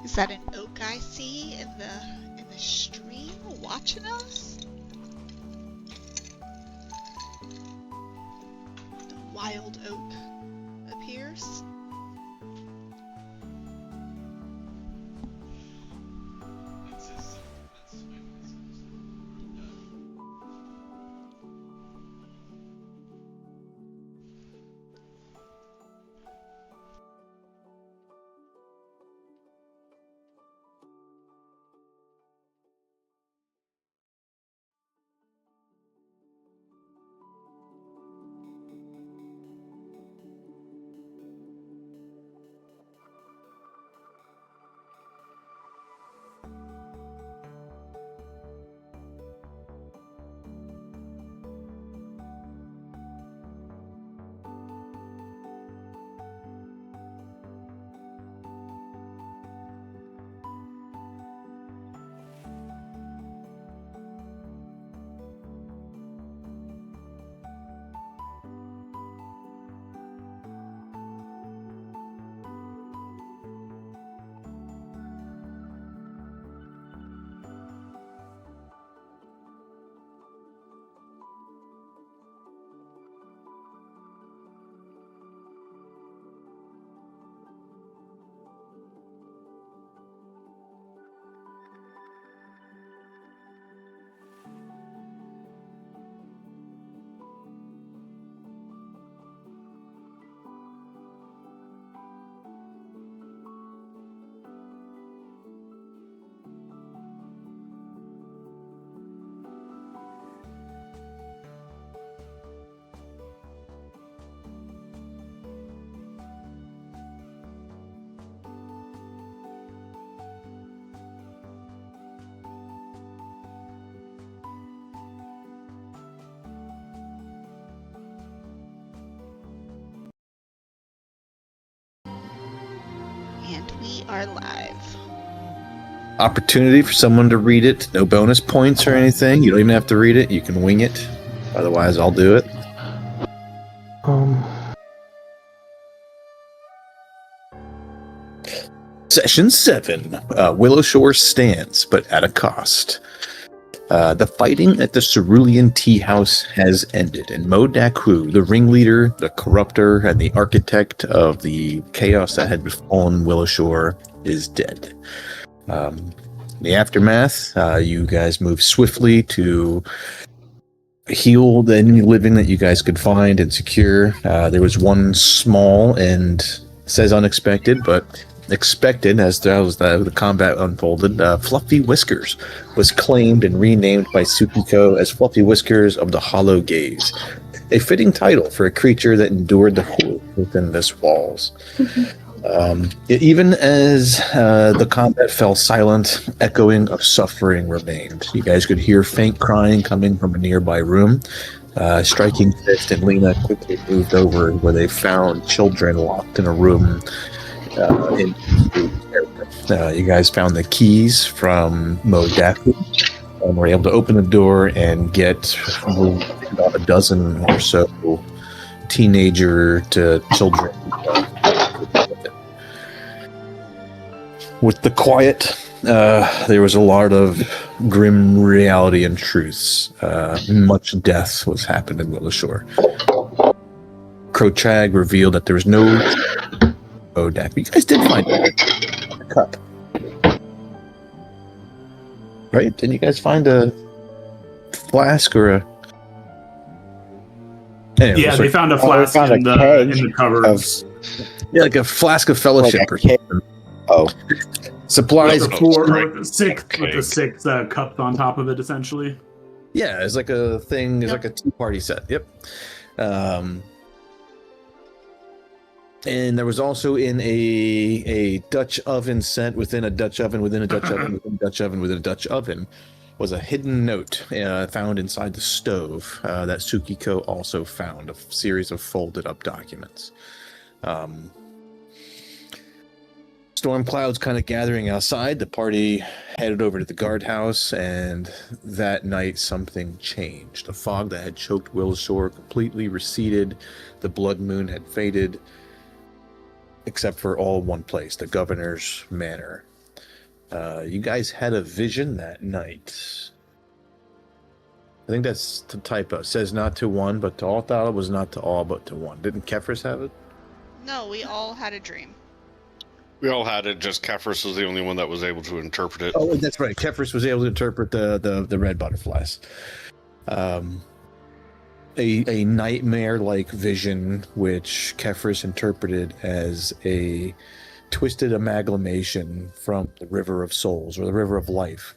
Is that an oak I see in the stream watching us? The wild oak appears. And we are live. Opportunity for someone to read it. No bonus points or anything. You don't even have to read it. You can wing it. Otherwise, I'll do it. Session 7. Willow Shore stands, but at a cost. The fighting at the Cerulean Tea House has ended, and Mo Daku, the ringleader, the corrupter, and the architect of the chaos that had befallen Willow Shore, is dead. In the aftermath, you guys move swiftly to heal any living that you guys could find and secure. There was one small and says unexpected, but expected as the combat unfolded. Fluffy Whiskers was claimed and renamed by Tsukiko as Fluffy Whiskers of the Hollow Gaze, a fitting title for a creature that endured the horror within this walls. Even as the combat fell silent, echoing of suffering remained. You guys could hear faint crying coming from a nearby room. Striking Fist and Lena quickly moved over where they found children locked in a room. You guys found the keys from Mo Daku and were able to open the door and get about a dozen or so teenager to children. With the quiet, there was a lot of grim reality and truths. Much death was happened in Willow Shore. Crowtrag revealed that there was no Odak. You guys did find a cup, right? Didn't you guys find a flask or a? Anyway, yeah, they found a flask in the cupboards. Like a flask of fellowship or something. Oh, supplies. With the six cups on top of it, essentially. Yeah, it's like a thing. It's like a tea-party set. Yep. And there was also in a Dutch oven set within a Dutch oven within a Dutch oven within a Dutch oven within a Dutch oven was a hidden note found inside the stove that Tsukiko also found, a series of folded up documents. Storm clouds kind of gathering outside. The party headed over to the guardhouse, and that night something changed. The fog that had choked Willow Shore completely receded. The blood moon had faded, except for all one place, the governor's manor. You guys had a vision that night. I think that's the typo. It says not to one, but to all. Thought it was not to all, but to one. Didn't Kefris have it? No, we all had a dream. We all had it, just Kefris was the only one that was able to interpret it. Oh, that's right. Kefris was able to interpret the red butterflies. A nightmare-like vision, which Kefris interpreted as a twisted amalgamation from the River of Souls, or the River of Life.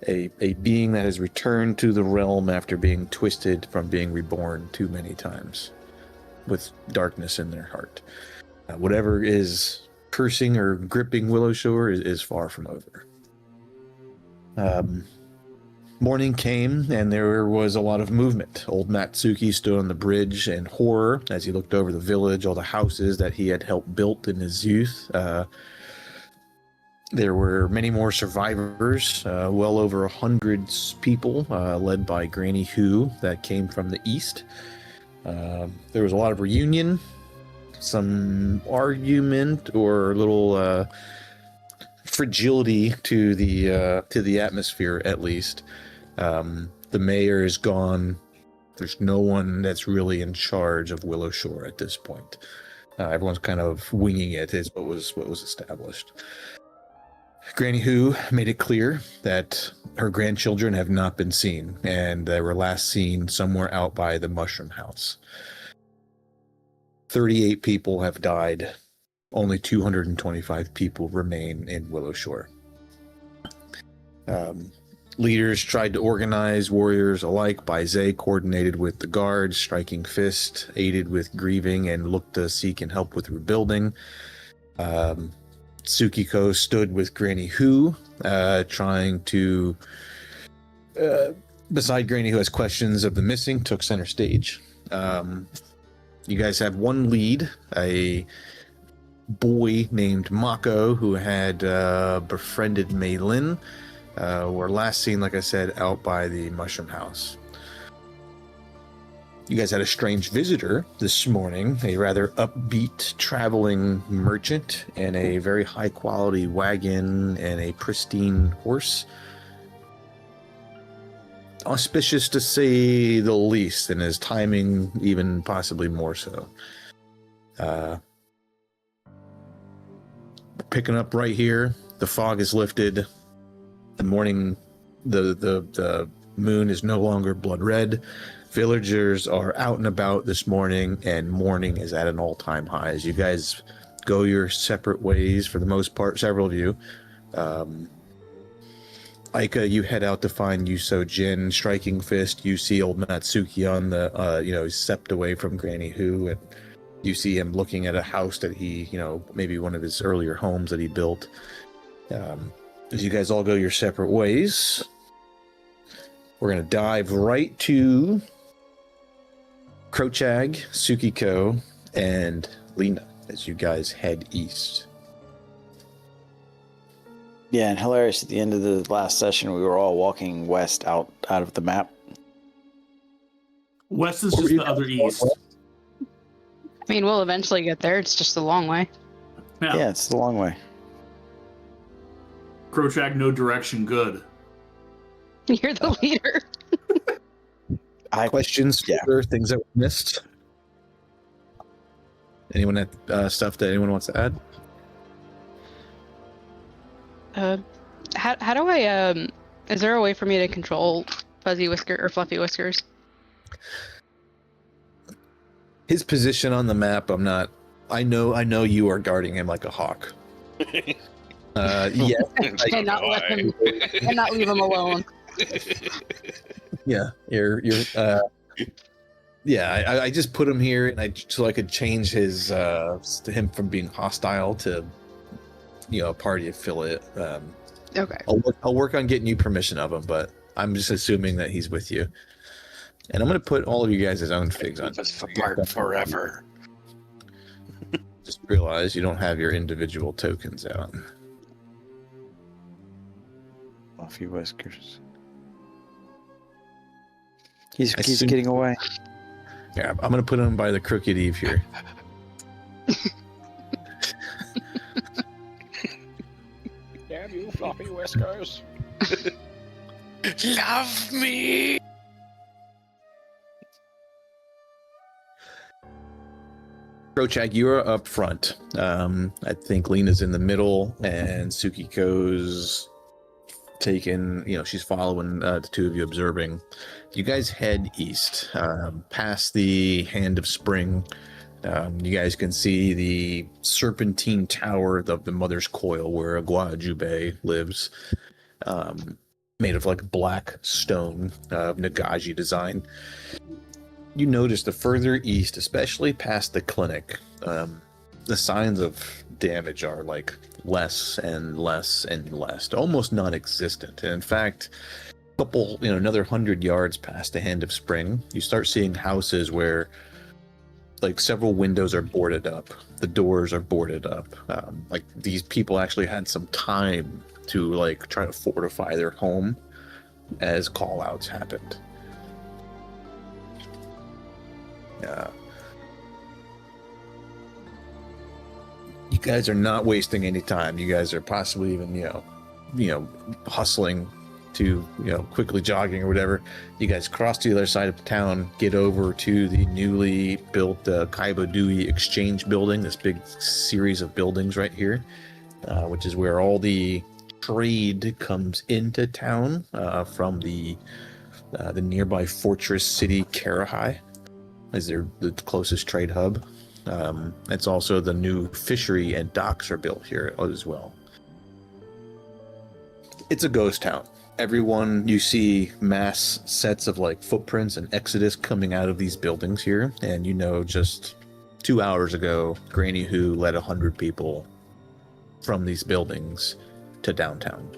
a being that has returned to the realm after being twisted from being reborn too many times, with darkness in their heart. Whatever is cursing or gripping Willowshore is far from over. Morning came, and there was a lot of movement. Old Matsuki stood on the bridge in horror as he looked over the village, all the houses that he had helped build in his youth. There were many more survivors, well over 100 people, led by Granny Who, that came from the east. There was a lot of reunion, some argument, or a little fragility to the atmosphere, at least. The mayor is gone. There's no one that's really in charge of Willowshore at this point. Everyone's kind of winging it, is what was established. Granny Who made it clear that her grandchildren have not been seen, and they were last seen somewhere out by the Mushroom House. 38 people have died. Only 225 people remain in Willowshore. Leaders tried to organize warriors alike. Baizé coordinated with the guards. Striking Fist aided with grieving and looked to seek and help with rebuilding. Tsukiko stood with Granny Who, trying to... beside Granny Who has questions of the missing, took center stage. You guys have one lead, a boy named Mako, who had befriended Mei Lin. Were last seen, like I said, out by the Mushroom House. You guys had a strange visitor this morning, a rather upbeat traveling merchant in a very high quality wagon and a pristine horse. Auspicious to say the least, and his timing even possibly more so. Picking up right here, the fog is lifted. The morning, the moon is no longer blood red. Villagers are out and about this morning, and mourning is at an all-time high. As you guys go your separate ways, for the most part, several of you. Aika, you head out to find Yuso Jin. Striking Fist, you see old Natsuki on the, he's stepped away from Granny Who, and you see him looking at a house that he, maybe one of his earlier homes that he built. As you guys all go your separate ways, we're going to dive right to Krochag, Tsukiko, and Lena as you guys head east. Yeah, and hilarious, at the end of the last session, we were all walking west out of the map. West is just the other east. I mean, we'll eventually get there. It's just a long way. Yeah, it's the long way. Krochak, no direction, good. You're the leader. Questions, or things that were missed? Anyone have stuff that anyone wants to add? How do I, is there a way for me to control Fuzzy Whisker or Fluffy Whiskers? His position on the map, I know you are guarding him like a hawk. Yeah. And not leave him alone. Yeah, you're I just put him here so I could change his him from being hostile to a party affiliate. Okay. I'll work on getting you permission of him, but I'm just assuming that he's with you. And I'm going to put all of you guys' own figs on. Apart forever. Just realize you don't have your individual tokens out. Fluffy Whiskers. He's getting away. Yeah, I'm going to put him by the Crooked Eve here. Floppy whiskers. Love me. Krochak, you're up front. I think Lena's in the middle, and Tsukiko's taken, she's following the two of you, observing. You guys head east, past the Hand of Spring. You guys can see the serpentine tower of the Mother's Coil, where Guajube lives, made of like black stone, Nagaji design. You notice the further east, especially past the clinic, the signs of damage are like less and less and less, almost non-existent. And in fact, another 100 yards past the Hand of Spring, you start seeing houses where like several windows are boarded up, the doors are boarded up. Like these people actually had some time to like try to fortify their home as call-outs happened. You guys are not wasting any time. You guys are possibly even, hustling to, quickly jogging or whatever. You guys cross to the other side of the town, get over to the newly built PF2e exchange building, this big series of buildings right here, which is where all the trade comes into town from the nearby fortress city Karahai. Is the closest trade hub. It's also the new fishery and docks are built here as well. It's a ghost town. Everyone, you see mass sets of like footprints and exodus coming out of these buildings here, and just 2 hours ago, Granny Who led 100 people from these buildings to downtown.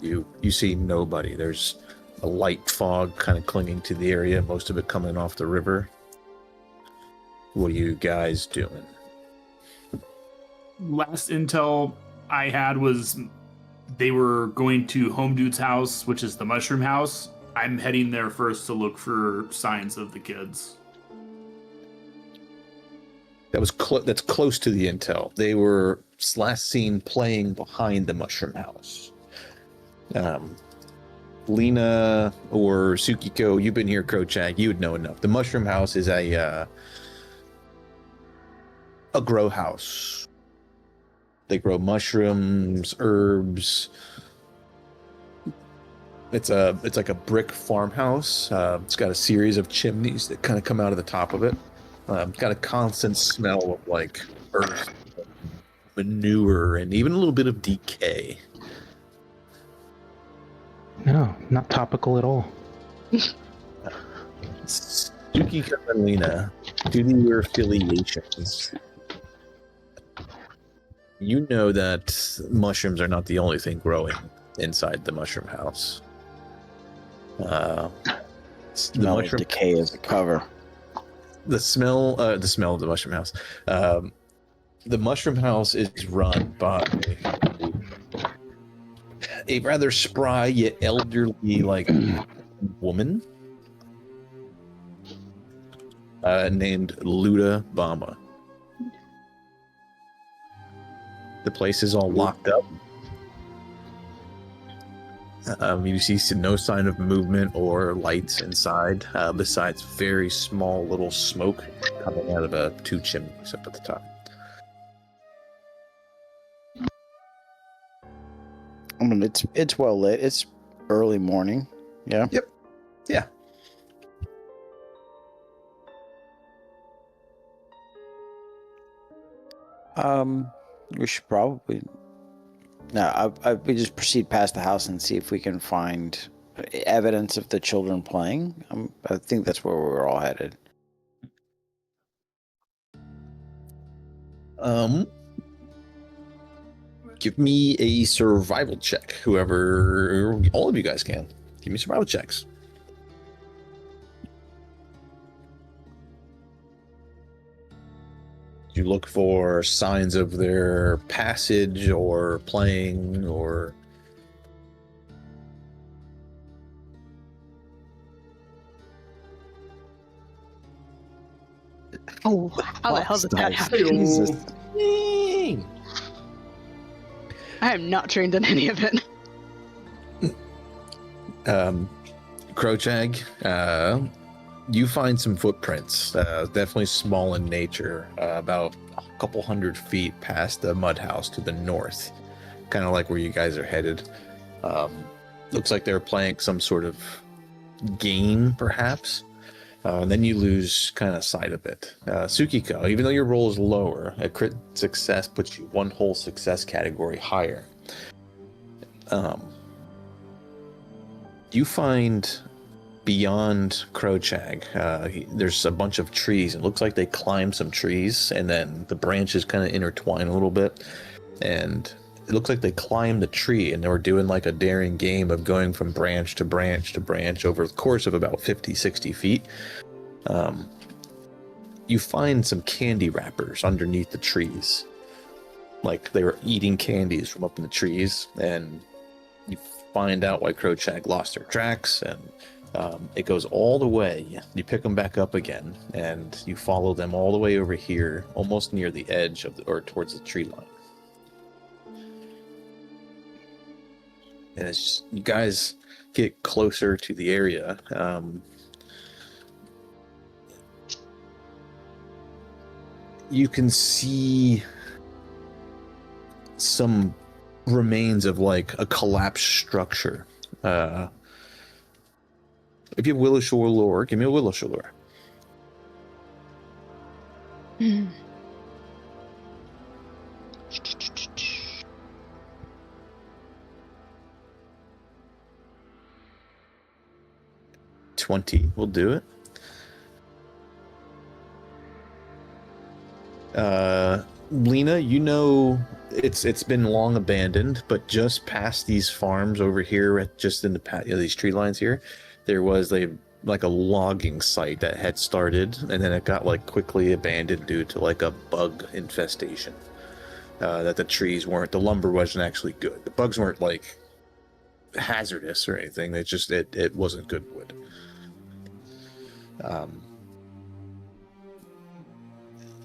You see nobody. There's a light fog kind of clinging to the area, most of it coming off the river. What are you guys doing? Last intel I had was they were going to Home Dude's house, which is the mushroom house. I'm heading there first to look for signs of the kids. That's close to the intel. They were last seen playing behind the mushroom house. Lena or Tsukiko, you've been here, Krochak. You would know enough. The mushroom house is a grow house. They grow mushrooms, herbs. It's like a brick farmhouse. It's got a series of chimneys that kind of come out of the top of it. It's got a constant smell of like earth, manure, and even a little bit of decay. No, not topical at all. Tsukiko and Lena, due to your affiliations, you know that mushrooms are not the only thing growing inside the mushroom house. The mushroom decay is a cover. The smell of the mushroom house. The mushroom house is run by a rather spry yet elderly woman named Luda Bama. The place is all locked up. You see no sign of movement or lights inside, besides very small little smoke coming out of two chimneys up at the top. I mean, it's well lit. It's early morning. Yeah. Yep. Yeah. We should probably. No, we just proceed past the house and see if we can find evidence of the children playing. I think that's where we're all headed. Give me a survival check. All of you guys can. Give me survival checks. You look for signs of their passage or playing or... Oh, how the hell did that happen? Jesus. I am not trained in any of it. Krochag, you find some footprints, definitely small in nature, about a couple 100 feet past the mud house to the north, kind of like where you guys are headed. Looks like they're playing some sort of game, perhaps. And then you lose kind of sight of it. Tsukiko, even though your roll is lower, a crit success puts you one whole success category higher. You find beyond Krochag, there's a bunch of trees. It looks like they climb some trees, and then the branches kind of intertwine a little bit. And it looks like they climbed the tree, and they were doing like a daring game of going from branch to branch to branch over the course of about 50, 60 feet. You find some candy wrappers underneath the trees. Like they were eating candies from up in the trees, and you find out why Krochag lost their tracks, and it goes all the way. You pick them back up again, and you follow them all the way over here, almost near the edge of or towards the tree line. And it's just, you guys get closer to the area. You can see some remains of like a collapsed structure. If you have Willow Shore lore, give me a Willow Shore lore. Mm. 20 will do it. Lena, you know it's been long abandoned, but just past these farms over here, just in the these tree lines here, there was like a logging site that had started, and then it got like quickly abandoned due to like a bug infestation. That the lumber wasn't actually good. The bugs weren't like hazardous or anything. It wasn't good wood.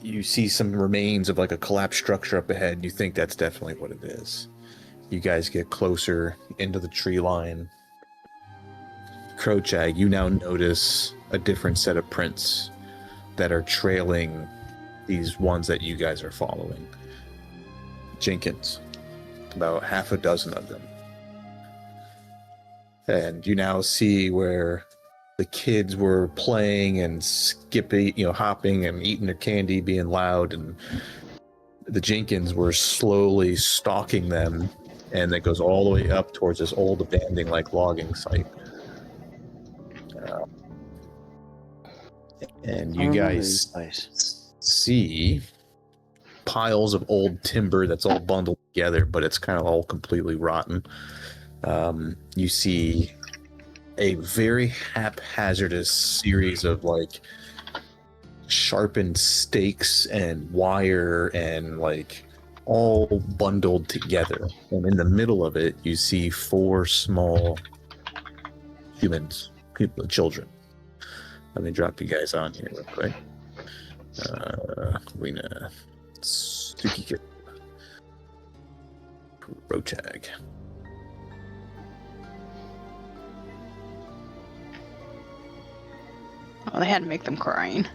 You see some remains of like a collapsed structure up ahead, and you think that's definitely what it is. You guys get closer into the tree line. Krochag, you now notice a different set of prints that are trailing these ones that you guys are following. Jenkins, about half a dozen of them. And you now see where the kids were playing and skipping, hopping and eating their candy, being loud, and the Jenkins were slowly stalking them, and that goes all the way up towards this old abandoned like logging site. And you guys see piles of old timber that's all bundled together, but it's kind of all completely rotten. You see a very haphazardous series of like sharpened stakes and wire and like all bundled together. And in the middle of it, you see 4 small children. Let me drop you guys on here real quick. Rena, Tsukiko, Krochag. Oh, they had to make them crying.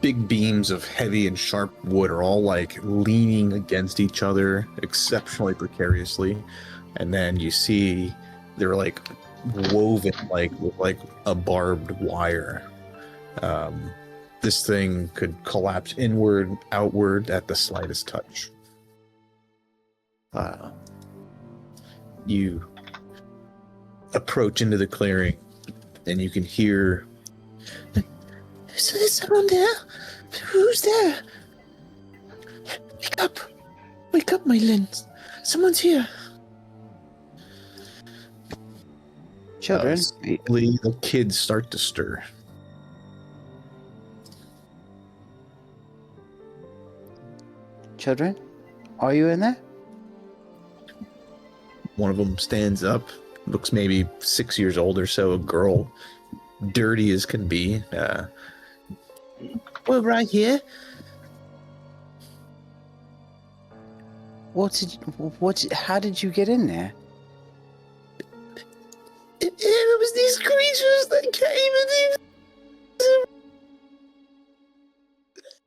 Big beams of heavy and sharp wood are all like leaning against each other exceptionally precariously, and then you see they're like woven with like a barbed wire. This thing could collapse inward, outward at the slightest touch. You approach into the clearing, and you can hear, "Is there someone there? Who's there? Wake up, my lens. Someone's here." Children, The kids start to stir. children, are you in there? One of them stands up, looks maybe 6 years old or so, a girl, dirty as can be. We're right here. How did you get in there? It was these creatures that came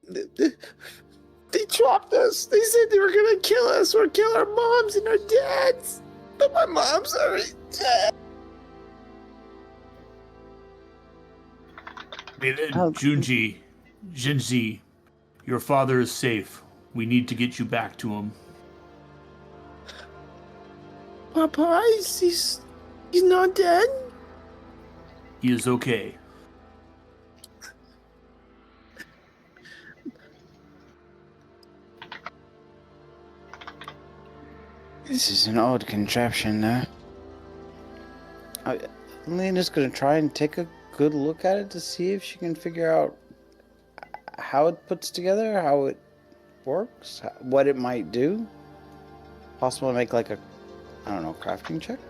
and they trapped us. They said they were gonna kill us or kill our moms and our dads. But my mom's already dead. Jinji, your father is safe. We need to get you back to him. Papa, he's not dead. He is okay. This is an odd contraption, though. Lena's gonna try and take a good look at it to see if she can figure out how it puts together, how it works, what it might do. Possible to make like a, crafting check?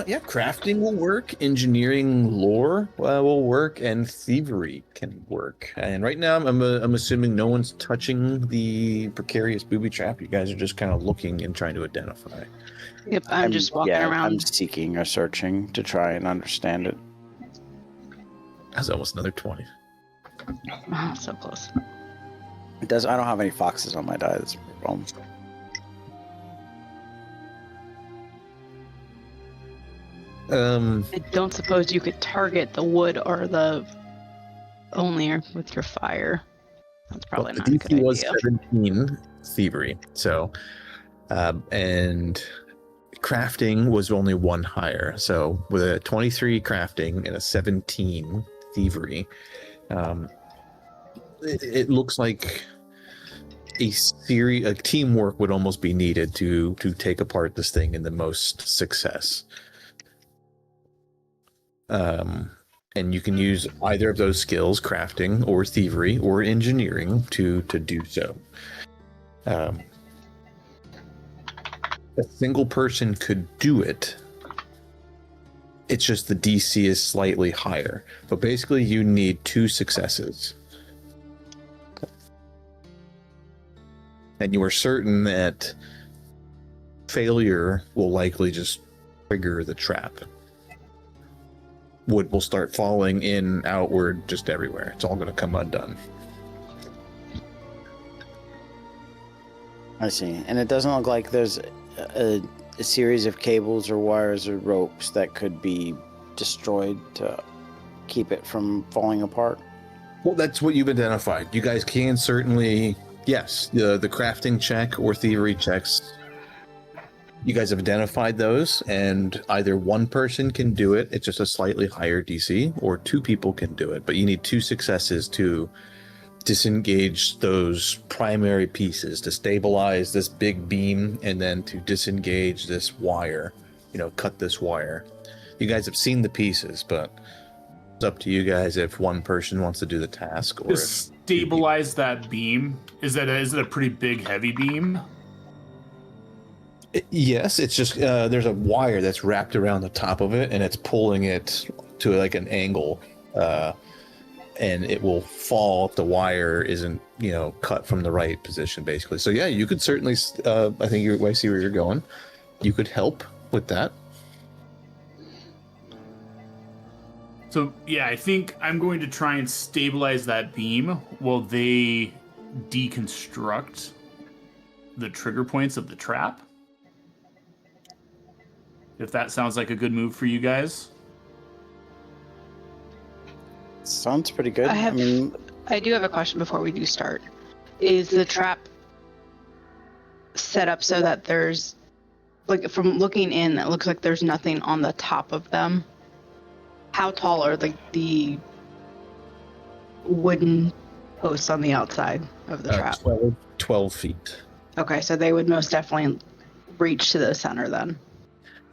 Yeah, crafting will work, engineering lore will work, and thievery can work. And right now, I'm assuming no one's touching the precarious booby trap. You guys are just kind of looking and trying to identify. Yep, I'm just walking around. I'm seeking or searching to try and understand it. That's almost another 20. Oh, so close. I don't have any foxes on my die. That's a problem. I don't suppose you could target the wood or the only with your fire. That's probably not a good the DC was idea. 17 thievery, so and crafting was only one higher. So with a 23 crafting and a 17 thievery, it looks like a teamwork would almost be needed to take apart this thing in the most success. And you can use either of those skills, crafting or thievery or engineering, to do so. A single person could do it. It's just the DC is slightly higher. But basically you need 2 successes. And you are certain that failure will likely just trigger the trap. Wood will start falling in, outward, just everywhere. It's all going to come undone. I see. And it doesn't look like there's a series of cables or wires or ropes that could be destroyed to keep it from falling apart. Well, that's what you've identified. You guys can certainly, yes, the crafting check or thievery checks, you guys have identified those, and either one person can do it, it's just a slightly higher DC, or 2 people can do it, but you need 2 successes to disengage those primary pieces, to stabilize this big beam, and then to disengage this wire, cut this wire. You guys have seen the pieces, but it's up to you guys if one person wants to do the task. Or to stabilize that beam, is it a pretty big, heavy beam? Yes, it's just there's a wire that's wrapped around the top of it, and it's pulling it to like an angle, and it will fall if the wire isn't cut from the right position, basically. So yeah, you could certainly. I think I see where you're going. You could help with that. So yeah, I think I'm going to try and stabilize that beam while they deconstruct the trigger points of the trap. If that sounds like a good move for you guys. Sounds pretty good. I do have a question before we do start. Is the trap set up so that there's, like, from looking in, it looks like there's nothing on the top of them? How tall are the wooden posts on the outside of the trap? 12 feet. Okay, so they would most definitely reach to the center then.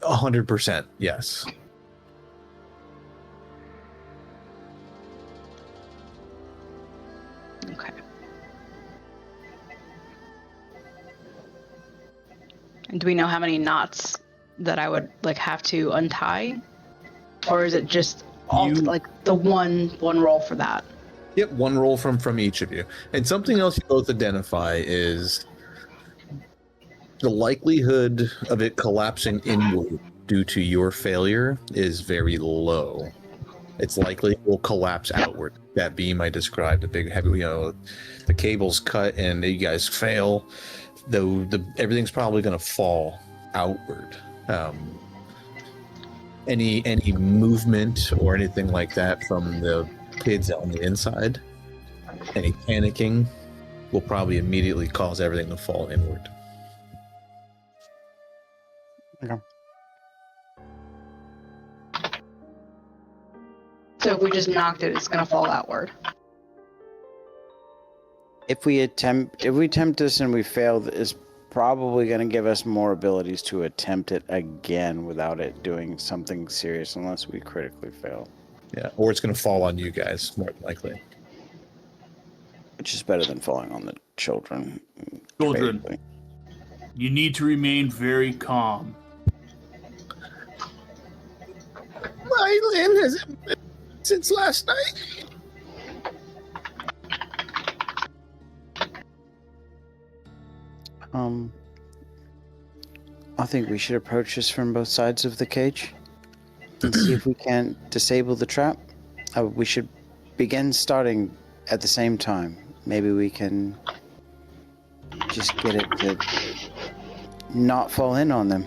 100%, yes. Okay. And do we know how many knots that I would have to untie, or is it just the one roll for that? Yep, one roll from each of you. And something else you both identify is The likelihood of it collapsing inward due to your failure is very low. It's likely it will collapse outward. That beam I described, the big heavy, the cable's cut and you guys fail, though everything's probably going to fall outward. Any movement or anything like that from the kids on the inside, any panicking will probably immediately cause everything to fall inward. Okay. So if we just knocked it, it's gonna fall outward. If we attempt this and we fail, it's probably going to give us more abilities to attempt it again without it doing something serious, unless we critically fail. Yeah, or it's going to fall on you guys, more than likely. Which is better than falling on the children. Children, basically. you need to remain very calm. Mylin hasn't been since last night. I think we should approach this from both sides of the cage and see if we can disable the trap. We should begin starting at the same time. Maybe we can just get it to not fall in on them.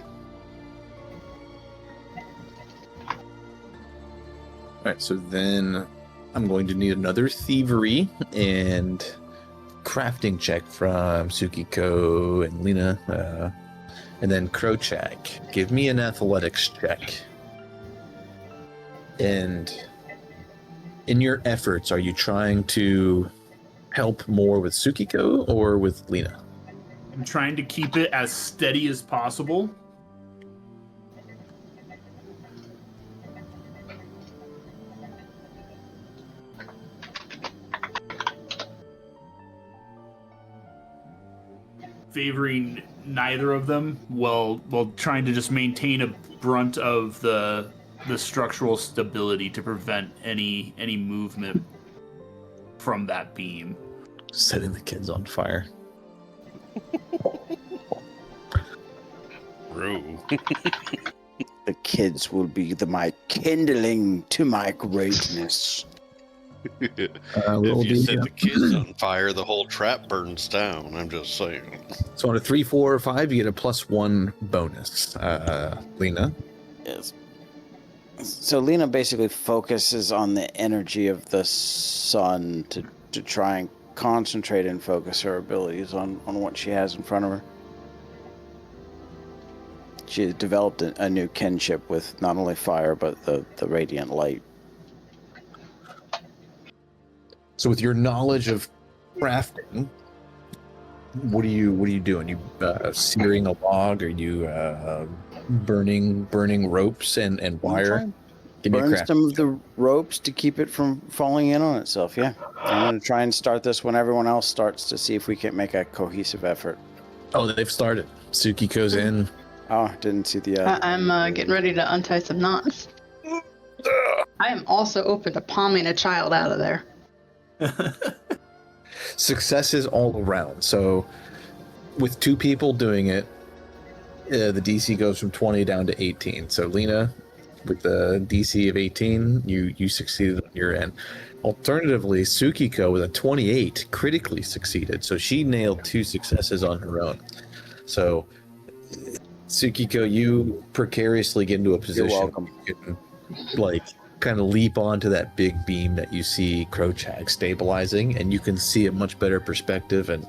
Alright, so then I'm going to need another thievery and crafting check from Tsukiko and Lena. And then Krochak, give me an athletics check. And in your efforts, are you trying to help more with Tsukiko or with Lena? I'm trying to keep it as steady as possible. Favoring neither of them while trying to just maintain a brunt of the structural stability to prevent any movement from that beam. Setting the kids on fire. True. The kids will be my kindling to my greatness. If you set the kids on fire, the whole trap burns down. I'm just saying. So on a 3, 4, or 5, you get a +1 bonus. Lena? Yes. So Lena basically focuses on the energy of the sun to try and concentrate and focus her abilities on what she has in front of her. She has developed a new kinship with not only fire, but the radiant light. So with your knowledge of crafting, what are you doing? You searing a log? Are you burning ropes and wire? Give me a Burn craft some of check. the ropes to keep it from falling in on itself, yeah. I'm going to try and start this when everyone else starts to see if we can make a cohesive effort. Oh, they've started. Tsukiko's in. Oh, didn't see the... I'm getting ready to untie some knots. I am also open to palming a child out of there. Successes all around. So with 2 people doing it, the DC goes from 20 down to 18. So Lena, with the DC of 18, you succeeded on your end. Alternatively, Tsukiko with a 28 critically succeeded. So she nailed 2 successes on her own. So Tsukiko, you precariously get into a position You're welcome. where you can, kind of leap onto that big beam that you see Krochak stabilizing, and you can see a much better perspective, and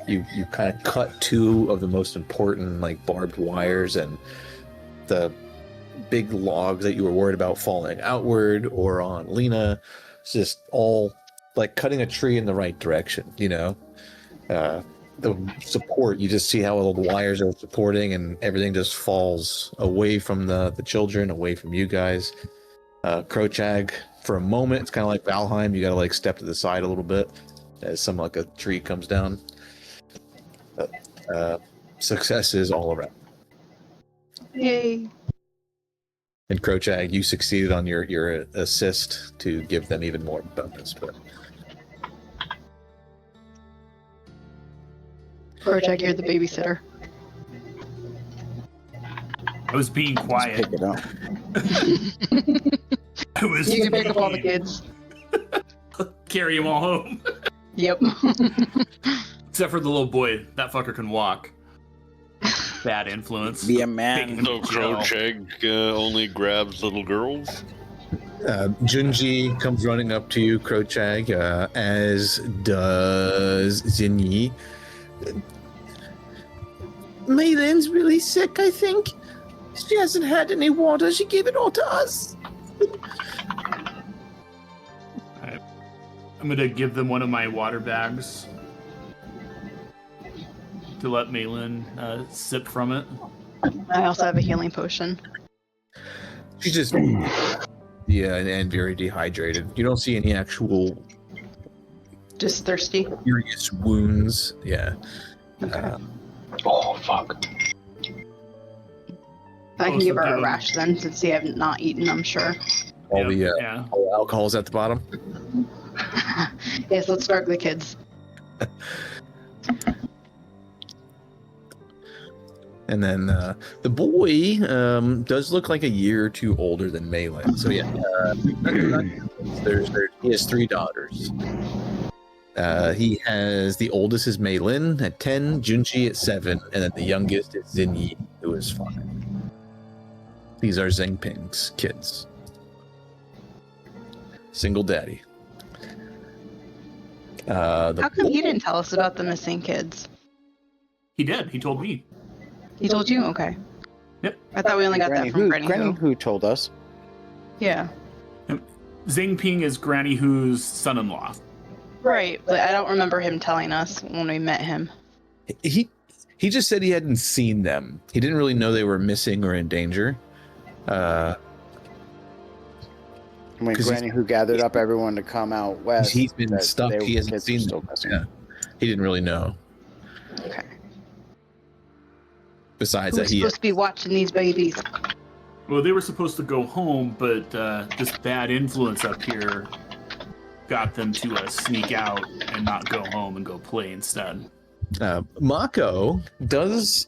you kind of cut 2 of the most important barbed wires and the big logs that you were worried about falling outward or on Lena. It's just all like cutting a tree in the right direction, the support, you just see how all the wires are supporting and everything just falls away from the children, away from you guys. Krochak, for a moment, it's kind of like Valheim. You got to step to the side a little bit as a tree comes down. Successes all around. Yay. And Krochak, you succeeded on your assist to give them even more bonus. But Krochak, you're the babysitter. I was being quiet. Pick it up. I was You can pick up all the kids. Carry them all home. Yep. Except for the little boy. That fucker can walk. Bad influence. Be a man. So Krocheg only grabs little girls? Junji comes running up to you, Krochag, as does Zinyi. Maylin's really sick, I think. She hasn't had any water. She gave it all to us. I'm gonna give them one of my water bags to let Malin sip from it. I also have a healing potion. She's just, yeah, and very dehydrated. You don't see any actual Just thirsty. serious wounds. Yeah. Oh, fuck. I can Also give her give a 'em- rash then, since they have not eaten, I'm sure. All Yep, the yeah. all the alcohol's at the bottom. Yes, let's start with the kids. And then the boy does look like a year or two older than Malin. So yeah, he has 3 daughters. He has the oldest is Malin at 10, Junji at 7, and then the youngest is Zinyi, who is 5. These are Zhengping's kids. Single daddy. How come he didn't tell us about the missing kids? He did. He told me. He told you? Okay. Yep. I thought we only got that from Granny Who. Who told us. Yeah. Zhengping is Granny Who's son-in-law. Right, but I don't remember him telling us when we met him. He just said he hadn't seen them. He didn't really know they were missing or in danger. When 'Cause Granny Who gathered up everyone to come out west. He's been that stuck. He hasn't kids were seen still them. missing. Yeah. He didn't really know. Okay. Besides Who's that, he supposed to be watching these babies? Well, they were supposed to go home, but this bad influence up here got them to sneak out and not go home and go play instead. Mako does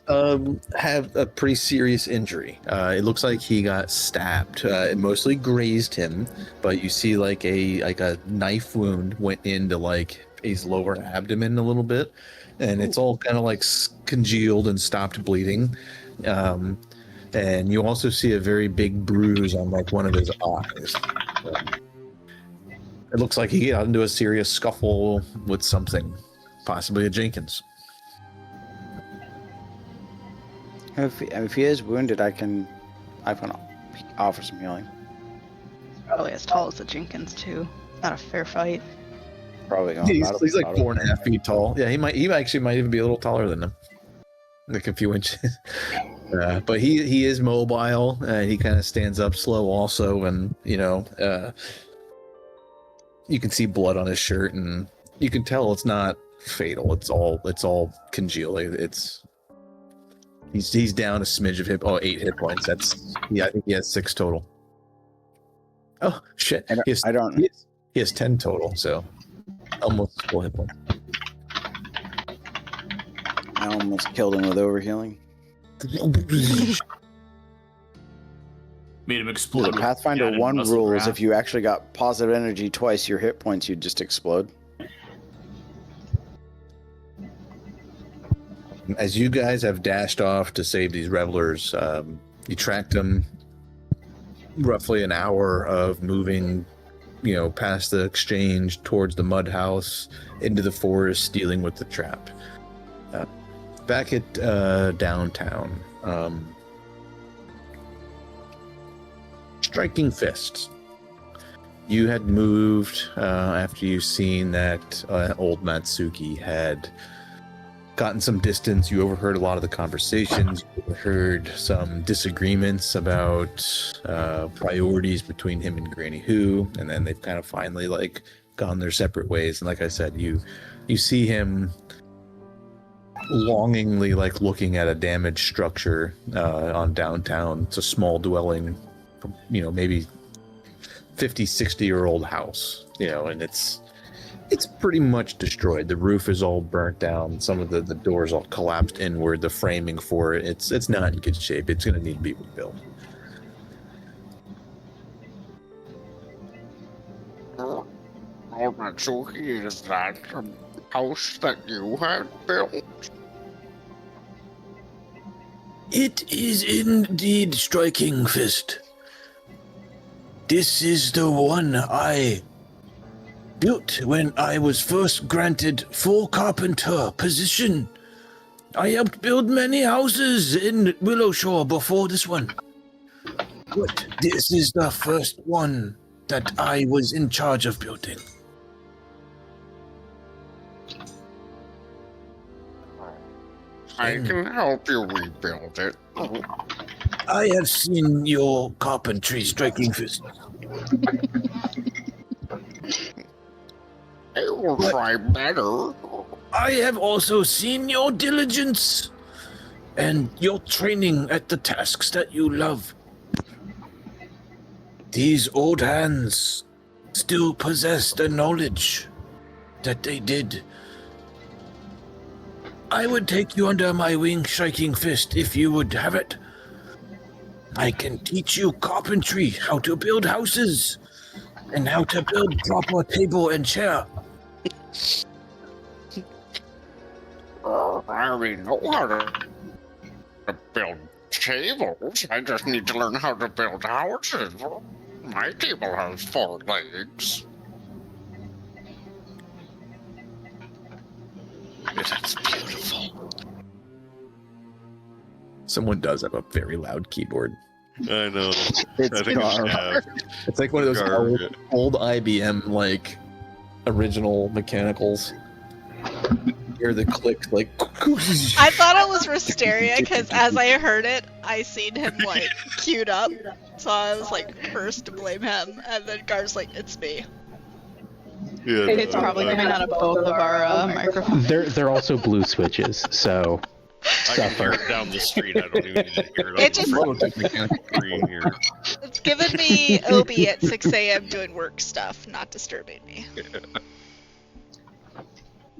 have a pretty serious injury. It looks like he got stabbed. It mostly grazed him, but you see like a knife wound went into like his lower abdomen a little bit, and it's all kind of like congealed and stopped bleeding. And you also see a very big bruise on like one of his eyes. It looks like he got into a serious scuffle with something, possibly a Jenkins. If he is wounded, I can offer some healing. Probably as tall as the Jenkins too. Not a fair fight. Probably going He's like 4.5 feet tall. Yeah, he actually might even be a little taller than him, like a few inches. But he is mobile. He kind of stands up slow also, and you can see blood on his shirt, and you can tell it's not fatal. It's all congealed. He's down a smidge of 8 hit points. I think he has 6 total. Oh shit! He has 10 total, so almost full hit points. I almost killed him with overhealing. Made him explode. The with Pathfinder added 1 muscle rule is graft. if you actually got positive energy twice your hit points, you'd just explode. As you guys have dashed off to save these revelers, you tracked them roughly an hour of moving, past the exchange towards the mud house into the forest, dealing with the trap. Back at downtown, striking fists. You had moved after you seen that old Matsuki had gotten some distance. You overheard a lot of the conversations. You overheard some disagreements about priorities between him and Granny Who, and then they've kind of finally like gone their separate ways. And like I said, you see him longingly like looking at a damaged structure on downtown. It's a small dwelling, maybe 50, 60-year-old house, and it's It's pretty much destroyed. The roof is all burnt down. Some of the doors all collapsed inward. The framing for it, it's not in good shape. It's going to need to be rebuilt. I'm not sure is that house that you had built. It is indeed Striking Fist. This is the one I built when I was first granted full carpenter position. I helped build many houses in Willowshore before this one. But this is the first one that I was in charge of building. I can help you rebuild it. I have seen your carpentry, Striking Fist. I will try better. I have also seen your diligence and your training at the tasks that you love. These old hands still possess the knowledge that they did. I would take you under my wing, Striking Fist, if you would have it. I can teach you carpentry, how to build houses, and how to build proper table and chair. I already know how to build tables. I just need to learn how to build houses. My table has 4 legs. That's beautiful. Someone does have a very loud keyboard. I know. It's I think we should have It's like one of those old IBM like original mechanicals. Hear the clicks like. I thought it was Risteria because as I heard it, I seen him like queued up. So I was like first to blame him, and then Gar's like, "It's me." Yeah, It's probably coming out of both of our microphones. They're also blue switches, so I can hear it down the street. I don't even need to hear it on It just- the screen here. It's giving me Obi at 6 a.m. doing work stuff, not disturbing me.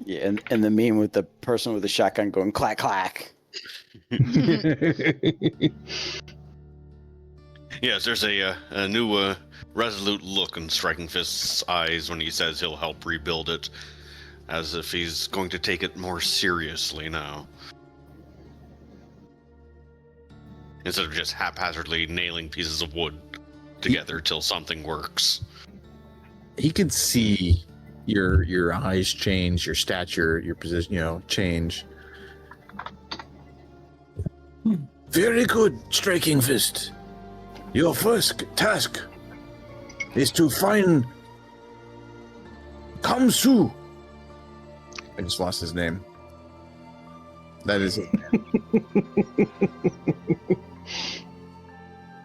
Yeah, and the meme with the person with the shotgun going clack clack. Yes, there's a new resolute look in Striking Fist's eyes when he says he'll help rebuild it, as if he's going to take it more seriously now. Instead of just haphazardly nailing pieces of wood together till something works. He could see your eyes change, your stature, your position, change. Very good, Striking Fist. Your first task is to find Kamsu. I just lost his name. That is it.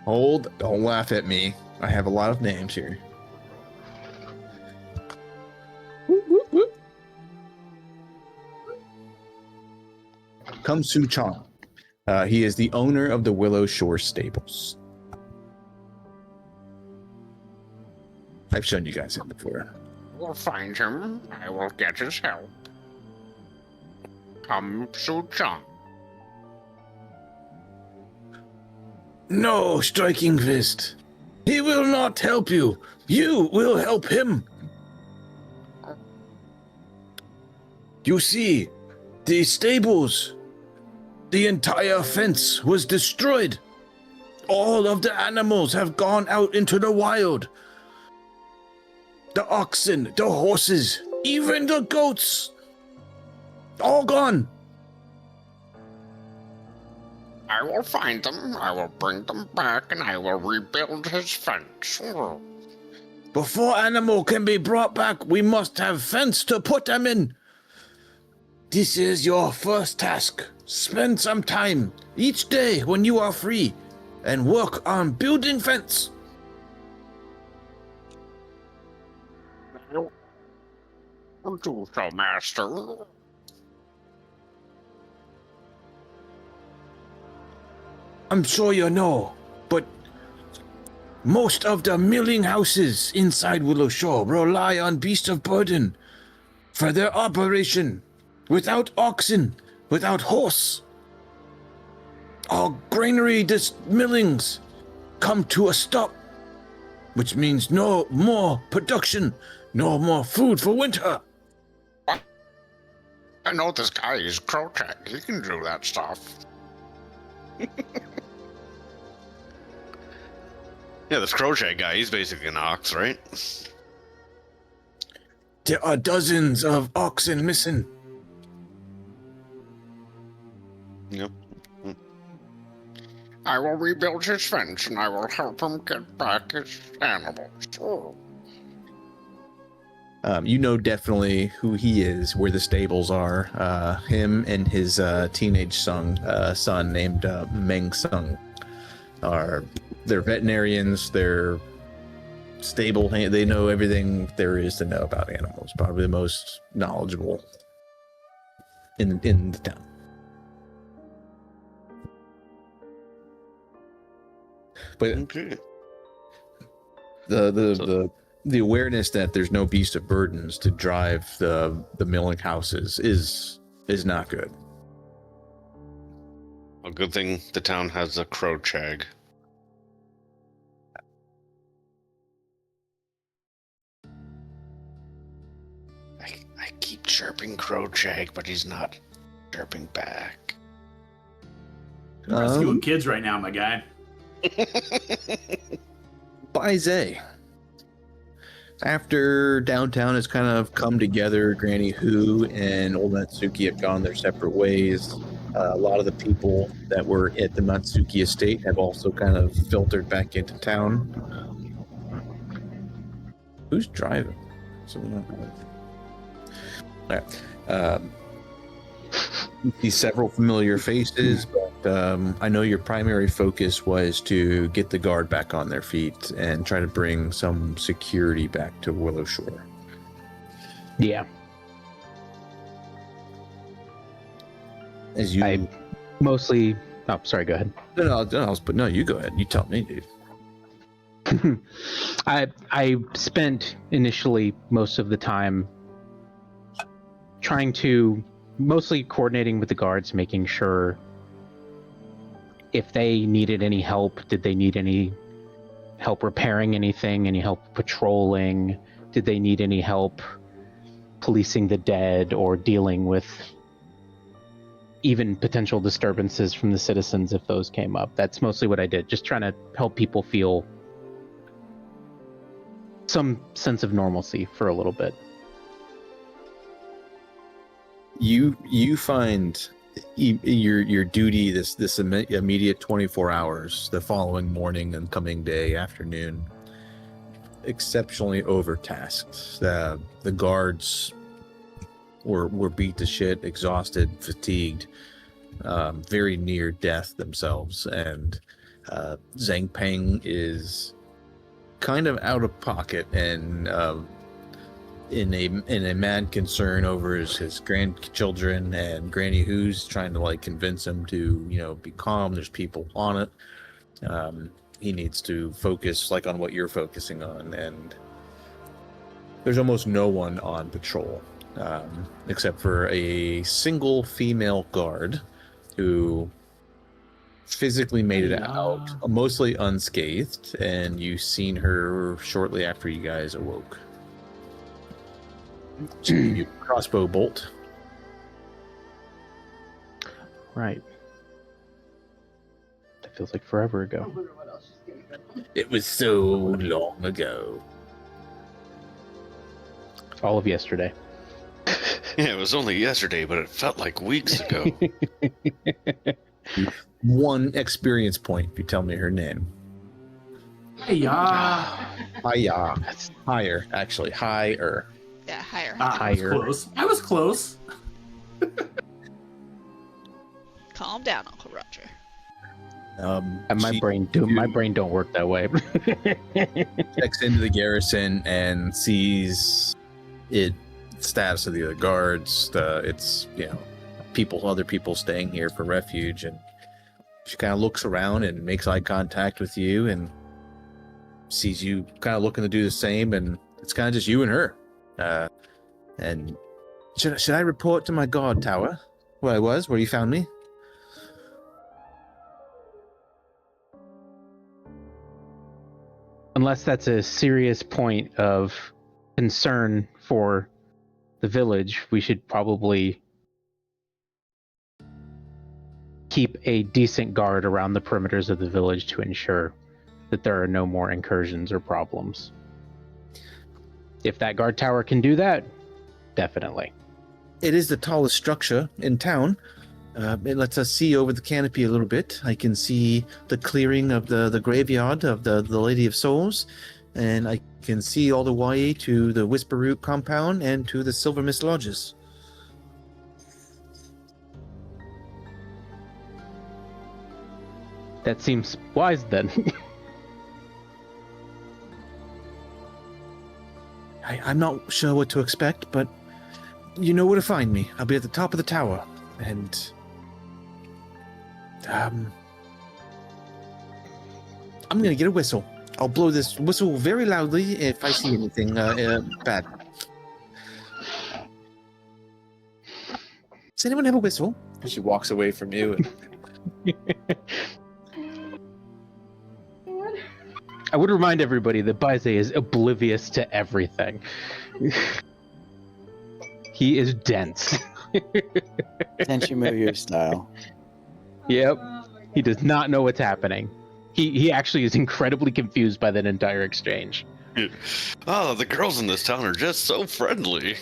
Hold, don't laugh at me. I have a lot of names here. Kamsu Chong. He is the owner of the Willow Shore Stables. I've shown you guys him before. We'll find him. I will get his help. Come, Su-Chang. No, Striking Fist. He will not help you. You will help him. You see, the stables, the entire fence was destroyed. All of the animals have gone out into the wild. The oxen, the horses, even the goats. All gone. I will find them, I will bring them back, and I will rebuild his fence. Before animal can be brought back, we must have fence to put them in. This is your first task. Spend some time each day when you are free and work on building fence. I'll do so, master. I'm sure you know, but most of the milling houses inside Willow Shore rely on beasts of burden for their operation. Without oxen, without horse, our granary millings come to a stop, which means no more production, no more food for winter. I know this guy, he's Crotech. He can do that stuff. Yeah, this crochet guy, he's basically an ox, right? There are dozens of oxen missing. Yep. I will rebuild his fence and I will help him get back his animals. Oh. You know definitely who he is, where the stables are. Him and his teenage son named Meng Sung they're veterinarians. They're stable. They know everything there is to know about animals. Probably the most knowledgeable in the town. But Okay. the awareness that there's no beast of burdens to drive the milling houses is not good. A good thing the town has a crowchag. I keep chirping crowchag, but he's not chirping back. You're rescuing kids right now, my guy. Baize. After downtown has kind of come together, Granny Hu and Old Natsuki have gone their separate ways. A lot of the people that were at the Natsuki estate have also kind of filtered back into town. Who's driving? All right. You see several familiar faces, but I know your primary focus was to get the guard back on their feet and try to bring some security back to Willow Shore. Yeah. As you, I mostly. Oh, sorry. Go ahead. No, you go ahead. You tell me, dude. I spent initially most of the time trying to mostly coordinating with the guards, making sure if they needed any help, did they need any help repairing anything, any help patrolling, did they need any help policing the dead or dealing with even potential disturbances from the citizens if those came up. That's mostly what I did, just trying to help people feel some sense of normalcy for a little bit. You find your duty this immediate 24 hours, the following morning and coming day afternoon, exceptionally overtasked. The guards were beat to shit, exhausted, fatigued, very near death themselves, and Zhang Peng is kind of out of pocket and in a mad concern over his grandchildren, and Granny Hu's trying to like convince him to be calm. There's people on it. He needs to focus like on what you're focusing on, and there's almost no one on patrol except for a single female guard who physically made it out mostly unscathed, and you've seen her shortly after you guys awoke. You crossbow bolt. Right. That feels like forever ago. It was so long ago. All of yesterday. Yeah, it was only yesterday, but it felt like weeks ago. 1 experience point if you tell me her name. Hiya. Hiya. Higher, actually. Higher. Yeah, higher. I was close. Calm down, Uncle Roger. And my brain don't work that way. Checks into the garrison and sees status of the other guards. It's other people staying here for refuge, and she kind of looks around and makes eye contact with you and sees you kind of looking to do the same, and it's kind of just you and her. And Should I report to my guard tower where I was, where you found me? Unless that's a serious point of concern for the village, we should probably keep a decent guard around the perimeters of the village to ensure that there are no more incursions or problems. If that guard tower can do that, definitely. It is the tallest structure in town. It lets us see over the canopy a little bit. I can see the clearing of the graveyard of the Lady of Souls, and I can see all the way to the Whisper Root compound and to the Silver Mist Lodges. That seems wise then. I'm not sure what to expect, but you know where to find me. I'll be at the top of the tower, and I'm gonna get a whistle. I'll blow this whistle very loudly if I see anything bad. Does anyone have a whistle? She walks away from you. I would remind everybody that Baize is oblivious to everything. He is dense. Tenchimuyo style. Yep. He does not know what's happening. He actually is incredibly confused by that entire exchange. Oh, the girls in this town are just so friendly.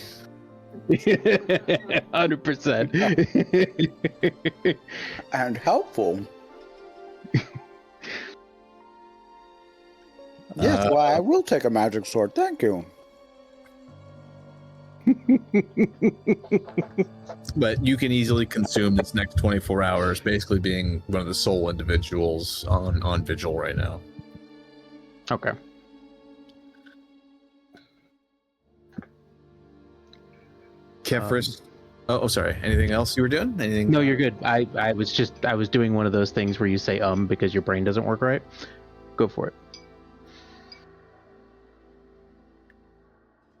100%. And helpful. Yes, why I will take a magic sword. Thank you. But you can easily consume this next 24 hours, basically being one of the sole individuals on vigil right now. Okay. Kefris. Sorry. Anything else you were doing? Anything? No, you're good. I was doing one of those things where you say because your brain doesn't work right. Go for it.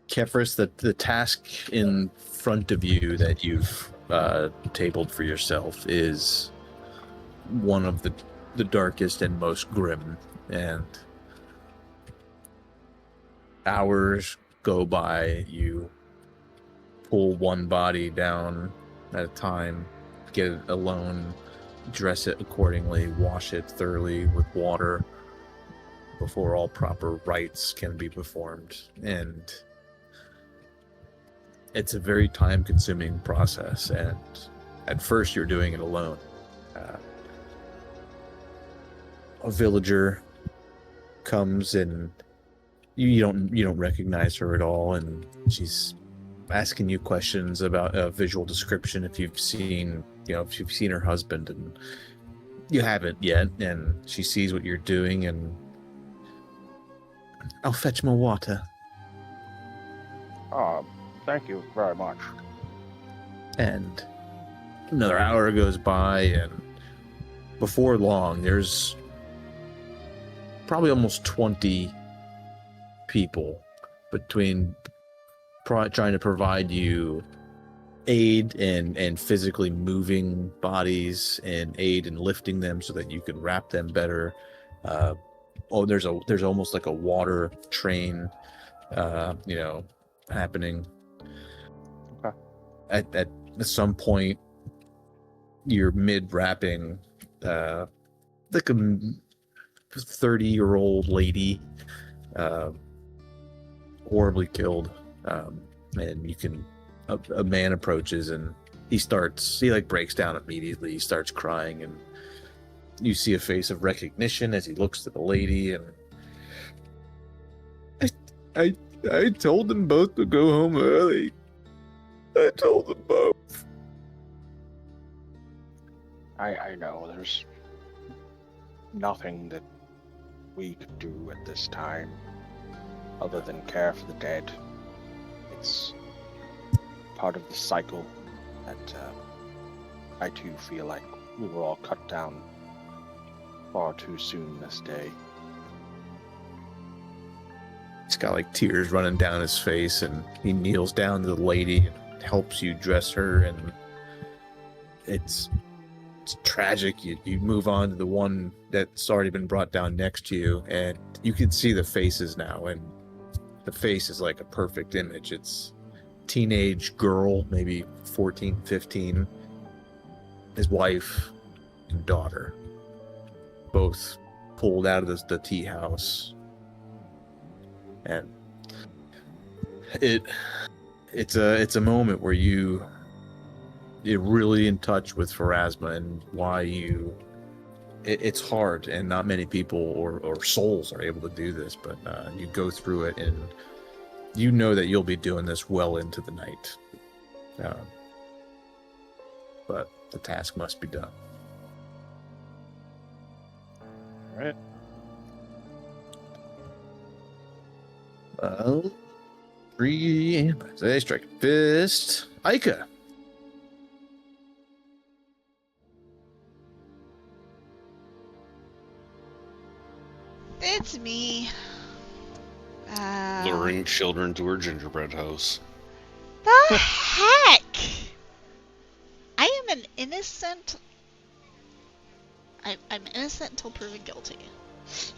Kefris, the task in front of you that you've tabled for yourself is one of the darkest and most grim, and hours go by. You pull one body down at a time, get it alone, dress it accordingly, wash it thoroughly with water before all proper rites can be performed, and it's a very time-consuming process, and at first you're doing it alone. A villager comes, and you don't recognize her at all, and she's asking you questions about a visual description if you've seen her husband, and you haven't yet, and she sees what you're doing, and I'll fetch more water. Thank you very much. And another hour goes by, and before long, there's probably almost 20 people between trying to provide you aid and physically moving bodies and aid in lifting them so that you can wrap them better. There's almost like a water train, happening. Okay. At some point, you're mid-wrapping, like a 30-year-old lady, horribly killed, and you can. A man approaches, and he breaks down immediately. He starts crying, and you see a face of recognition as he looks to the lady, and I told them both to go home early. I told them both. I know there's nothing that we could do at this time other than care for the dead. It's part of the cycle that I too feel like we were all cut down far too soon this day. He's got like tears running down his face, and he kneels down to the lady and helps you dress her, and it's tragic. You move on to the one that's already been brought down next to you, and you can see the faces now, and the face is like a perfect image. It's teenage girl, maybe 14, 15, his wife and daughter, both pulled out of the tea house. And it's a moment where you're really in touch with Pharasma and why it's hard, and not many people or souls are able to do this, but you go through it, and you know that you'll be doing this well into the night. But the task must be done. All right. Well, 3 they strike fist. Aika. It's me. Luring children to her gingerbread house. The heck? I am an innocent. I'm innocent until proven guilty. It's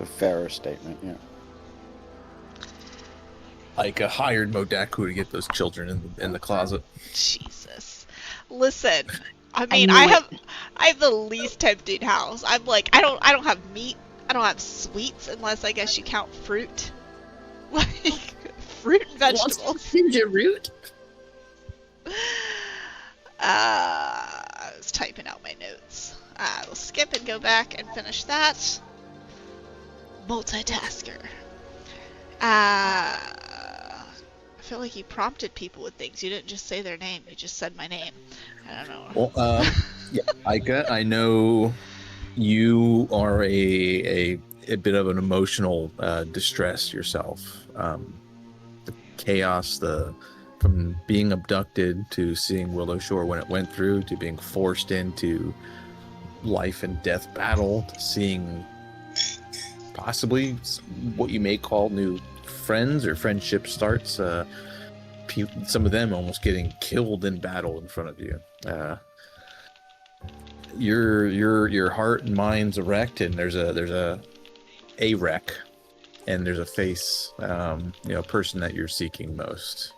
a fairer statement, yeah. Aika hired Modaku to get those children in the closet. Jesus. Listen, I mean, I have the least tempting house. I'm like, I don't have meat. I don't have sweets unless I guess you count fruit. Like fruit and vegetables. Ginger root. I was typing out my notes. We'll skip and go back and finish that. Multitasker. I feel like you prompted people with things. You didn't just say their name. You just said my name. I don't know. Well, yeah, Aika, I know you are a bit of an emotional distress yourself. The chaos, from being abducted to seeing Willow Shore when it went through, to being forced into life and death battle, to seeing possibly what you may call new friends or friendship starts. Some of them almost getting killed in battle in front of you. Your heart and mind's erect, and there's a wreck, and there's a face, a person that you're seeking most.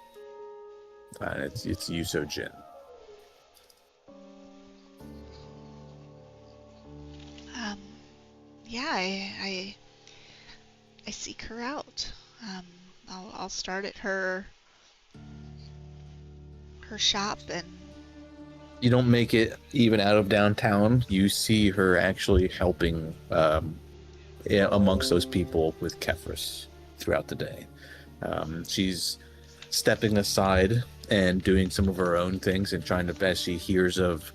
And it's Yuso Jin. Yeah, I seek her out. I'll start at her shop, and You don't make it even out of downtown. You see her actually helping amongst those people with Kefris throughout the day. She's stepping aside and doing some of her own things and trying to best. She hears of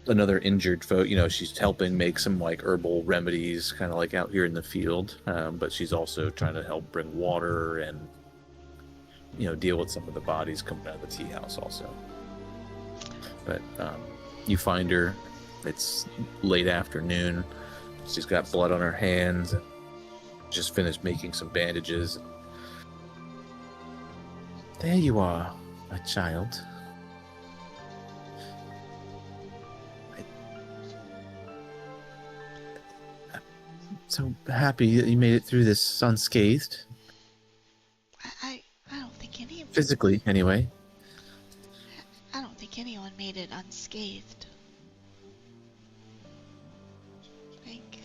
another injured folk. She's helping make some like herbal remedies, kind of like out here in the field. But she's also trying to help bring water and deal with some of the bodies coming out of the tea house also. But you find her. It's late afternoon. She's got blood on her hands. Just finished making some bandages. There you are, my child. I'm so happy that you made it through this unscathed. I don't think Physically, anyway. I don't think anyone made it unscathed. I think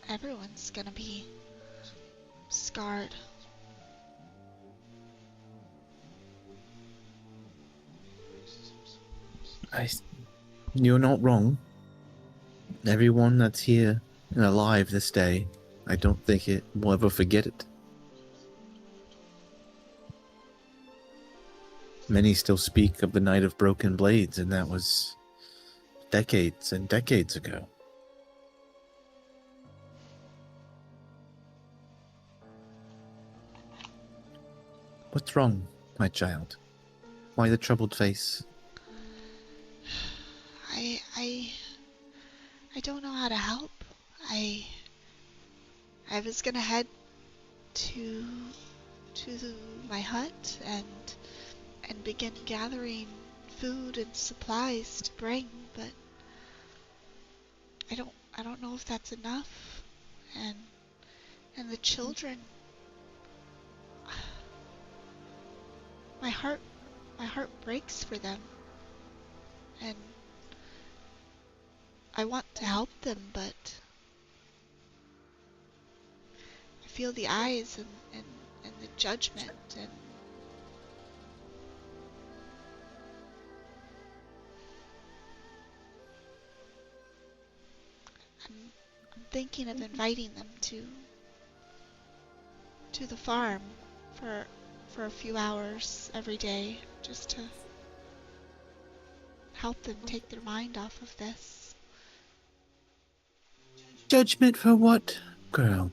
everyone's gonna be scarred. You're not wrong. Everyone that's here and alive this day, I don't think it will ever forget it. Many still speak of the Night of Broken Blades, and that was decades and decades ago. What's wrong, my child? Why the troubled face? I don't know how to help. I was gonna head to to my hut and begin gathering food and supplies to bring, but I don't know if that's enough. And the children, my heart breaks for them. And I want to help them, but I feel the eyes and the judgment, and I'm thinking of inviting them to the farm for a few hours every day, just to help them take their mind off of this. Judgment for what, girl?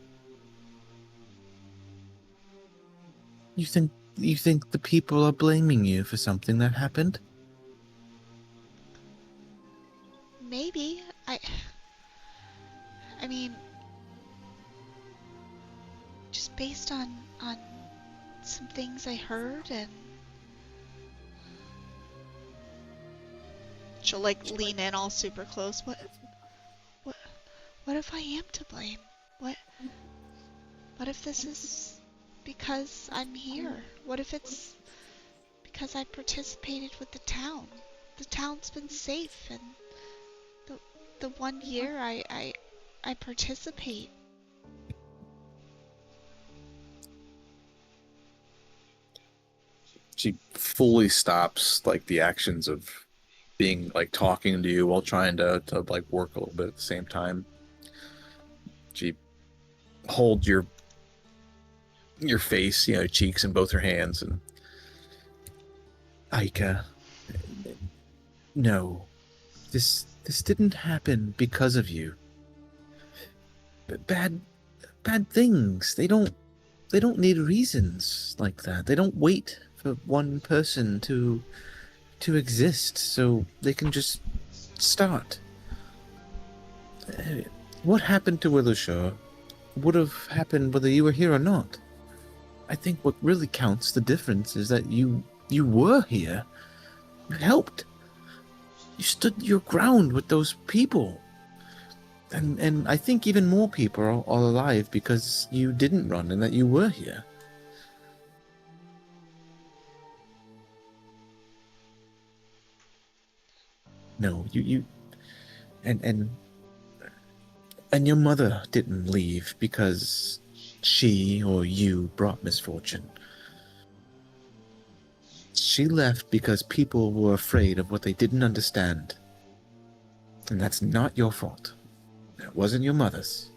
You think the people are blaming you for something that happened? Maybe. I mean, just based on some things I heard, and she'll like lean in all super close. What if I am to blame? What if this is because I'm here? What if it's because I participated with the town? The town's been safe, and the 1 year I participate. She fully stops like the actions of being like talking to you while trying to like work a little bit at the same time. She holds your face, cheeks in both her hands, and Aika, no, this didn't happen because of you. Bad things. They don't need reasons like that. They don't wait for one person to exist so they can just start. What happened to Willowshire would have happened whether you were here or not. I think what really counts, the difference, is that you were here. You helped. You stood your ground with those people. And I think even more people are alive because you didn't run and that you were here. No, you and your mother didn't leave because she or you brought misfortune. She left because people were afraid of what they didn't understand. And that's not your fault. It wasn't your mother's.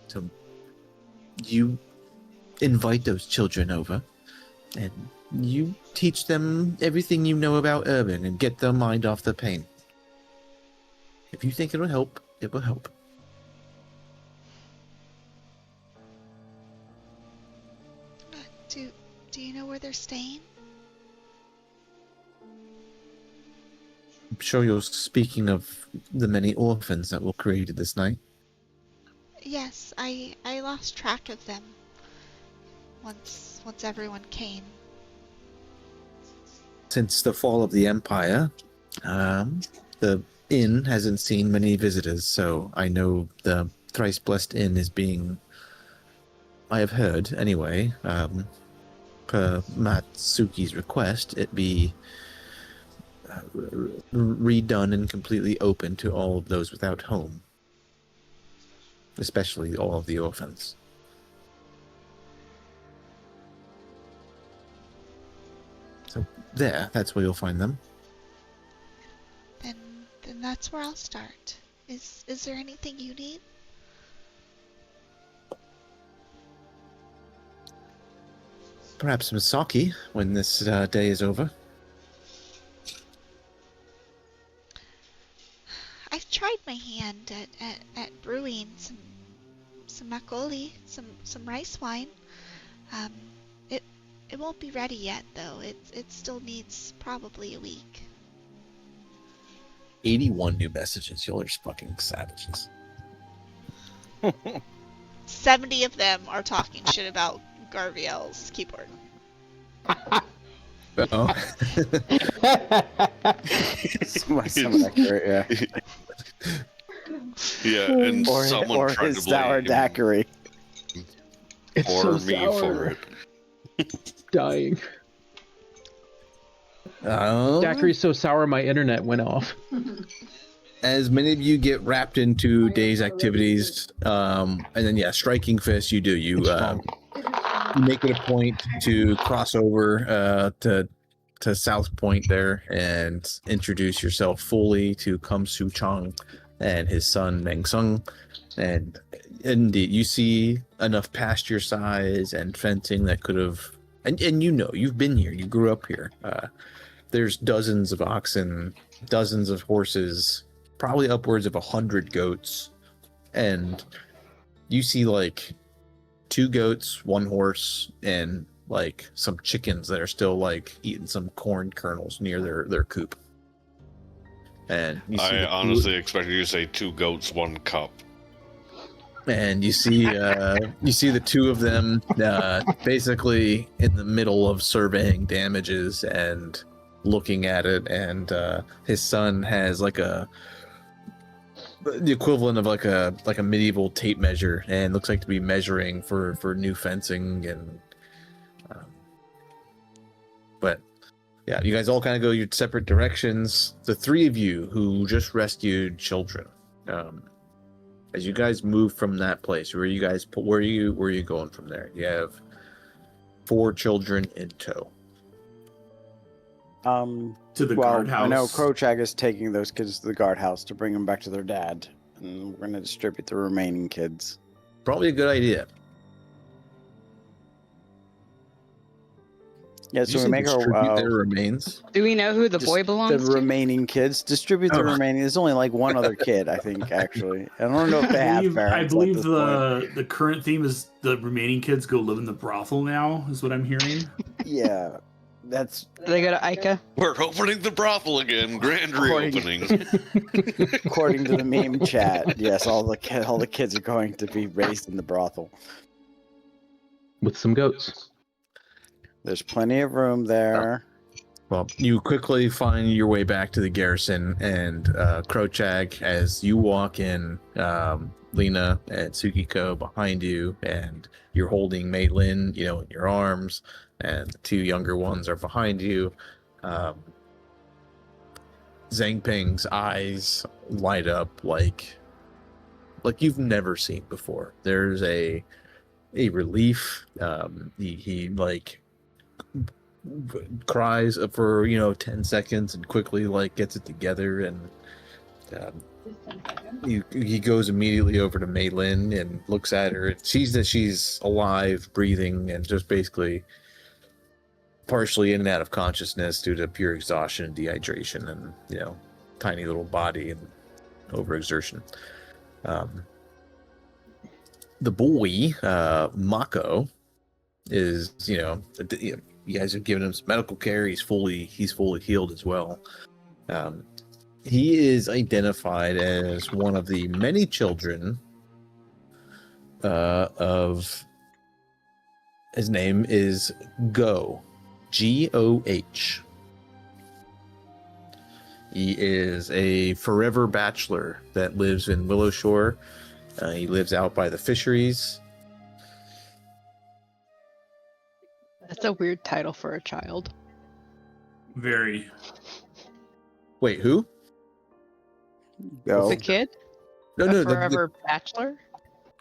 So you invite those children over, and you teach them everything you know about Urban and get their mind off the pain. If you think it'll help, it will help. Do you know where they're staying? I'm sure you're speaking of the many orphans that were created this night. Yes, I lost track of them once everyone came. Since the fall of the Empire, the inn hasn't seen many visitors, so I know the Thrice Blessed Inn is being, I have heard anyway, per Matsuki's request, it be redone and completely open to all of those without home, especially all of the orphans. So that's where you'll find them. Then that's where I'll start. Is there anything you need? Perhaps some sake when this day is over. I've tried my hand at brewing some makgeolli, some rice wine. It won't be ready yet though. It still needs probably a week. 81 new messages. Y'all are just fucking savages. 70 of them are talking shit about Garviel's keyboard. Oh. Somewhat accurate, yeah. Yeah, and someone Or tried his to blame sour daiquiri. It's or so me sour. for it. Dying. Daiquiri's so sour my internet went off. As many of you get wrapped into day's activities, and then striking fist, you do. You make it a point to cross over to South Point there and introduce yourself fully to Kum Su Chang and his son Meng Sung. And indeed, you see enough pasture size and fencing that could have, and you've been here, you grew up here. There's dozens of oxen, dozens of horses, probably upwards of 100 goats, and you see like 2 goats, 1 horse, and like some chickens that are still like eating some corn kernels near their coop. And you see I honestly expected you to say 2 goats, 1 cup. And you see the 2 of them basically in the middle of surveying damages and looking at it, and his son has like the equivalent of like a medieval tape measure, and looks like to be measuring for new fencing. And but yeah, you guys all kind of go your separate directions. The 3 of you who just rescued children, as you guys move from that place, where are you going from there? You have 4 children in tow. To the guardhouse. I know Krochak is taking those kids to the guardhouse to bring them back to their dad, and we're going to distribute the remaining kids. Probably a good idea. Yeah, so we make our their remains. Do we know who the boy belongs the to? remaining kids. Distribute the remaining. There's only like 1 other kid, I think. Actually, I don't know if they have parents. I believe the current theme is the remaining kids go live in the brothel now. Is what I'm hearing. Yeah, that's. Do they go to Ica? We're opening the brothel again. Grand reopening. According to the meme chat, yes, all the kids are going to be raised in the brothel with some goats. There's plenty of room there. Well, you quickly find your way back to the garrison, and Krochak, as you walk in, Lena and Tsukiko behind you, and you're holding Mei Lin, in your arms, and the 2 younger ones are behind you. Zhang Ping's eyes light up like you've never seen before. There's a relief. He like cries for 10 seconds and quickly like gets it together, and he goes immediately over to Mei Lin and looks at her and sees that she's alive, breathing, and just basically partially in and out of consciousness due to pure exhaustion and dehydration and tiny little body and overexertion. The boy Mako is you guys have given him some medical care. He's fully healed as well. He is identified as one of the many children of. His name is Go, Goh. He is a forever bachelor that lives in Willow Shore. He lives out by the fisheries. That's a weird title for a child. Very. Wait, who? Go. The kid? No, Forever bachelor?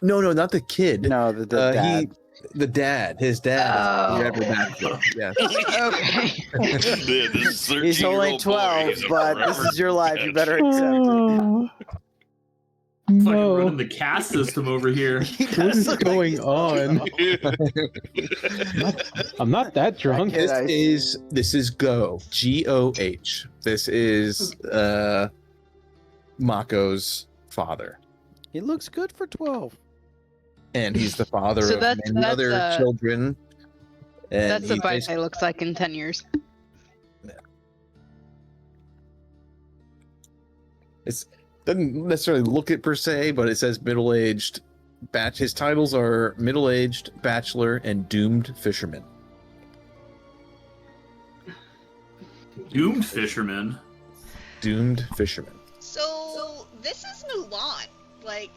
No, not the kid. No, the dad. The dad. His dad is forever bachelor. Yes. Okay. He's only 12, but this is your life. You better accept it. Fucking running the caste system over here. What is going on? I'm not that drunk. This is Goh, Goh. This is Mako's father. He looks good for 12. And he's the father of many other children. And that's what Bite looks like in 10 years. It doesn't necessarily look it per se, but it says middle-aged. His titles are middle-aged, bachelor, and doomed fisherman. Doomed fisherman. Doomed fisherman. So this is Mulan, like,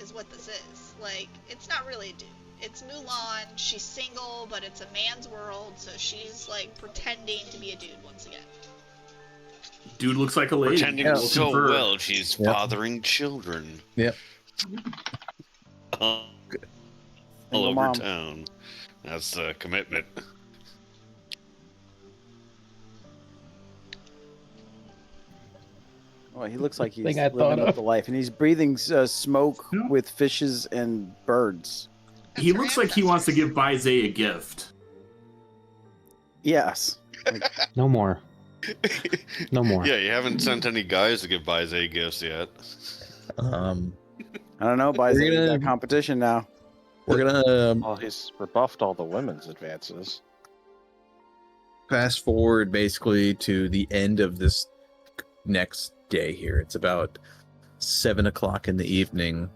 is what this is. Like, it's not really a dude. It's Mulan. She's single, but it's a man's world, so she's like pretending to be a dude once again. Dude looks like a lady. Pretending so well, she's fathering children. Yep. All over town. That's the commitment. Well, he looks like he's Thing I living thought up the life, and he's breathing smoke with fishes and birds. He looks like he wants to give Baize a gift. Yes. No more. No more. Yeah, you haven't sent any guys to give Baize gifts yet. I don't know, Baize got competition now. We're gonna Well, he's rebuffed all the women's advances. fast forward basically to the end of this next day here. It's about 7 o'clock in the evening.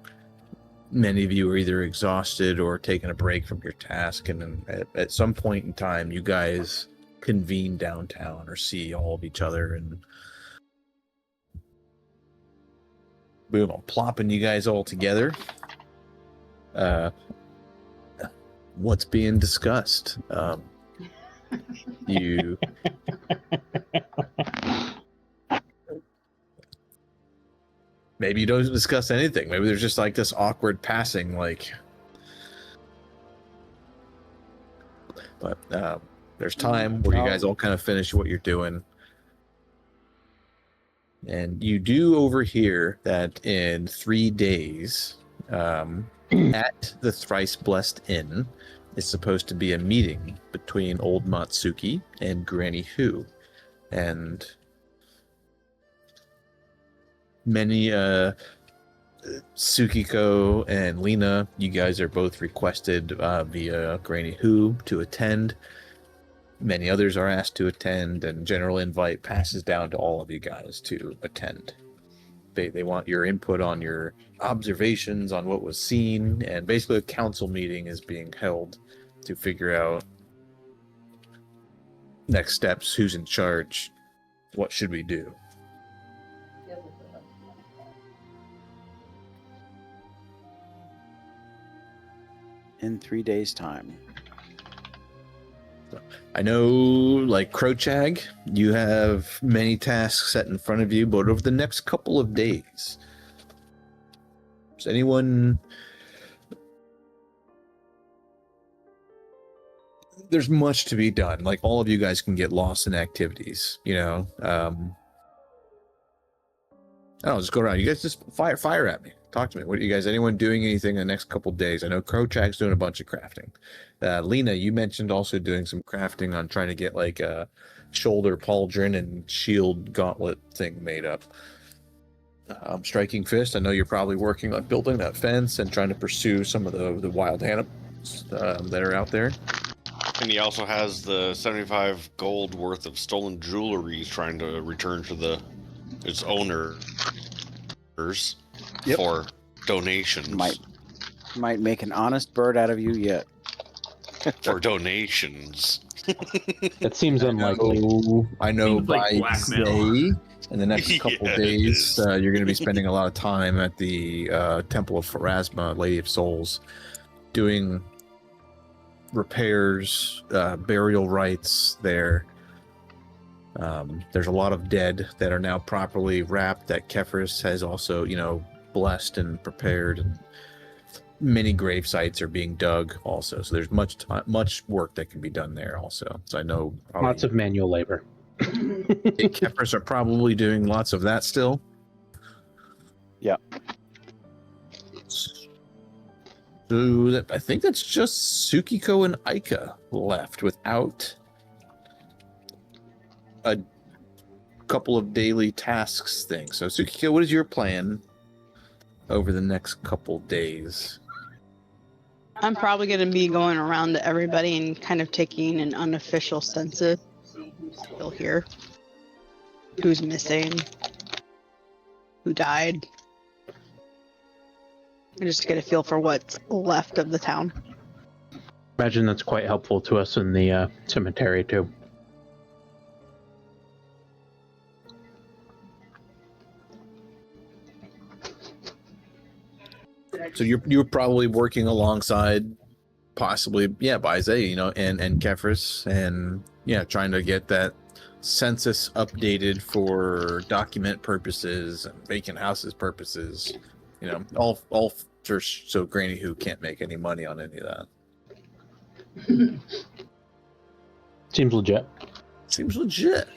Many of you are either exhausted or taking a break from your task, and then at some point in time, you guys convene downtown or see all of each other, and boom, I'm plopping you guys all together. What's being discussed? You maybe you don't discuss anything. Maybe there's just like this awkward passing, like. But there's time where you guys all kind of finish what you're doing. And you do overhear that in 3 days, at the Thrice Blessed Inn, is supposed to be a meeting between Old Matsuki and Granny Hu. And many Tsukiko and Lena, you guys are both requested via Granny Hu to attend. Many others are asked to attend, and general invite passes down to all of you guys to attend. They want your input on your observations on what was seen, and basically a council meeting is being held to figure out next steps, who's in charge, what should we do. In 3 days' time. I know, like Krochag, you have many tasks set in front of you, but over the next couple of days, does anyone... There's much to be done. Like, all of you guys can get lost in activities, you know? I don't know, just go around. You guys just fire at me. Talk to me. What are you guys, anyone doing anything in the next couple days? I know Krochag's doing a bunch of crafting. Lena, you mentioned also doing some crafting on trying to get like a shoulder pauldron and shield gauntlet thing made up. Striking Fist, I know you're probably working on building that fence and trying to pursue some of the wild animals that are out there. And he also has the 75 gold worth of stolen jewelry he's trying to return to its owners for donations. Might make an honest bird out of you yet. For donations. That seems unlikely. I know Seems like by blackmail. today, in the next couple Yeah, it days, is. you're going to be spending a lot of time at the Temple of Pharasma, Lady of Souls, doing repairs, burial rites there. There's a lot of dead that are now properly wrapped that Kefris has also, blessed and prepared, and many grave sites are being dug also. So there's much work that can be done there also. So I know Lots of manual labor. Kefris are probably doing lots of that still. Yeah. So I think that's just Tsukiko and Aika left without a couple of daily tasks things. So Tsukiko, what is your plan over the next couple days? I'm probably going to be going around to everybody and kind of taking an unofficial census. See who's still here, who's missing. who died. Just to get a feel for what's left of the town. Imagine that's quite helpful to us in the cemetery too. So you're probably working alongside, possibly, Baize, and Kefris, and trying to get that census updated for document purposes and vacant houses purposes. All for so Granny Who can't make any money on any of that. Seems legit. Seems legit.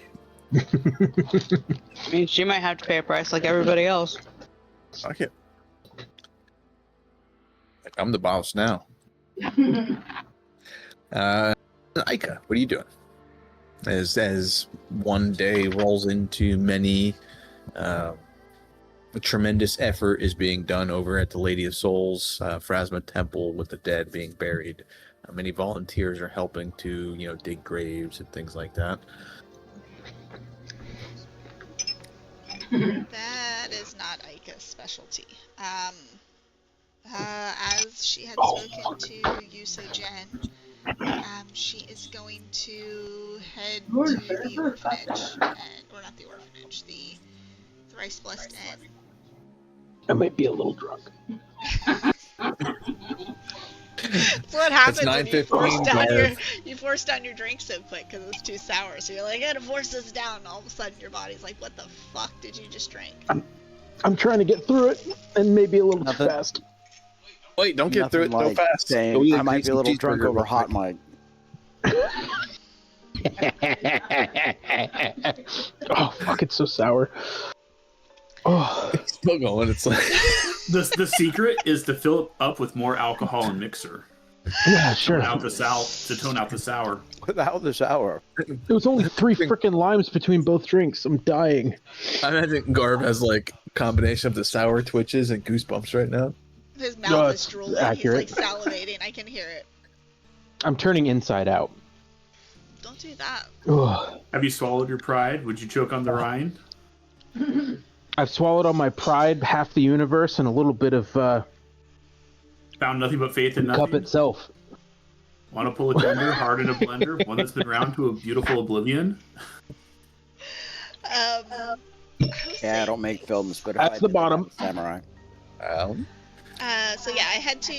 I mean, she might have to pay a price like everybody else. Fuck it. Like, I'm the boss now. Ika, what are you doing? As one day rolls into many, a tremendous effort is being done over at the Lady of Souls, Phrasma Temple, with the dead being buried. Many volunteers are helping to, dig graves and things like that. That is not Ika's specialty. As she had spoken to Yuso Jen, she is going to head to the orphanage, or not the orphanage, the Thrice Blessed Inn. I might be a little drunk. That's what happens when you $9.15 force down your drink so quick because it's too sour. So you're like, I gotta force this down, and all of a sudden your body's like, what the fuck did you just drink? I'm trying to get through it, and maybe a little too fast. Wait, don't get through it so fast. I might be a little drunk over hot mic. Oh fuck! It's so sour. Oh, It's still going. It's like The secret is to fill it up with more alcohol and mixer. yeah, sure. To tone out the sour. Without the sour. It was only 3 frickin' limes between both drinks. I'm dying. I imagine Garb has like a combination of the sour twitches and goosebumps right now. His mouth is it's drooling. accurate. He's like salivating. I can hear it. I'm turning inside out. Don't do that. Ugh. Have you swallowed your pride? Would you choke on the rind? I've swallowed on my pride, half the universe, and a little bit of Found nothing but faith in cup nothing? itself. Want to pull a tender, hard in a blender, one that's been round to a beautiful oblivion? Yeah, I don't make films, but if That's I the did, bottom. Samurai. So yeah, I head to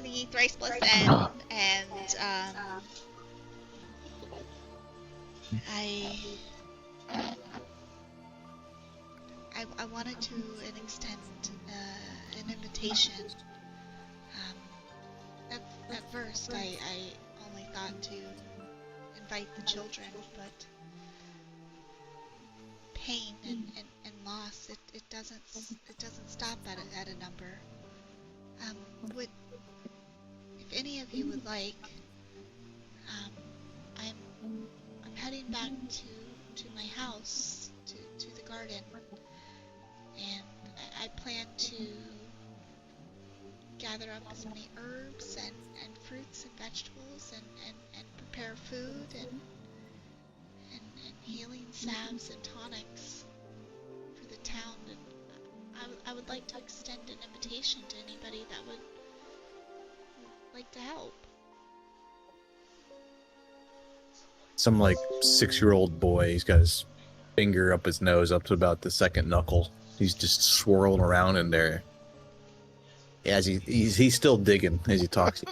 the Thrice Blessed End, and I wanted to extend an invitation. At first, I only thought to invite the children, but pain and loss, it doesn't stop at a number. If any of you would like, I'm heading back to my house, to the garden, and I plan to gather up as many herbs and fruits and vegetables and prepare food and healing salves and tonics for the town, and I would like to extend an invitation to anybody that would like to help. Some like 6-year-old boy. He's got his finger up his nose, up to about the second knuckle. He's just swirling around in there. As he's still digging as he talks.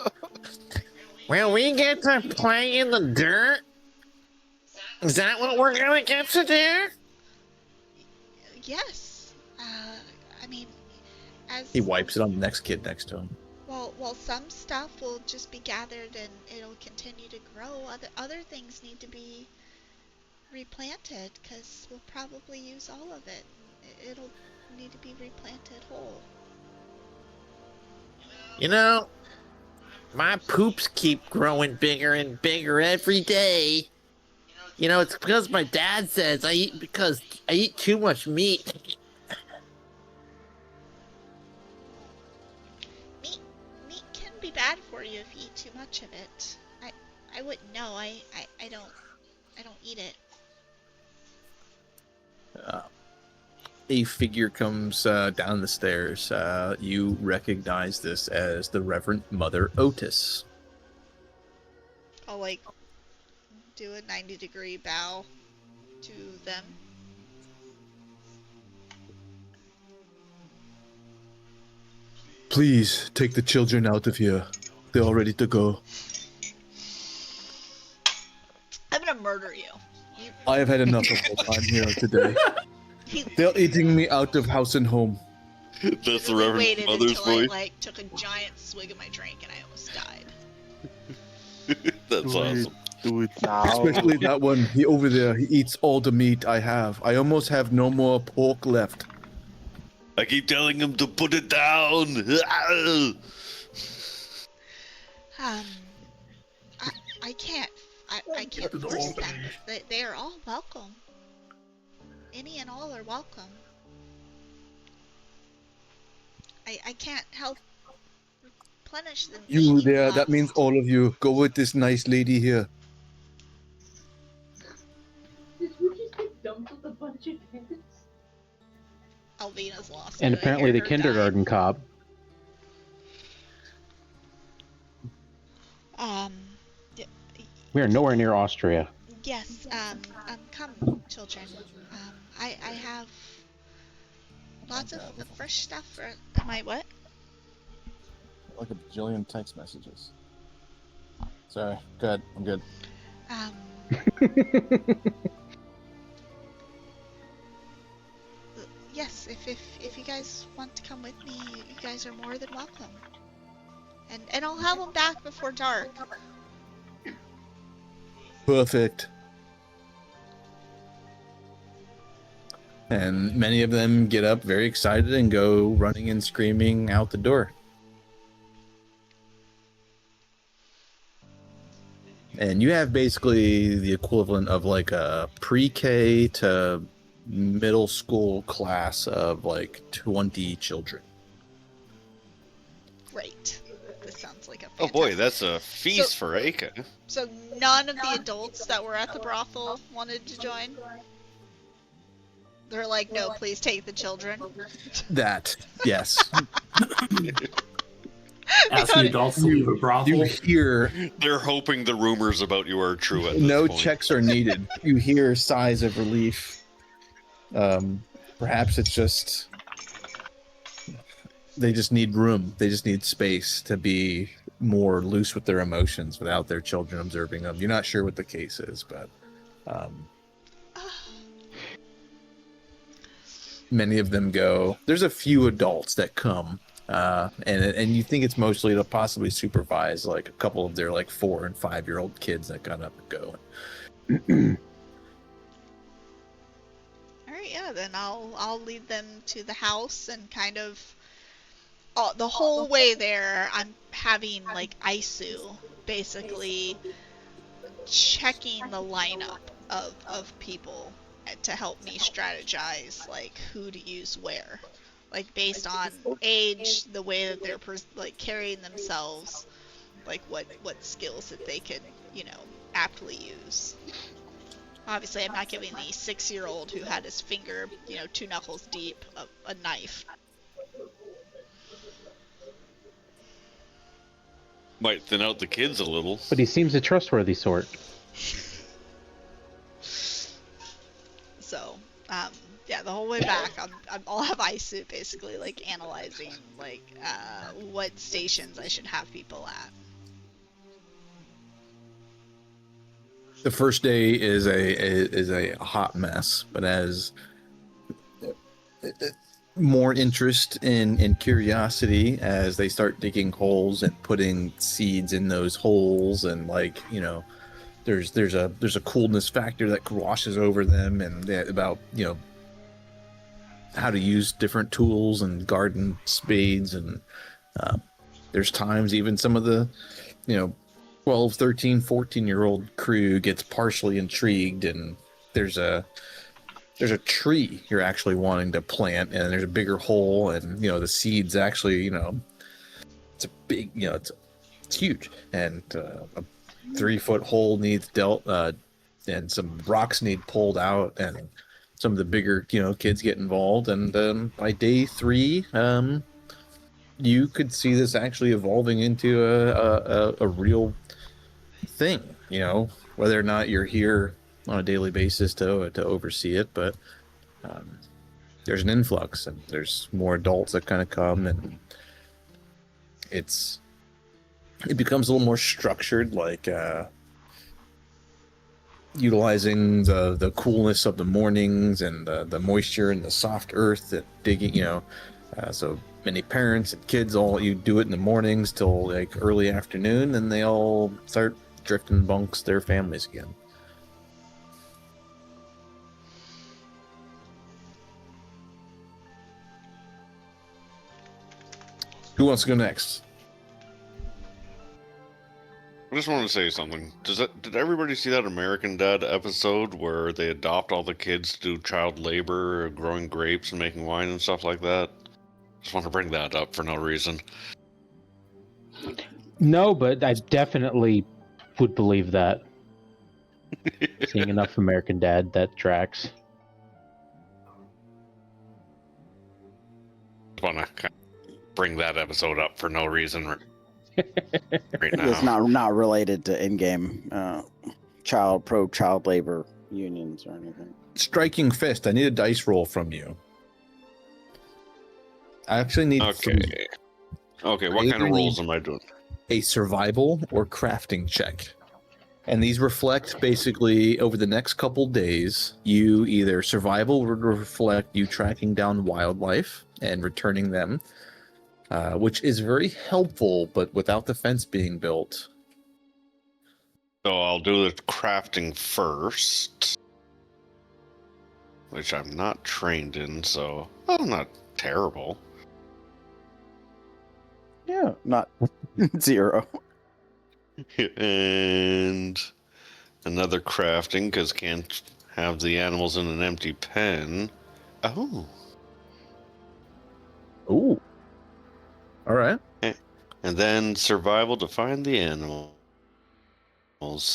Well, we get to play in the dirt. Is that what we're gonna get to do? Yes. I mean, as He wipes it on the next kid next to him. Well, some stuff will just be gathered and it'll continue to grow. Other things need to be replanted because we'll probably use all of it. It'll need to be replanted whole. You know, my poops keep growing bigger and bigger every day. You know, it's because my dad says I eat too much meat. Meat can be bad for you if you eat too much of it. I wouldn't know. I don't eat it. a figure comes down the stairs. You recognize this as the Reverend Mother Otis. I'll like do a 90-degree bow to them. Please take the children out of here. They're all ready to go. I'm gonna murder you. I have had enough of what I'm here today. They're eating me out of house and home. That's the really Reverend waited Mother's until voice. I like took a giant swig of my drink and I almost died. That's awesome. Do it now. Especially that one. He over there. He eats all the meat I have. I almost have no more pork left. I keep telling him to put it down. I can't. I can't force them. They are all welcome. Any and all are welcome. I can't help replenish them. You there. That means all of you. Go with this nice lady here. Did you just get dumped with a bunch of kids? Alvina's lost. And it. I apparently hear the her kindergarten cop. dying. We are nowhere near Austria. Yes. Come, children. I have lots of fresh stuff for my what? Like a bajillion text messages. Sorry. Good. I'm good. Yes, if you guys want to come with me, you guys are more than welcome. And I'll have them back before dark. Perfect. And many of them get up very excited and go running and screaming out the door. And you have basically the equivalent of like a pre-K to middle school class of like 20 children. Great. This sounds like a Oh fantastic... boy, that's a feast for Aka. So none of the adults that were at the brothel wanted to join? They're like, no, please take the children. That, yes. Ask the adults to leave a brothel. You hear They're hoping the rumors about you are true at this no point. checks are needed. You hear sighs of relief. Perhaps it's just they just need room. They just need space to be more loose with their emotions without their children observing them. You're not sure what the case is, but many of them go. There's a few adults that come, and you think it's mostly to possibly supervise like a couple of their like 4 and 5 year old kids that got up and go. Alright, yeah, then I'll lead them to the house and kind of the whole way there I'm having like Isu basically checking the lineup of people to help me strategize like who to use where, like based on age, the way that they're like carrying themselves, like what skills that they could aptly use. Obviously I'm not giving the 6-year-old who had his finger 2 knuckles deep a knife. Might thin out the kids a little. But he seems a trustworthy sort. So, yeah, the whole way back, I'll have Isu basically like analyzing like what stations I should have people at. The first day is a hot mess, but as more interest and curiosity as they start digging holes and putting seeds in those holes, and like there's a coolness factor that washes over them, and about how to use different tools and garden spades, and there's times even some of the 12, 13, 14-year-old crew gets partially intrigued, and there's a tree you're actually wanting to plant, and there's a bigger hole, and the seeds actually it's a big it's huge, and a 3-foot hole needs dealt, and some rocks need pulled out, and some of the bigger, kids get involved. And by day 3, you could see this actually evolving into a real thing, whether or not you're here on a daily basis to oversee it. But there's an influx, and there's more adults that kind of come, and it becomes a little more structured, like utilizing the coolness of the mornings and the moisture and the soft earth that digging, so many parents and kids, you do it in the mornings till like early afternoon, and they all start drifting amongst their families again. Who wants to go next? I just want to say something. Did everybody see that American Dad episode where they adopt all the kids to do child labor, growing grapes and making wine and stuff like that? Just want to bring that up for no reason. No, but I definitely would believe that. Seeing enough American Dad, that tracks. Just want to bring that episode up for no reason right now. It's not related to in-game child labor unions or anything. Striking Fist, I need a dice roll from you. I actually need Okay, what kind of rolls am I doing? a survival or crafting check. And these reflect basically over the next couple days, you either survival would reflect you tracking down wildlife and returning them, which is very helpful, but without the fence being built. So I'll do the crafting first, which I'm not trained in, so I'm not terrible. Yeah, not 0. And another crafting, because can't have the animals in an empty pen. Oh. Ooh. All right. And then survival to find the animals. Of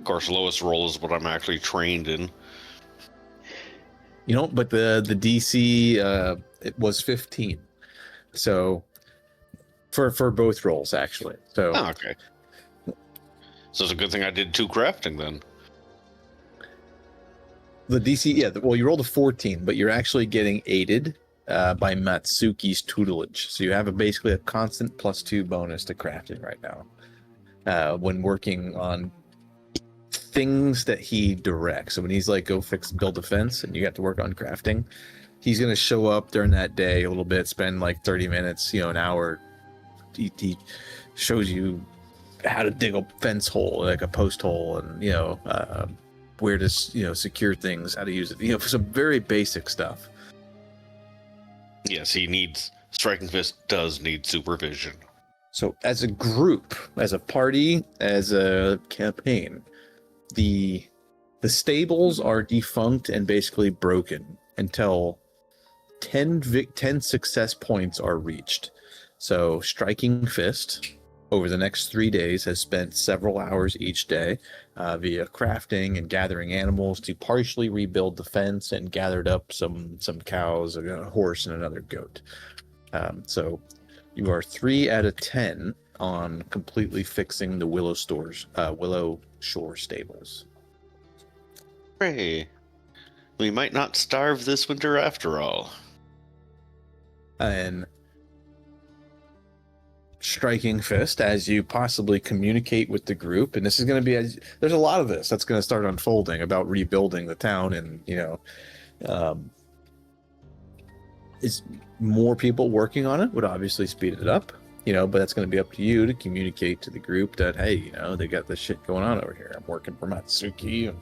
course, lowest roll is what I'm actually trained in. But the DC it was 15. So for both rolls actually. So okay. So it's a good thing I did 2 crafting then. the DC, you rolled a 14, but you're actually getting aided by Matsuki's tutelage. So you have basically a constant +2 bonus to crafting right now when working on things that he directs. So when he's like, go build a fence, and you have to work on crafting, he's going to show up during that day a little bit, spend like 30 minutes, an hour. He shows you how to dig a fence hole, like a post hole, and where to secure things, how to use it, some very basic stuff. Yes, Striking Fist does need supervision. So as a group, as a party, as a campaign, the stables are defunct and basically broken until 10 success points are reached. So Striking Fist, over the next 3 days, has spent several hours each day via crafting and gathering animals to partially rebuild the fence, and gathered up some cows, a horse, and another goat. So you are 3 out of 10 on completely fixing the Willow Shore stables. Hooray! We might not starve this winter after all. And Striking Fist, as you possibly communicate with the group, and this is going to be there's a lot of this that's going to start unfolding about rebuilding the town, and is more people working on it would obviously speed it up, but that's going to be up to you to communicate to the group that, hey, they got this shit going on over here. I'm working for Matsuki, and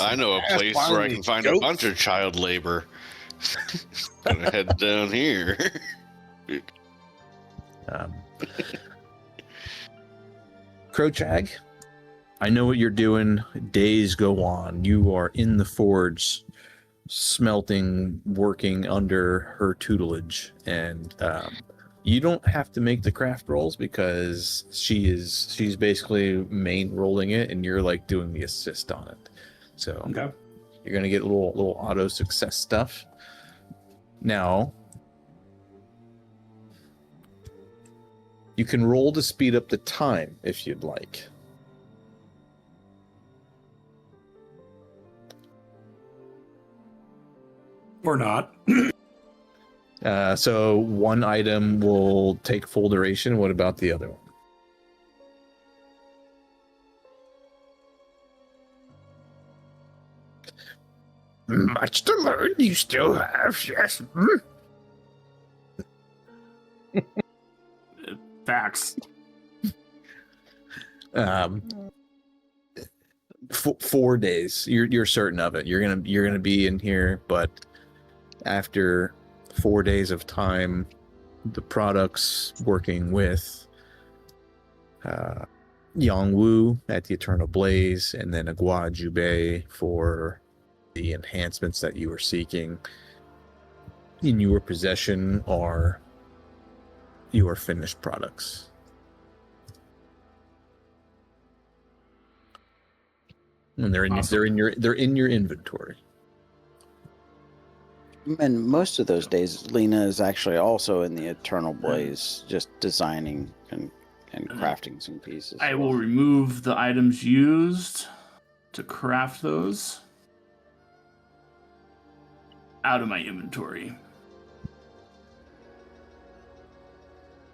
I know a place where I can find a bunch of child labor. Gonna head down here. Krochag, I know what you're doing. Days go on. You are in the forge, smelting, working under her tutelage, and You don't have to make the craft rolls because she's basically main rolling it, and you're like doing the assist on it. So Okay. you're gonna get little auto success stuff. Now you can roll to speed up the time if you'd like. Or not. So one item will take full duration. What about the other one? Much to learn, you still have, yes. Facts. 4 days. You're certain of it. You're gonna be in here, but after 4 days of time, the products working with Yongwu at the Eternal Blaze, and then Agua Jubei for the enhancements that you were seeking in your possession are your finished products. And they're in Awesome. they're in your inventory. And most of those days, Lena is actually also in the Eternal Blaze, just designing and crafting some pieces. I will remove the items used to craft those out of my inventory.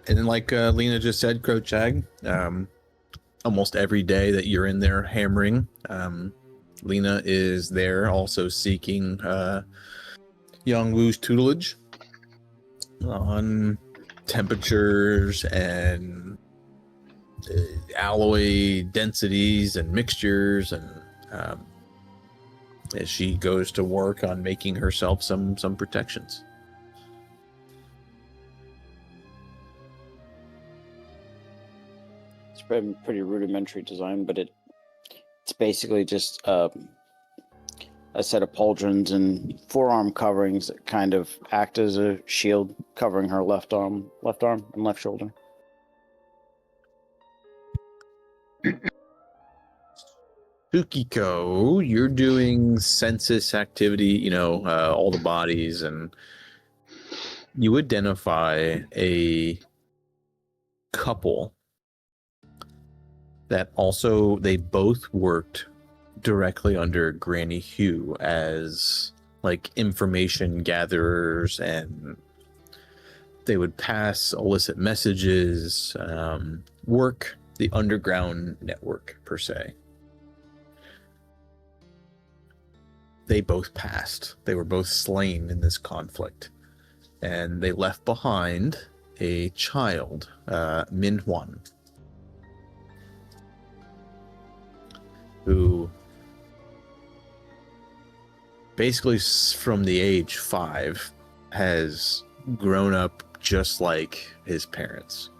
And then, like Lena just said, Krochag, almost every day that you're in there hammering, Lena is there also seeking Yongwu's tutelage on temperatures and alloy densities and mixtures, and as she goes to work on making herself some protections. It's been pretty rudimentary design, but it's basically just a set of pauldrons and forearm coverings that kind of act as a shield covering her left arm and left shoulder. Tsukiko, you're doing census activity, all the bodies, and you identify a couple that also, they both worked directly under Granny Hugh as like information gatherers, and they would pass illicit messages, work the underground network per se. They both passed. They were both slain in this conflict, and they left behind a child, Min Huan, who basically from the age 5 has grown up just like his parents.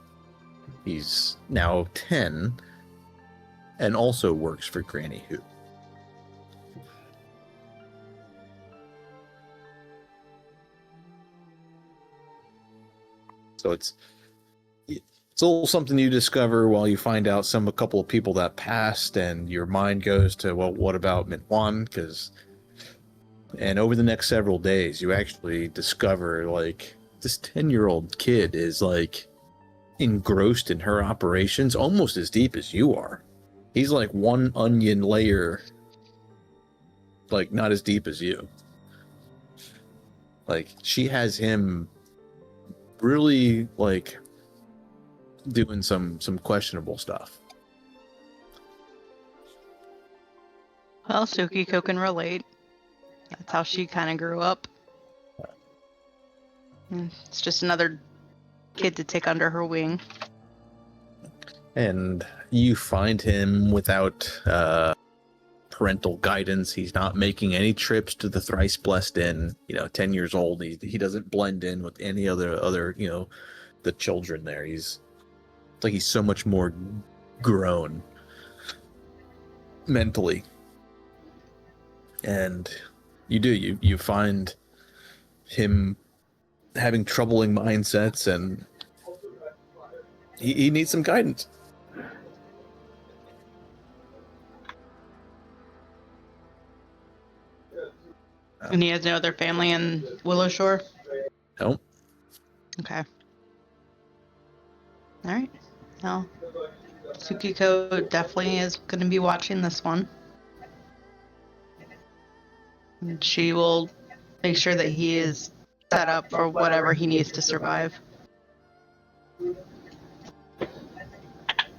He's now 10 and also works for Granny Who. So it's a little something you discover while you find out a couple of people that passed, and your mind goes to, well, what about Min Huan? And over the next several days, you actually discover, like, this 10-year-old kid is, like, engrossed in her operations almost as deep as you are. He's like one onion layer, like, not as deep as you. Like, she has him really, like, doing some questionable stuff. Well, Tsukiko can relate. That's how she kind of grew up. It's just another kid to take under her wing. And you find him without parental guidance. He's not making any trips to the Thrice Blessed Inn. 10 years old. He doesn't blend in with any other the children there. He's so much more grown mentally. And you find him having troubling mindsets and He needs some guidance. And he has no other family in Willow Shore? Nope. Okay. Alright. Well, Tsukiko definitely is going to be watching this one. And she will make sure that he is set up for whatever he needs to survive.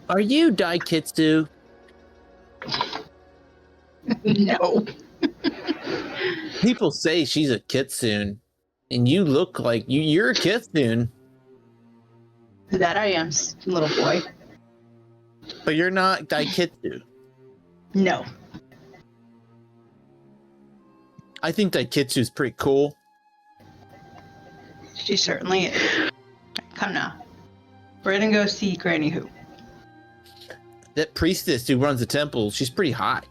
Are you Daikitsu? No. People say she's a kitsune, and you look like you're a kitsune, That I am, little boy. but you're not Daikitsu. No. I think Daikitsu is pretty cool. She certainly is. Come now. We're gonna go see Granny Who. That priestess who runs the temple, she's pretty hot.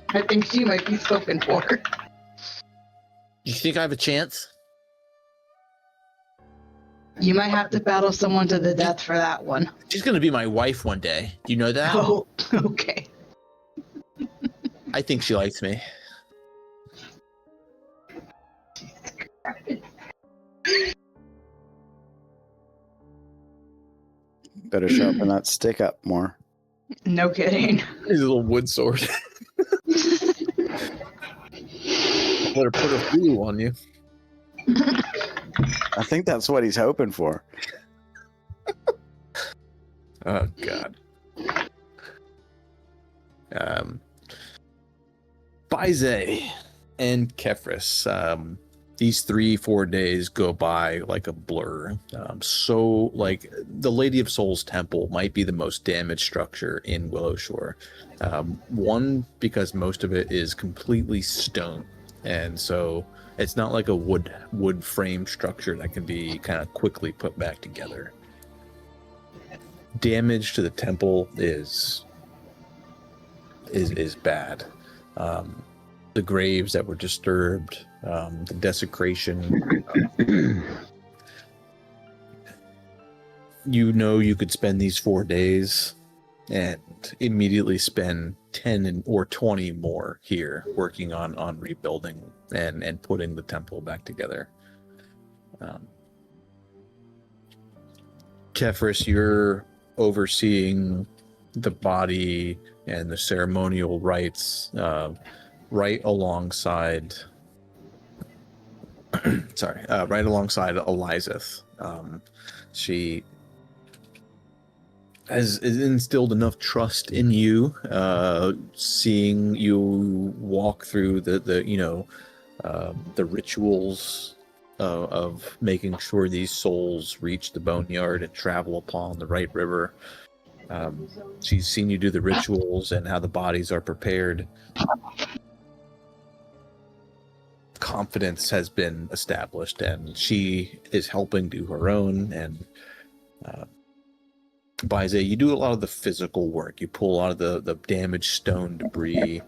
I think she might be spoken for. You think I have a chance? You might have to battle someone to the death for that one. She's gonna be my wife one day. Do you know that? Oh, okay. I think she likes me. Better sharpen that stick up more. No kidding. His little wood sword. Better put a fool on you. I think that's what he's hoping for. Oh God. Baize and Kefris. These 3-4 days go by like a blur. So, like, the Lady of Souls Temple might be the most damaged structure in Willow Shore. One, because most of it is completely stone, and so it's not like a wood frame structure that can be kind of quickly put back together. Damage to the temple is bad. The graves that were disturbed, the desecration. You could spend these 4 days and immediately spend 10 or 20 more here working on rebuilding and putting the temple back together. Kefris, you're overseeing the body and the ceremonial rites right alongside right alongside Elizeth. She has instilled enough trust in you, seeing you walk through the rituals of making sure these souls reach the boneyard and travel upon the right river. She's seen you do the rituals and how the bodies are prepared. Confidence has been established, and she is helping do her own. And Baize, you do a lot of the physical work. You pull a lot of the damaged stone debris.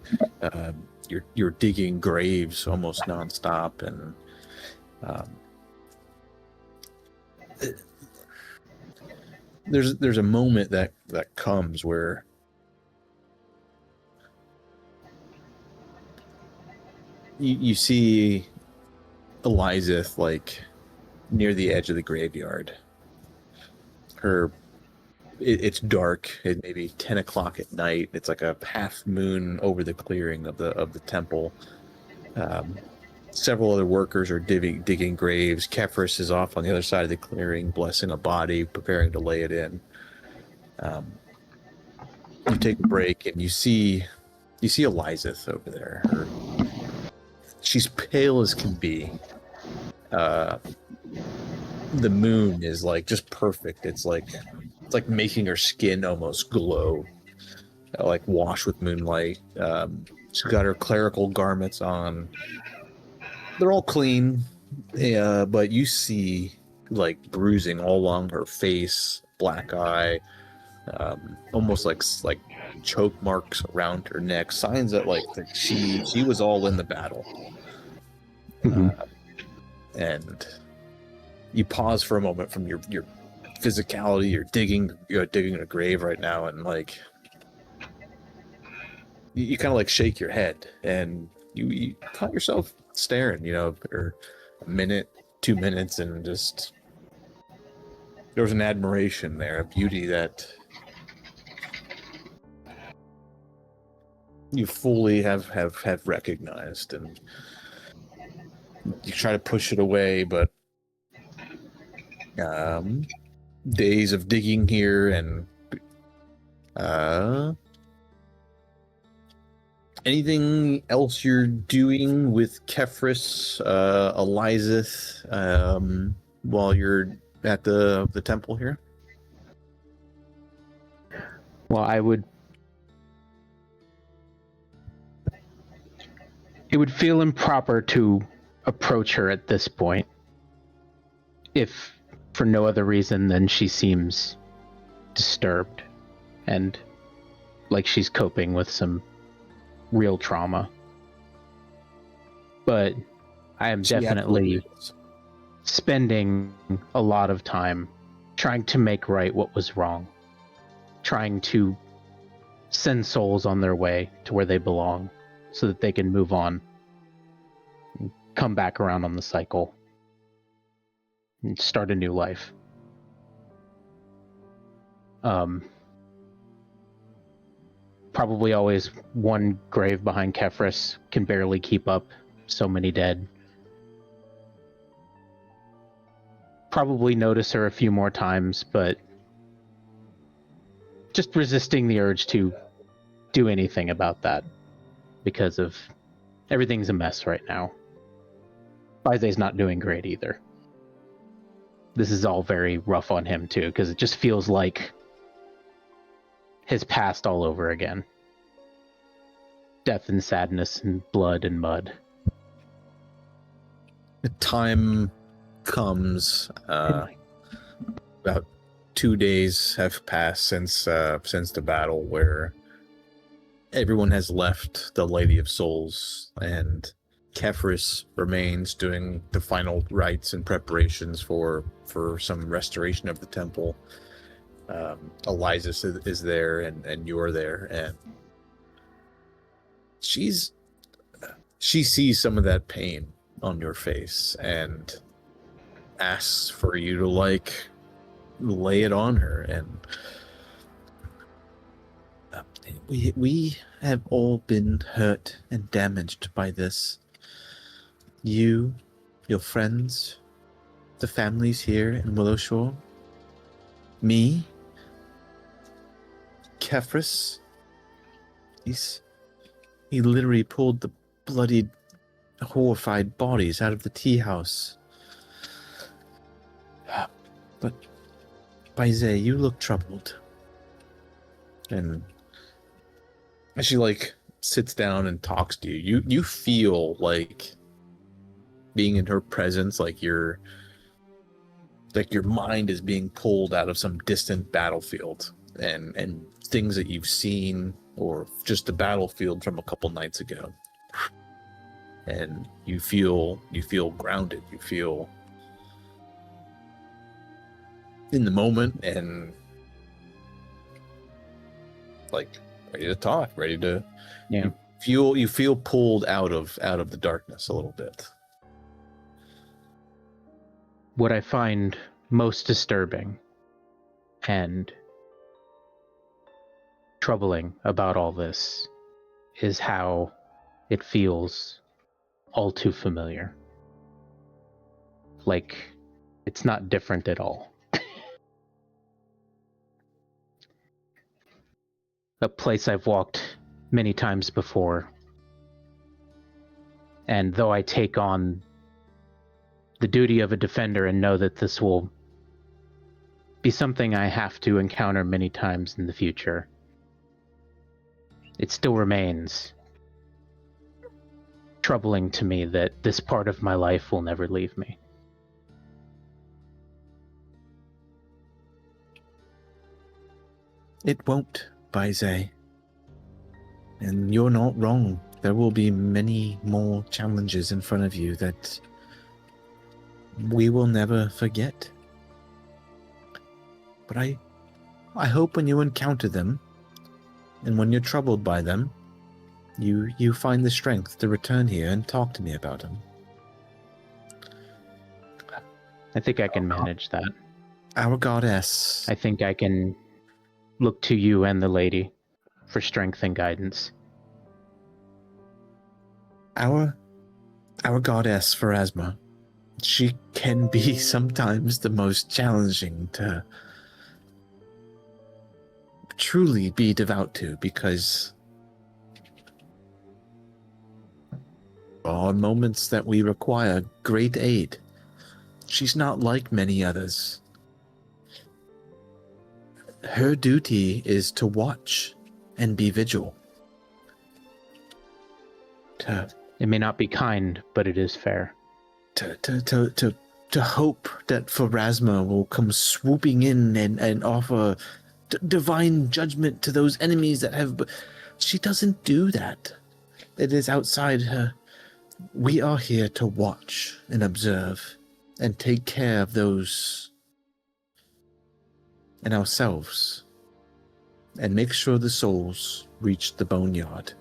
You're digging graves almost nonstop, and there's a moment that comes where you see Elizeth, like, near the edge of the graveyard. It's dark. It's maybe 10 o'clock at night. It's like a half moon over the clearing of the temple. Several other workers are digging graves. Kefris is off on the other side of the clearing, blessing a body, preparing to lay it in. You take a break, and you see Elizeth over there. She's pale as can be. The moon is like just perfect. It's like making her skin almost glow, like wash with moonlight. She's got her clerical garments on. They're all clean, but you see like bruising all along her face, black eye, almost like choke marks around her neck, signs that that she was all in the battle. Mm-hmm. And you pause for a moment from your physicality. You're digging a grave right now, and like you kind of like shake your head, and you caught yourself staring, for a minute, 2 minutes, and just there was an admiration there, a beauty that you fully have recognized, and you try to push it away, but days of digging here and anything else you're doing with Kefris, Elizeth, while you're at the temple here? Well, it would feel improper to approach her at this point, if for no other reason than she seems disturbed and like she's coping with some real trauma. But I am definitely spending a lot of time trying to make right what was wrong, trying to send souls on their way to where they belong so that they can move on and come back around on the cycle and start a new life. Probably always one grave behind Kefris, can barely keep up, so many dead. Probably notice her a few more times, but just resisting the urge to do anything about that because of everything's a mess right now. Baize's not doing great either. This is all very rough on him too, because it just feels like his past all over again. Death and sadness and blood and mud. The time comes. About 2 days have passed since the battle, where everyone has left the Lady of Souls, and Kefris remains doing the final rites and preparations for some restoration of the temple. Eliza is there, and you're there, and she sees some of that pain on your face and asks for you to lay it on her. And we have all been hurt and damaged by this. You, your friends, the families here in Willowshore, me, Kefris. He literally pulled the bloodied, horrified bodies out of the tea house. But Baize, you look troubled. And as she sits down and talks to you, you feel like being in her presence, like your mind is being pulled out of some distant battlefield and things that you've seen, or just the battlefield from a couple nights ago. And you feel grounded. You feel in the moment and ready to talk, ready to you feel pulled out of the darkness a little bit. What I find most disturbing and troubling about all this is how it feels all too familiar. Like it's not different at all. A place I've walked many times before. And though I take on the duty of a defender and know that this will be something I have to encounter many times in the future, it still remains troubling to me that this part of my life will never leave me. It won't, Baize. And you're not wrong. There will be many more challenges in front of you that we will never forget. But I hope when you encounter them, and when you're troubled by them, you find the strength to return here and talk to me about them. I think I can manage that. Our goddess. I think I can look to you and the lady for strength and guidance. Our goddess Pharasma. She can be sometimes the most challenging to truly be devout to, because there are moments that we require great aid. She's not like many others. Her duty is to watch and be vigil. It may not be kind, but it is fair. To hope that Pharasma will come swooping in and offer divine judgment to those enemies that have... She doesn't do that. It is outside her. We are here to watch and observe and take care of those and ourselves and make sure the souls reach the boneyard.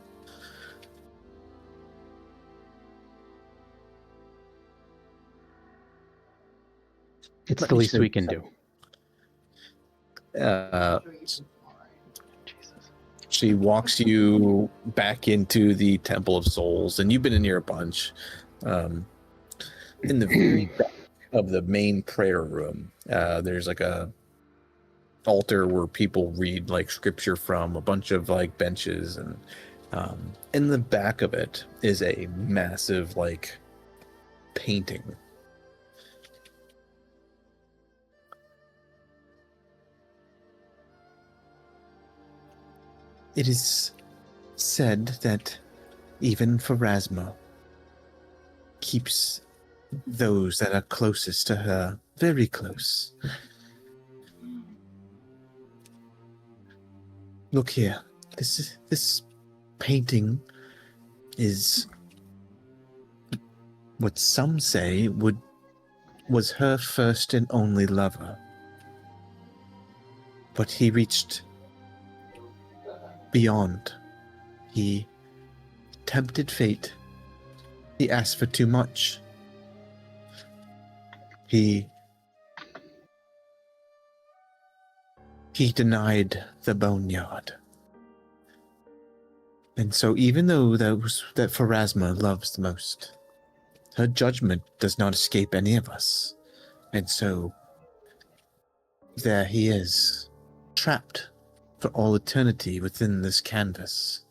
It's the least we can do. She walks you back into the Temple of Souls, and you've been in here a bunch. In the very back of the main prayer room, there's like a altar where people read like scripture from, a bunch of like benches, and in the back of it is a massive like painting. It is said that even Pharasma keeps those that are closest to her very close. Look here. This painting is what some say was her first and only lover. But he reached beyond. He tempted fate. He asked for too much. He denied the boneyard. And so even though those that Pharasma loves the most, her judgment does not escape any of us. And so there he is, trapped for all eternity within this canvas.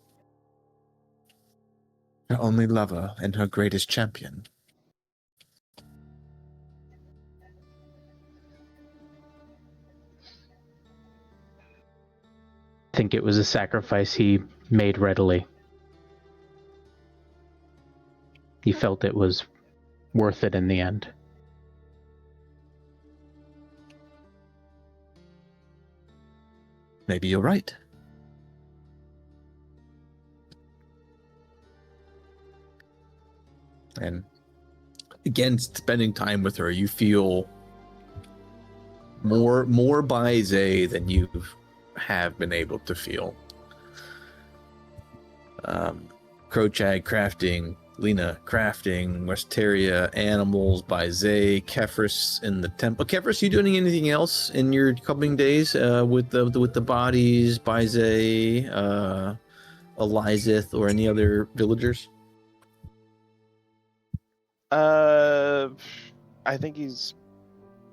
Her only lover and her greatest champion. I think it was a sacrifice he made readily. He felt it was worth it in the end. Maybe you're right. And again, spending time with her, you feel more by Zay than you have been able to feel. Krochag crafting, Lena crafting, Westeria animals by Zay, Kefris in the temple. Kefris, you doing anything else in your coming days with the bodies by Zay, Elizeth, or any other villagers? I think he's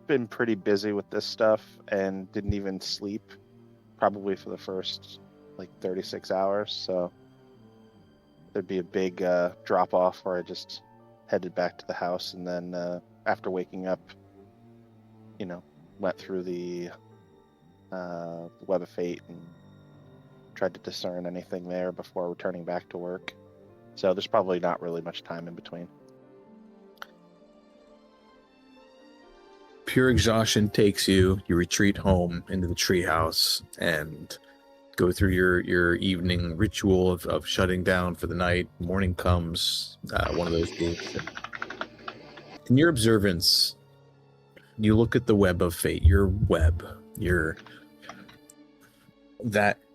been pretty busy with this stuff and didn't even sleep probably for the first like 36 hours, so there'd be a big drop off where I just headed back to the house, and then after waking up, went through the Web of Fate and tried to discern anything there before returning back to work. So there's probably not really much time in between. Pure exhaustion takes you. You retreat home into the treehouse and go through your evening ritual of shutting down for the night. Morning comes, one of those days. In your observance, you look at the Web of Fate, your web, The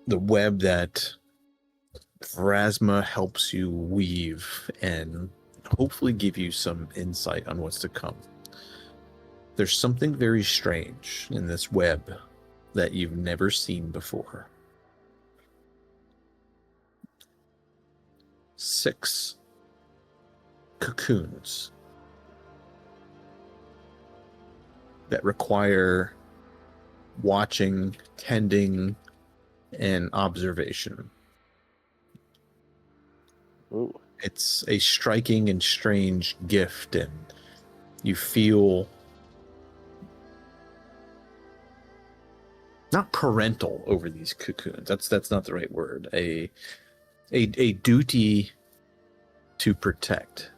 web that Phrasma helps you weave and hopefully give you some insight on what's to come. There's something very strange in this web that you've never seen before. 6 cocoons that require watching, tending, and observation. Ooh. It's a striking and strange gift, and you feel not parental over these cocoons. That's not the right word. A duty to protect.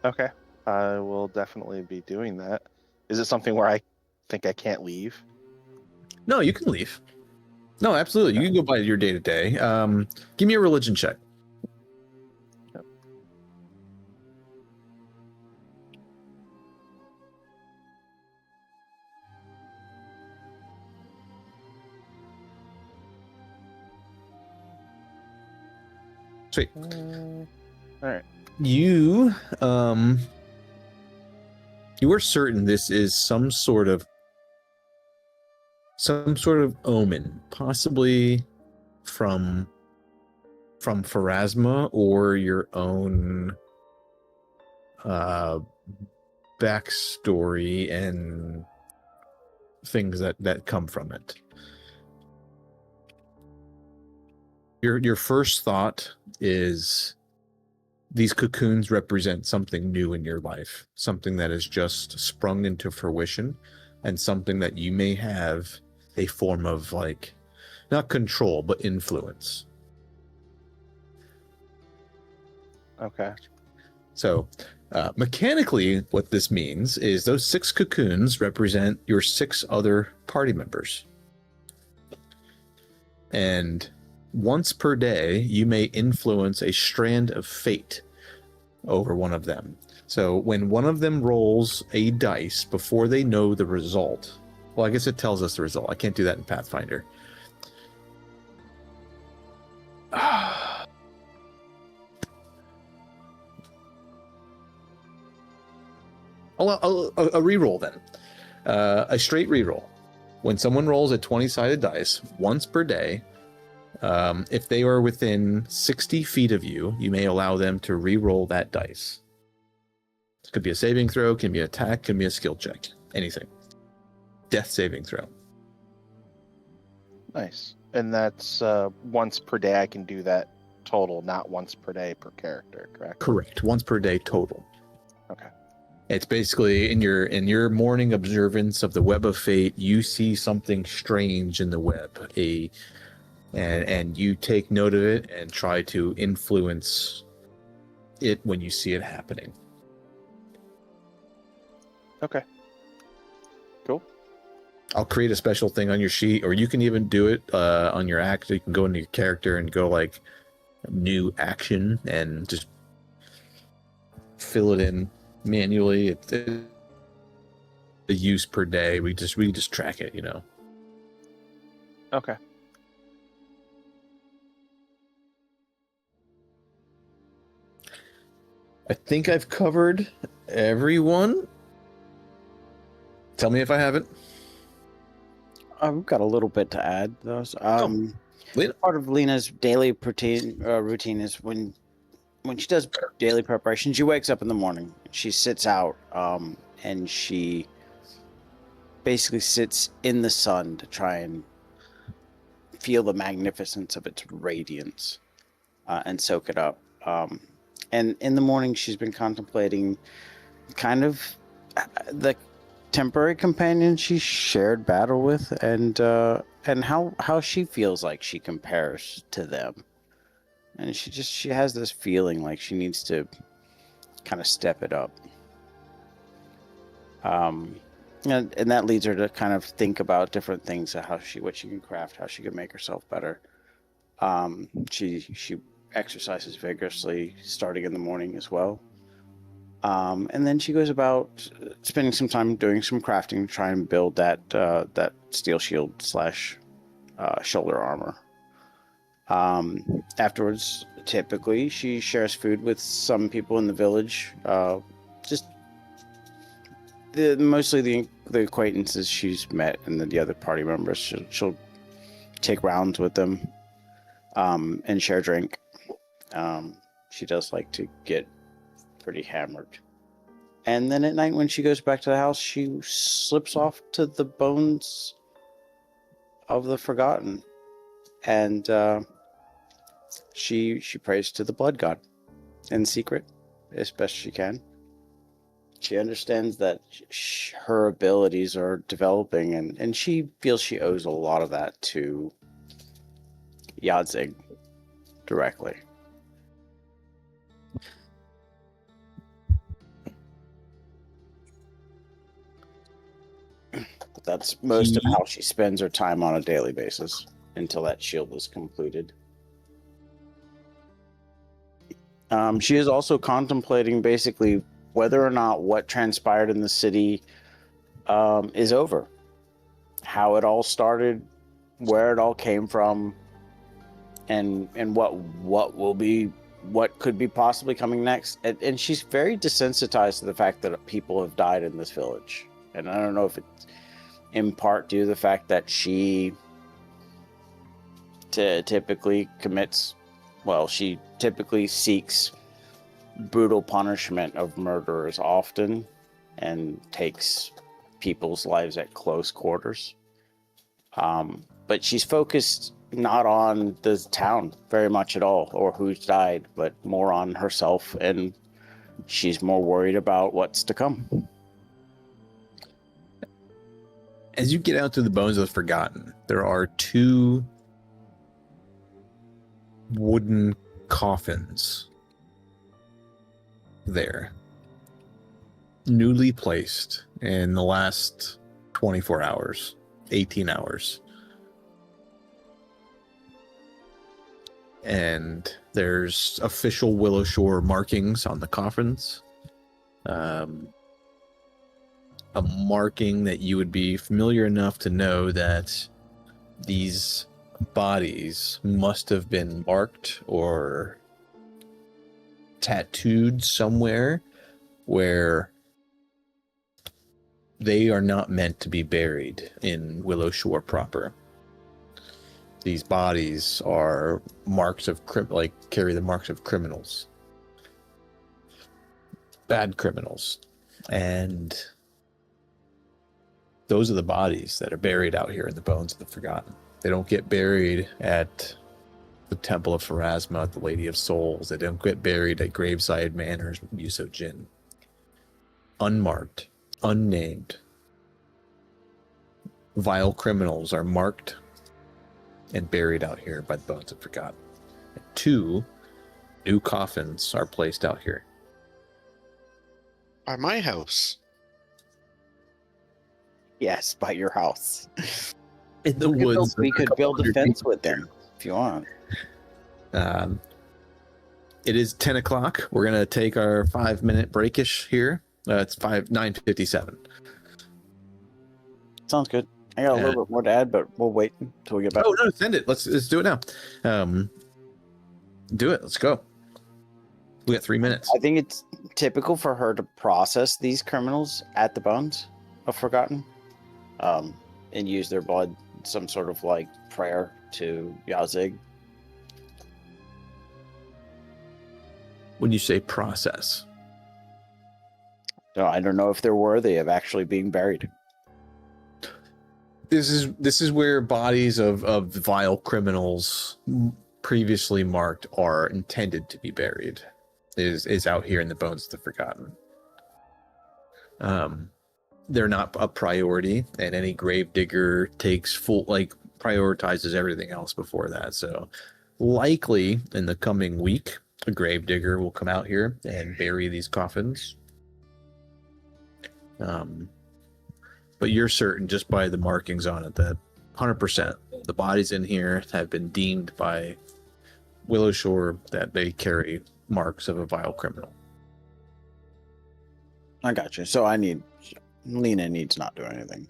Okay. I will definitely be doing that. Is it something where I think I can't leave? No, you can leave. No, absolutely. You can go by your day to day. Give me a religion check. Yep. Sweet. All right. You you are certain this is some sort of omen, possibly from Pharasma or your own backstory and things that come from it. Your first thought is these cocoons represent something new in your life, something that has just sprung into fruition, and something that you may have a form of, like, not control, but influence. Okay. So, mechanically, what this means is those 6 cocoons represent your 6 other party members. And once per day, you may influence a strand of fate over one of them. So when one of them rolls a dice before they know the result, well, I guess it tells us the result. I can't do that in Pathfinder. A reroll then. A straight reroll. When someone rolls a 20-sided dice once per day, if they are within 60 feet of you, you may allow them to re-roll that dice. It could be a saving throw, can be an attack, can be a skill check, anything. Death saving throw. Nice. And that's once per day I can do that total, not once per day per character, correct? Correct. Once per day total. Okay. It's basically in your morning observance of the web of fate, you see something strange in the web, and you take note of it and try to influence it when you see it happening. Okay. Cool. I'll create a special thing on your sheet, or you can even do it on your act. You can go into your character and go like new action and just fill it in manually. It's the use per day. We just track it, you know. Okay. I think I've covered everyone. Tell me if I haven't. I've got a little bit to add, though. Lena? Part of Lena's daily routine is when she does daily preparation, she wakes up in the morning. She sits out, and she basically sits in the sun to try and feel the magnificence of its radiance and soak it up. And in the morning, she's been contemplating kind of the temporary companion she shared battle with, and how she feels like she compares to them. And she has this feeling like she needs to kind of step it up. And that leads her to kind of think about different things, what she can craft, how she can make herself better. She exercises vigorously starting in the morning as well. And then she goes about spending some time doing some crafting to try and build that steel shield slash shoulder armor. Afterwards, typically, she shares food with some people in the village. Just mostly the acquaintances she's met and the other party members. She'll take rounds with them and share drink. She does like to get pretty hammered. And then at night, when she goes back to the house, she slips off to the bones of the Forgotten, and she prays to the blood god in secret as best she can. She understands that her abilities are developing, and she feels she owes a lot of that to Yadzig directly. But that's most of how she spends her time on a daily basis until that shield is completed. She is also contemplating basically whether or not what transpired in the city is over. How it all started, where it all came from, and what could be possibly coming next. And she's very desensitized to the fact that people have died in this village. And I don't know if it's in part due to the fact that she typically seeks brutal punishment of murderers often and takes people's lives at close quarters. But she's focused not on the town very much at all or who's died, but more on herself, and she's more worried about what's to come. As you get out to the bones of the Forgotten, there are 2 wooden coffins there, newly placed in the last 24 hours, 18 hours. And there's official Willow Shore markings on the coffins. A marking that you would be familiar enough to know that these bodies must have been marked or tattooed somewhere where they are not meant to be buried in Willow Shore proper. These bodies are marks of carry the marks of criminals, bad criminals, and those are the bodies that are buried out here in the bones of the Forgotten. They don't get buried at the Temple of Pharasma, the Lady of Souls. They don't get buried at Graveside Manor's Muso Jin. Unmarked, unnamed, vile criminals are marked and buried out here by the bones of Forgotten. And 2 new coffins are placed out here. By my house. Yes, by your house. In the woods. We could build a fence with them if you want. It is 10 o'clock. We're going to take our 5-minute breakish here. It's 9:57. Sounds good. I got a little bit more to add, but we'll wait until we get back. Oh, no, send it. Let's do it now. Do it. Let's go. We got 3 minutes. I think it's typical for her to process these criminals at the bones of Forgotten and use their blood, some sort of like prayer to Yazig. When you say process? No, I don't know if they're worthy of actually being buried. This is where bodies of vile criminals previously marked are intended to be buried. Is out here in the bones of the Forgotten. They're not a priority, and any gravedigger prioritizes everything else before that. So likely in the coming week, a gravedigger will come out here and bury these coffins. But you're certain just by the markings on it that 100% the bodies in here have been deemed by Willow Shore that they carry marks of a vile criminal. I got you. So Lena needs not do anything.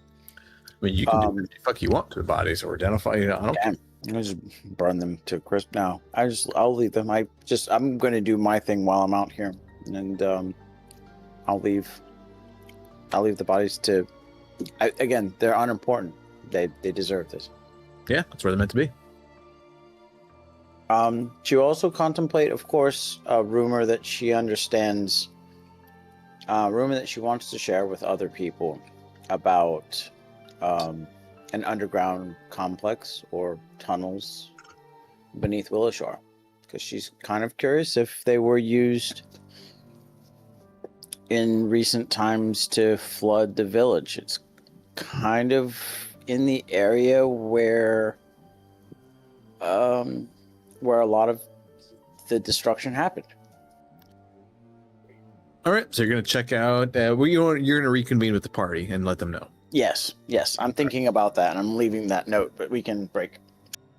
I mean, you can do whatever the fuck you want to the bodies or identify. I don't care. I just burn them to crisp. No, I'll leave them. I'm going to do my thing while I'm out here, and I'll leave the bodies to. Again, they're unimportant. They deserve this. Yeah, that's where they're meant to be. She'll also contemplate, of course, a rumor that she understands. Rumor that she wants to share with other people about an underground complex or tunnels beneath Willowshore, because she's kind of curious if they were used in recent times to flood the village. It's kind of in the area where a lot of the destruction happened. All right, so you're going to check out. You're going to reconvene with the party and let them know. Yes. I'm thinking about that, and I'm leaving that note, but we can break.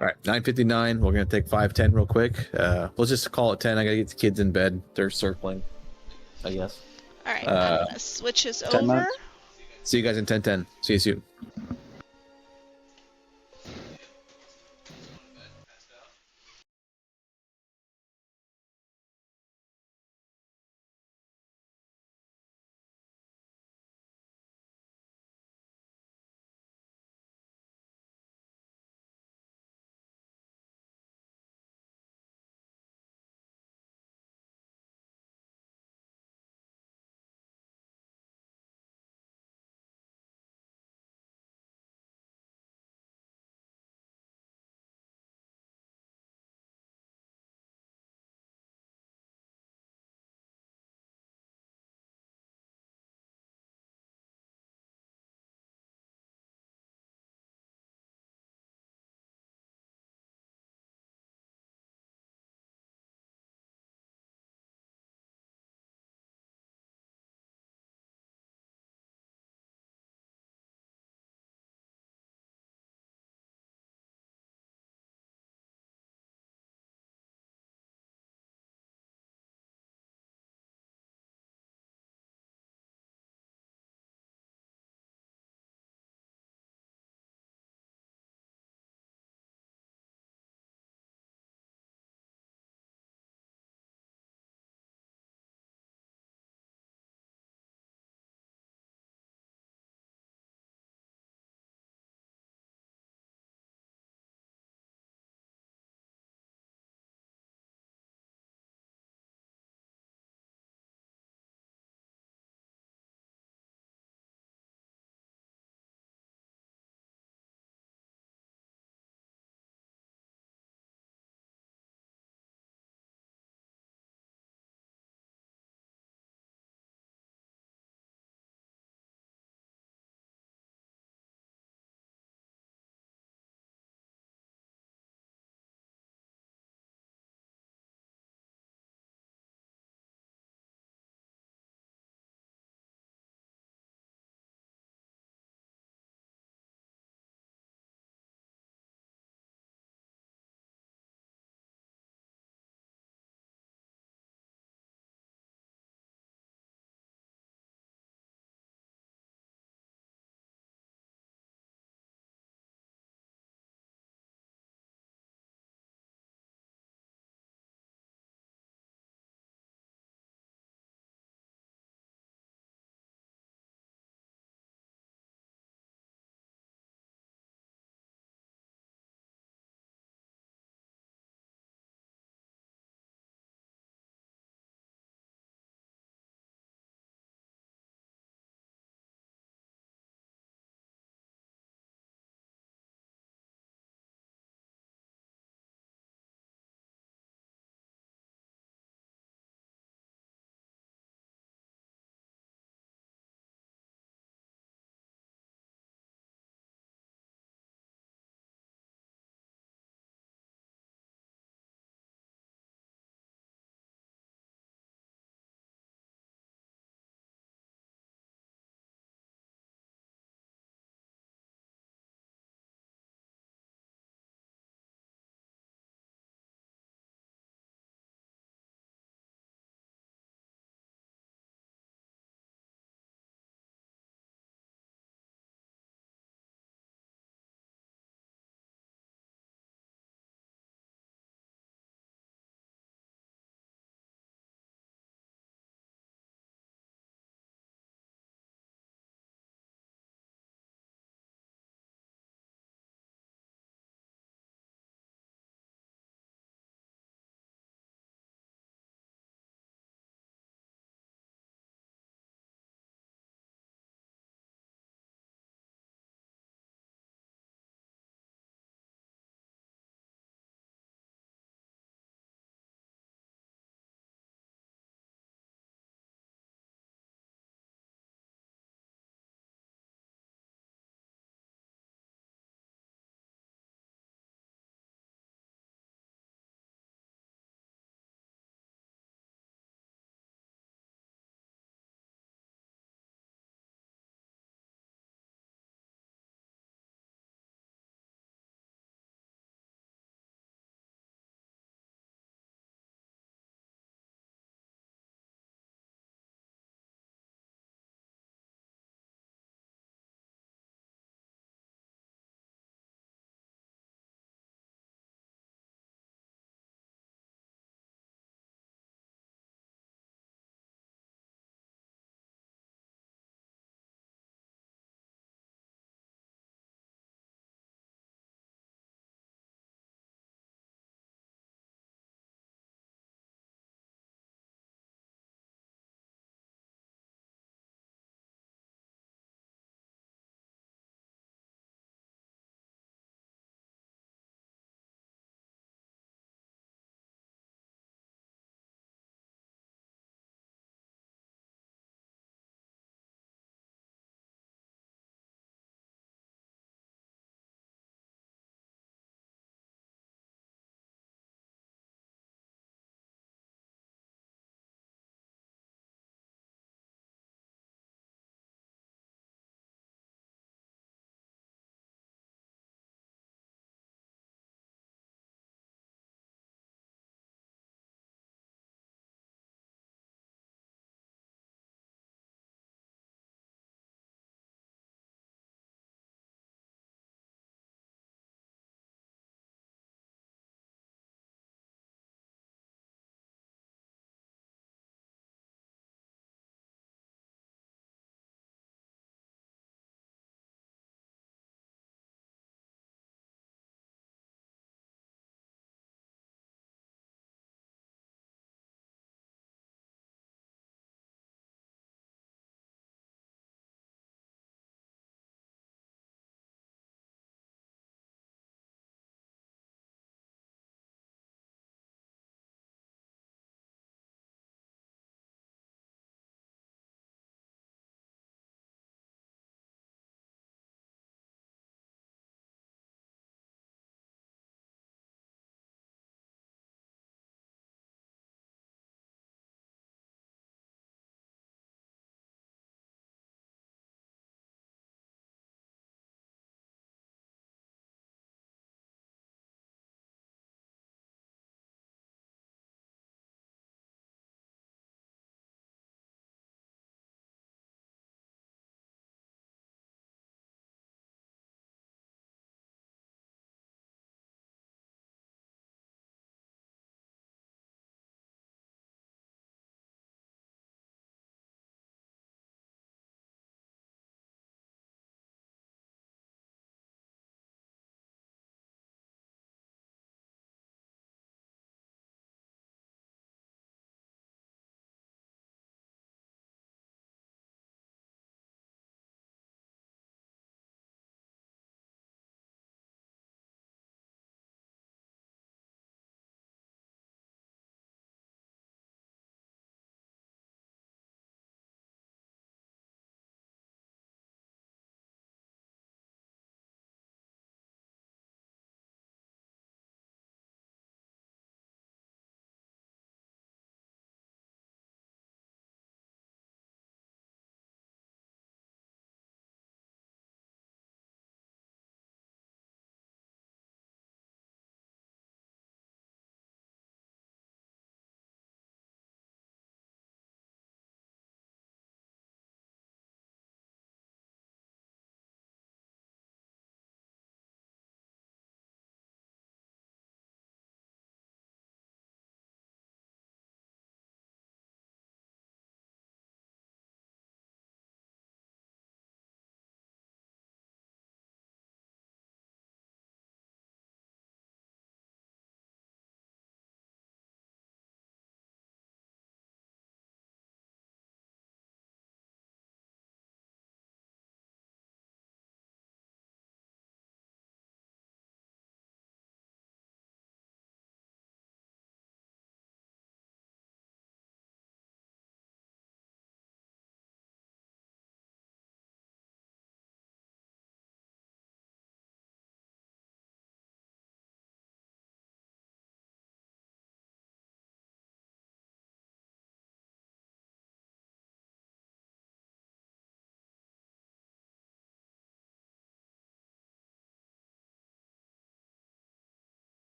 All right, 9:59. We're going to take 5:10 real quick. Let's just call it 10. I got to get the kids in bed. They're circling, I guess. All right, I'm gonna switch this 10 over. minutes. See you guys in 10:10. See you soon.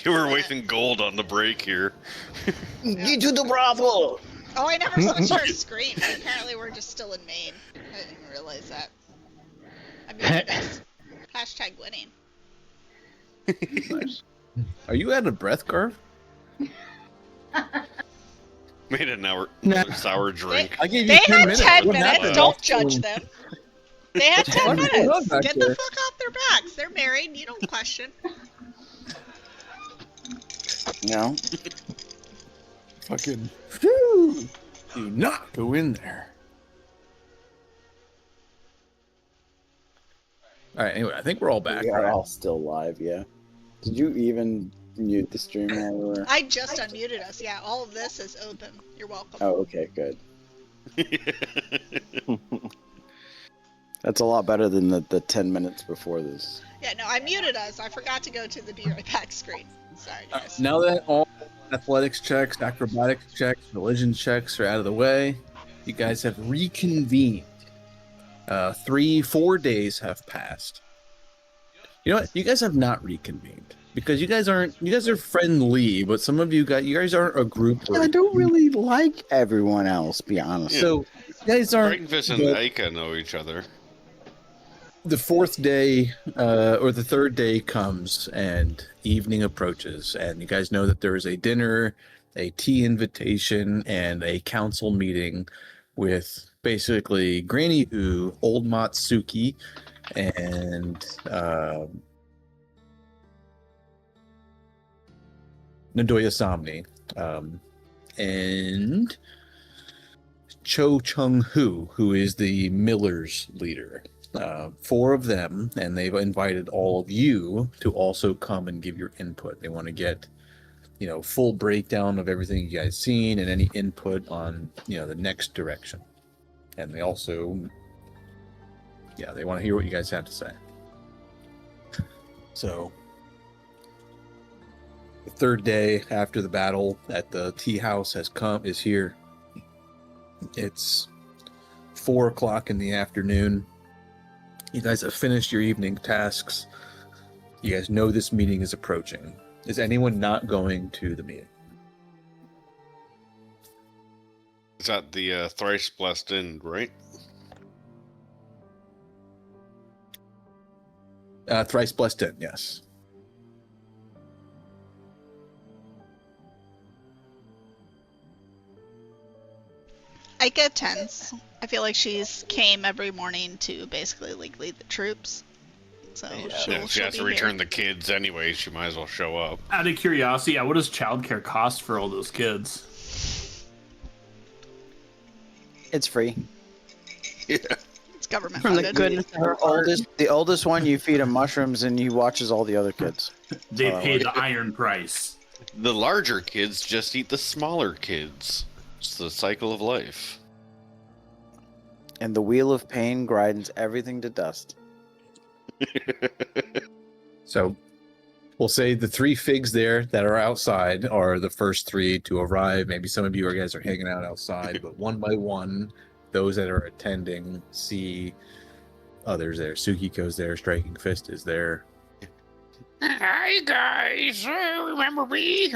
You were wasting gold on the break here. Get to the brothel! Oh, I never switched our screen. Apparently, we're just still in Maine. I didn't even realize that. I muted us. Hashtag winning. Nice. Are you out of breath, Garv? Made an hour sour drink. I gave you They 10 had minutes. 10 What minutes. happened? Don't judge them. They had 10 What's going on minutes. back Get there? the fuck off their backs. They're married. You don't question. No. Fucking. Whew. Do not go in there. All right. Anyway, I think we're all back. We are Right? all still live, yeah. Did you even mute the stream while we were... I just unmuted us. Yeah, all of this is open. You're welcome. Oh, okay, good. That's a lot better than the 10 minutes before this. Yeah, no, I muted us. I forgot to go to the be right back screen. Sorry, guys. Now that all athletics checks, acrobatics checks, religion checks are out of the way, you guys have reconvened. 4 days have passed. You know what? You guys have not reconvened because you guys are friendly, but some of you guys aren't a group. Yeah, I don't really like everyone else, be honest. Yeah. So you guys aren't. Breakfast and Aika know each other. The fourth day or the third day comes and evening approaches, and you guys know that there is a dinner, a tea invitation, and a council meeting with basically Granny Who, Old Matsuki, and Nadoya Samni, and Cho Chung who is the miller's leader. 4 of them, and they've invited all of you to also come and give your input. They want to get, full breakdown of everything you guys seen and any input on, the next direction. And they also, they want to hear what you guys have to say. So, the third day after the battle at the tea house is here. It's 4 o'clock in the afternoon. You guys have finished your evening tasks. You guys know this meeting is approaching. Is anyone not going to the meeting? Is that the thrice blessed inn, right? Thrice blessed in, yes. Ika attends. I feel like she's came every morning to basically lead the troops. So She has to return the kids anyway. She might as well show up. Out of curiosity, what does childcare cost for all those kids? It's free. Yeah. It's government From the funded. goodness of her heart. The oldest one, you feed him mushrooms and he watches all the other kids. They pay the iron price. The larger kids just eat the smaller kids. It's the cycle of life. And the wheel of pain grinds everything to dust. So we'll say the 3 figs there that are outside are the first 3 to arrive. Maybe some of you guys are hanging out outside, but one by one, those that are attending see others there. Sukiko's there, Striking Fist is there. Hi guys, remember me?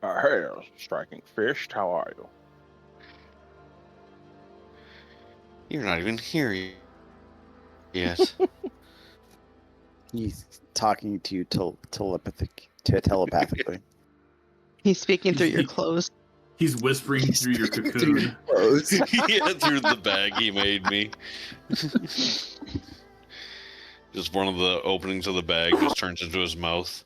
Hey, Striking Fist, how are you? You're not even here yet. He's talking to you telepathically. He's speaking through your clothes. He's whispering through your cocoon. Yeah, through the bag he made me. Just one of the openings of the bag just turns into his mouth.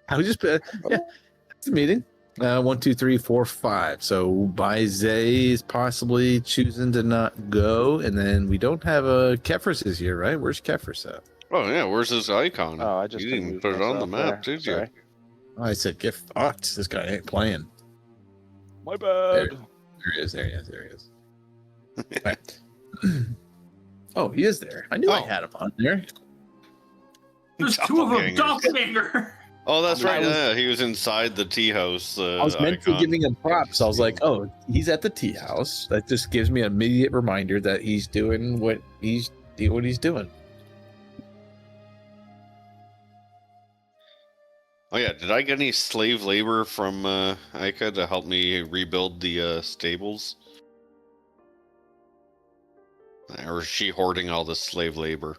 I was just it's a meeting. 1, 2, 3, 4, 5. So Baize is possibly choosing to not go, and then we don't have a Kefris is here, right? Where's Kefris at? Oh yeah, where's his icon? Oh, I just You didn't moved put it on the myself map, there. did you? Sorry. Oh, I said get fucked. This guy ain't playing. My bad. There he is. There he is. There he is. Right. Oh, he is there. I knew I Oh. had him on there. There's 2 of them, doppelganger. Oh, that's right. I was- Yeah, he was inside the tea house. I was meant to be giving him props. I was like, oh, he's at the tea house. That just gives me an immediate reminder that he's doing what he's doing. Oh yeah, did I get any slave labor from Ica to help me rebuild the stables? Or is she hoarding all the slave labor?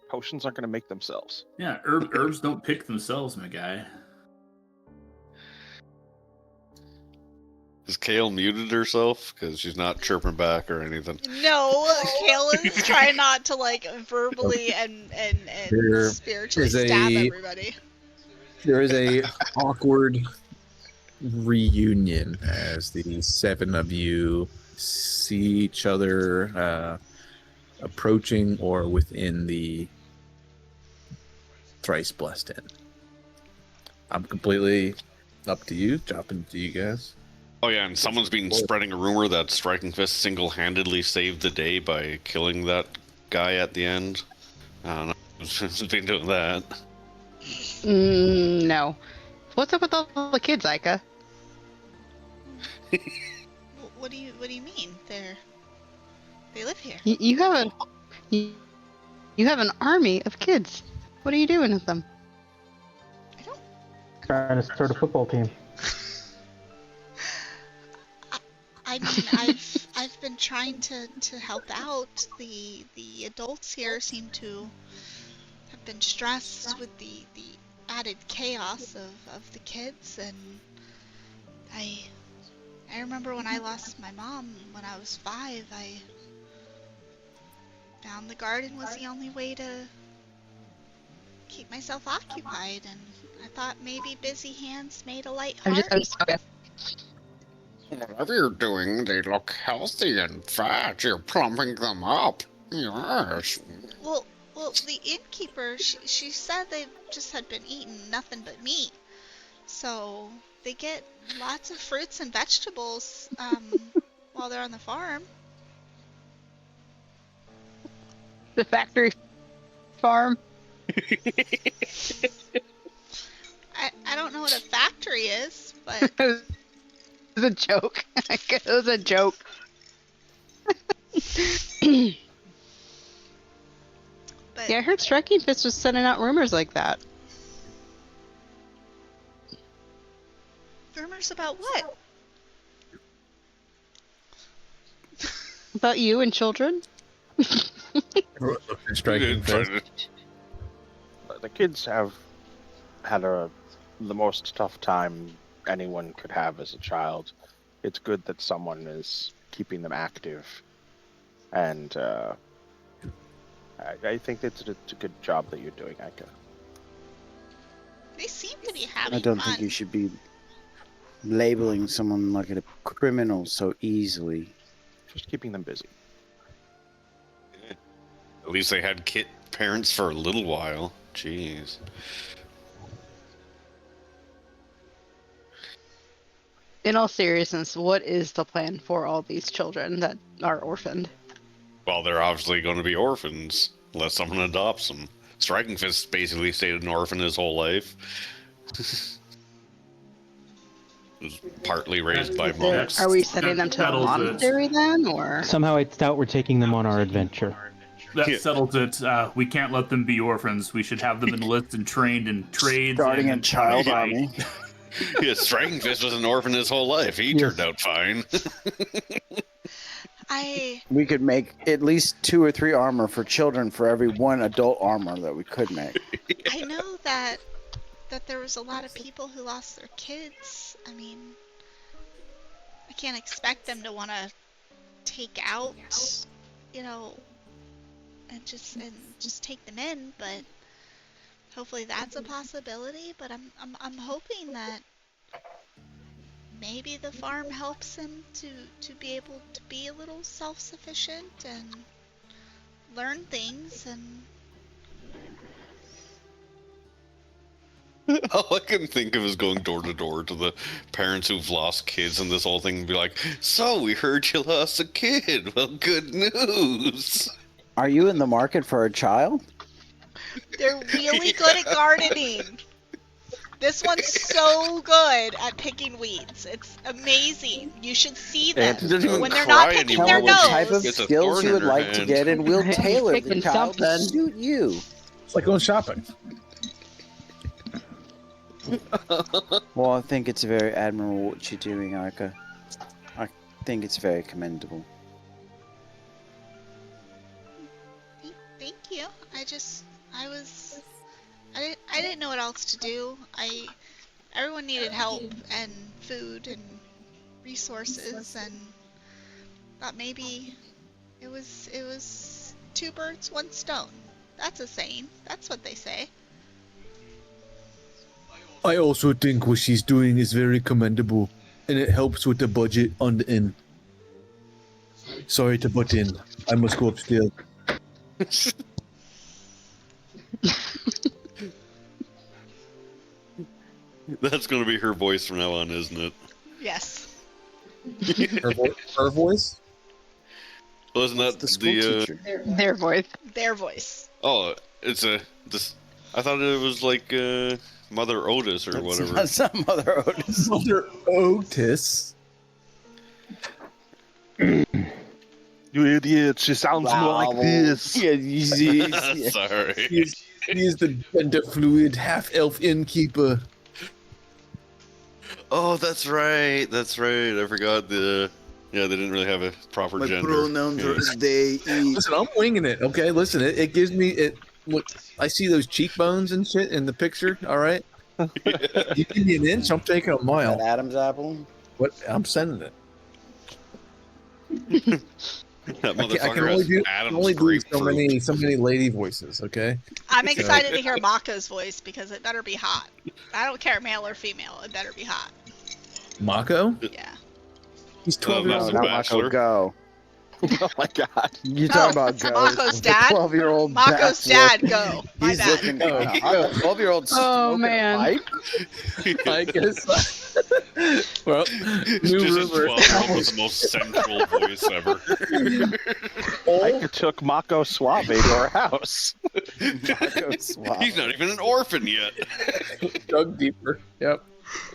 Potions aren't going to make themselves. Yeah, herbs don't pick themselves, my guy. Has Kale muted herself? Because she's not chirping back or anything. No, Kayla is trying not to like verbally and There spiritually is stab everybody. There is a awkward reunion as the 7 of you see each other approaching or within the thrice blessed inn. I'm completely up to you, dropping to you guys. Oh yeah, and someone's been spreading a rumor that Striking Fist single-handedly saved the day by killing that guy at the end. I don't know who's been doing that. No. What's up with all the kids, Ica? What do you mean? They live here. You have an army of kids. What are you doing with them? Trying to start a football team. I mean, I've been trying to help out. The adults here seem to have been stressed with the added chaos of the kids, and I remember when I lost my mom when I was 5, I found the garden was the only way to keep myself occupied, and I thought maybe busy hands made a light heart. Okay. Whatever you're doing, they look healthy and fat. You're plumping them up. Yes. Well, the innkeeper, she said they just had been eating nothing but meat. So they get lots of fruits and vegetables while they're on the farm. The factory farm. I don't know what a factory is, but It was a joke. It was a joke. but Yeah, I heard Striking Fist was sending out rumors like that. rumors about what? About you and children? Striking Fist. The kids have had the most tough time anyone could have as a child. It's good that someone is keeping them active, and I think it's a good job that you're doing, Ika. They seem to be having I don't fun. think you should be labeling someone like a criminal so easily. Just keeping them busy. At least they had parents for a little while. Jeez. In all seriousness, what is the plan for all these children that are orphaned? Well, they're obviously going to be orphans unless someone adopts them. Striking Fist basically stayed an orphan his whole life. Was partly raised by monks. Are we sending them to a Settles it. monastery then, or? Somehow I doubt we're taking them on our adventure. That Yeah. settles it. We can't let them be orphans. We should have them enlisted and trained in trades. Starting a and child fight. army. Yeah, Striking Fist was an orphan his whole life. He turned out fine. We could make at least 2 or 3 armor for children for every 1 adult armor that we could make. I know that there was a lot of people who lost their kids. I mean, I can't expect them to want to take out, and just take them in, but hopefully that's a possibility. But I'm hoping that maybe the farm helps him to be able to be a little self-sufficient and learn things. And All I can think of is going door to door to the parents who've lost kids and this whole thing and be like, so we heard you lost a kid. Well, good news. Are you in the market for a child? they're really good at gardening. This one's so good at picking weeds. It's amazing. You should see them. It doesn't even When they're cry not picking anymore their Tell me what type of nose. It's a skills thorn you in would her like to hand. get, and we'll tailor the Picking child to something. suit you. It's like going shopping. Well, I think it's very admirable what you're doing, Arka. I think it's very commendable. Thank you. I didn't know what else to do. Everyone needed help and food and resources, and thought maybe it was two birds, one stone. That's a saying. That's what they say. I also think what she's doing is very commendable, and it helps with the budget on the inn. Sorry to butt in. I must go upstairs. That's going to be her voice from now on, isn't it? Yes. Her voice? Wasn't that The school teacher. Their voice. Their voice. Oh, it's I thought it was like Mother Otis or whatever. That's not Mother Otis. Mother Otis. You idiot! She sounds more like this. Yeah, Sorry. He's the gender fluid half-elf innkeeper. Oh, that's right. That's right. I forgot they didn't really have a proper My gender. pronouns Yeah. are they. Listen, I'm winging it. Okay, listen, it gives me it. Look, I see those cheekbones and shit in the picture. All right, you give me an inch, I'm taking a That mile. Adam's apple. What? I'm sending it. That I can motherfucker has Adam's only do grapefruit. so many lady voices. Okay. I'm excited to hear Mako's voice because it better be hot. I don't care male or female. It better be hot. Mako? Yeah. He's 12 years that's old. a Not bachelor. Mako, go. Oh my god. You No, talking about it's go? Mako's dad. 12-year-old. Mako's dad, go. My He's bad. looking kind of hot. 12-year-old. Oh, man. I guess. Well, new Just a rumor. 12-year-old with the most sensual voice ever. I took Mako Suave to our house. Mako Suave. He's not even an orphan yet. Dug deeper. Yep.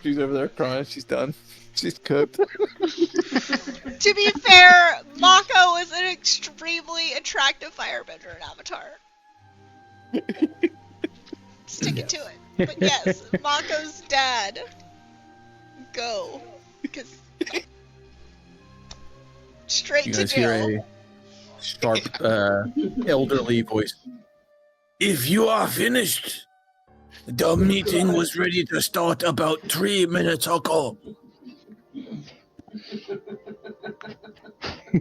She's over there crying. She's done. She's cooked. To be fair, Mako is an extremely attractive firebender in Avatar. Sticking to it. But yes, Mako's dad. Go. Because straight You to guys hear jail. a sharp, elderly voice. If you are finished, the meeting was ready to start about 3 minutes ago.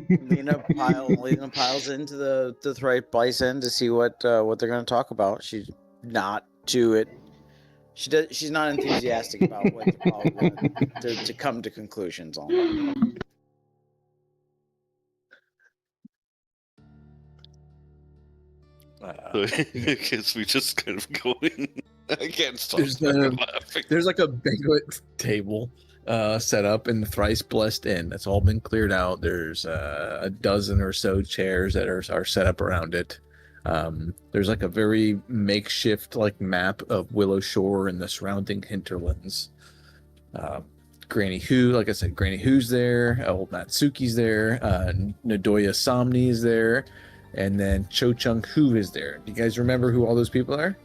Lena piles into the right bison to see what they're going to talk about. She's not to it. She's not enthusiastic about what they're probably going to come to conclusions on. So, I guess we just kind of go in. I can't stop There's, laughing. There's like a banquet table set up in the Thrice Blessed Inn. That's all been cleared out. There's a dozen or so chairs that are set up around it. There's like a very makeshift like map of Willow Shore and the surrounding hinterlands. Granny Who, like I said, Granny Who's there. Old Natsuki's there. Nadoya Somni is there. And then Cho Chung Hu is there. Do you guys remember who all those people are?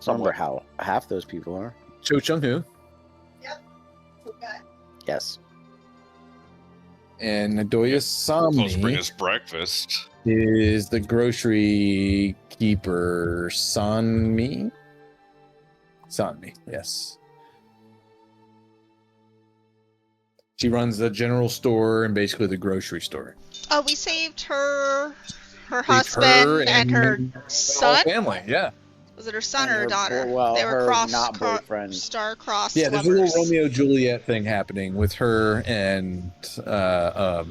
I remember how half those people are. Cho Chung Hu Yes. and Nadoya Supposed to bring Somni us breakfast. is the grocery keeper. Sanmi, yes. She runs the general store and basically the grocery store. Oh, we saved her It's husband and her whole son? family, yeah. Was it her son And or her her daughter? well, they were her not boyfriend. star-crossed Yeah, there's a lovers. little Romeo Juliet thing happening with her and yeah,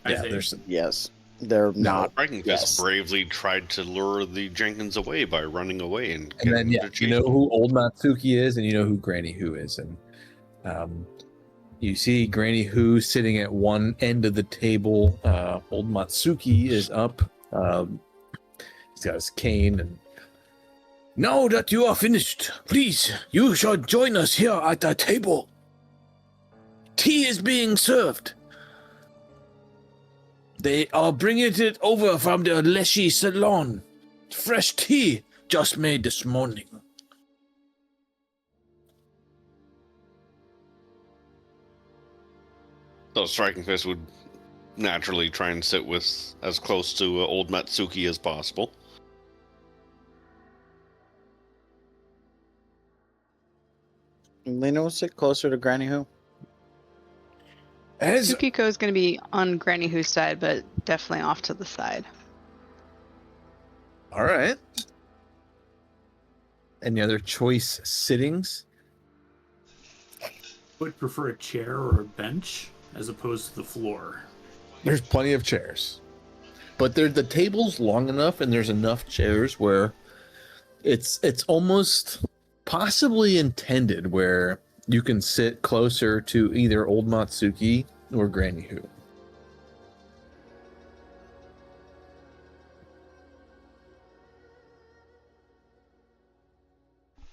Isaiah. there's Yes. They're not. Frankenfist Yes. bravely tried to lure the Jenkins away by running away and and then getting yeah, to you chase know them. who old Natsuki is and you know who Granny Who is, and you see Granny Who sitting at one end of the table. Old Matsuki is up. He's got his cane and now that you are finished, please, you shall join us here at the table. Tea is being served. They are bringing it over from the Leshy Salon. Fresh tea just made this morning. So Striking Fist would naturally try and sit with as close to old Matsuki as possible. Lena will sit closer to Granny Who. As Tsukiko is going to be on Granny Who's side, but definitely off to the side. all right. Any other choice sittings? Would prefer a chair or a bench as opposed to the floor. There's plenty of chairs, but the table's long enough, and there's enough chairs where it's almost possibly intended where you can sit closer to either old Matsuki or Granny Who.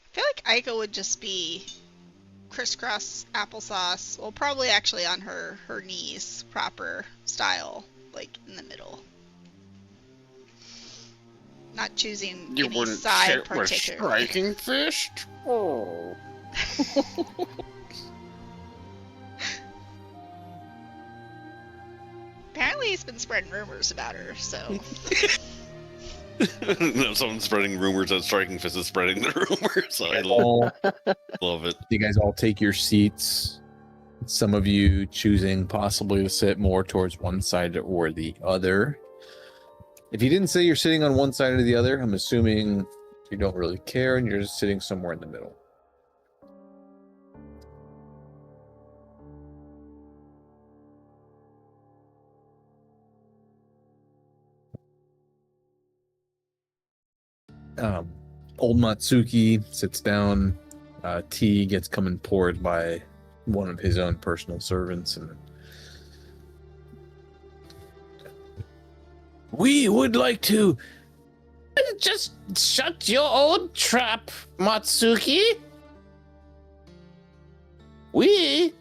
I feel like Aiko would just be crisscross applesauce. Well, probably actually on her knees, proper style, like in the middle. Not choosing You any wouldn't side sit with particularly. Striking Fist? Oh. Apparently, he's been spreading rumors about her, so. No, someone's spreading rumors that Striking Fist is spreading the rumors. I All, love it. you guys all take your seats. Some of you choosing possibly to sit more towards one side or the other. If you didn't say you're sitting on one side or the other, I'm assuming you don't really care and you're just sitting somewhere in the middle. Old Matsuki sits down. Tea gets come and poured by one of his own personal servants, and we would like to Just shut your old trap, Matsuki. We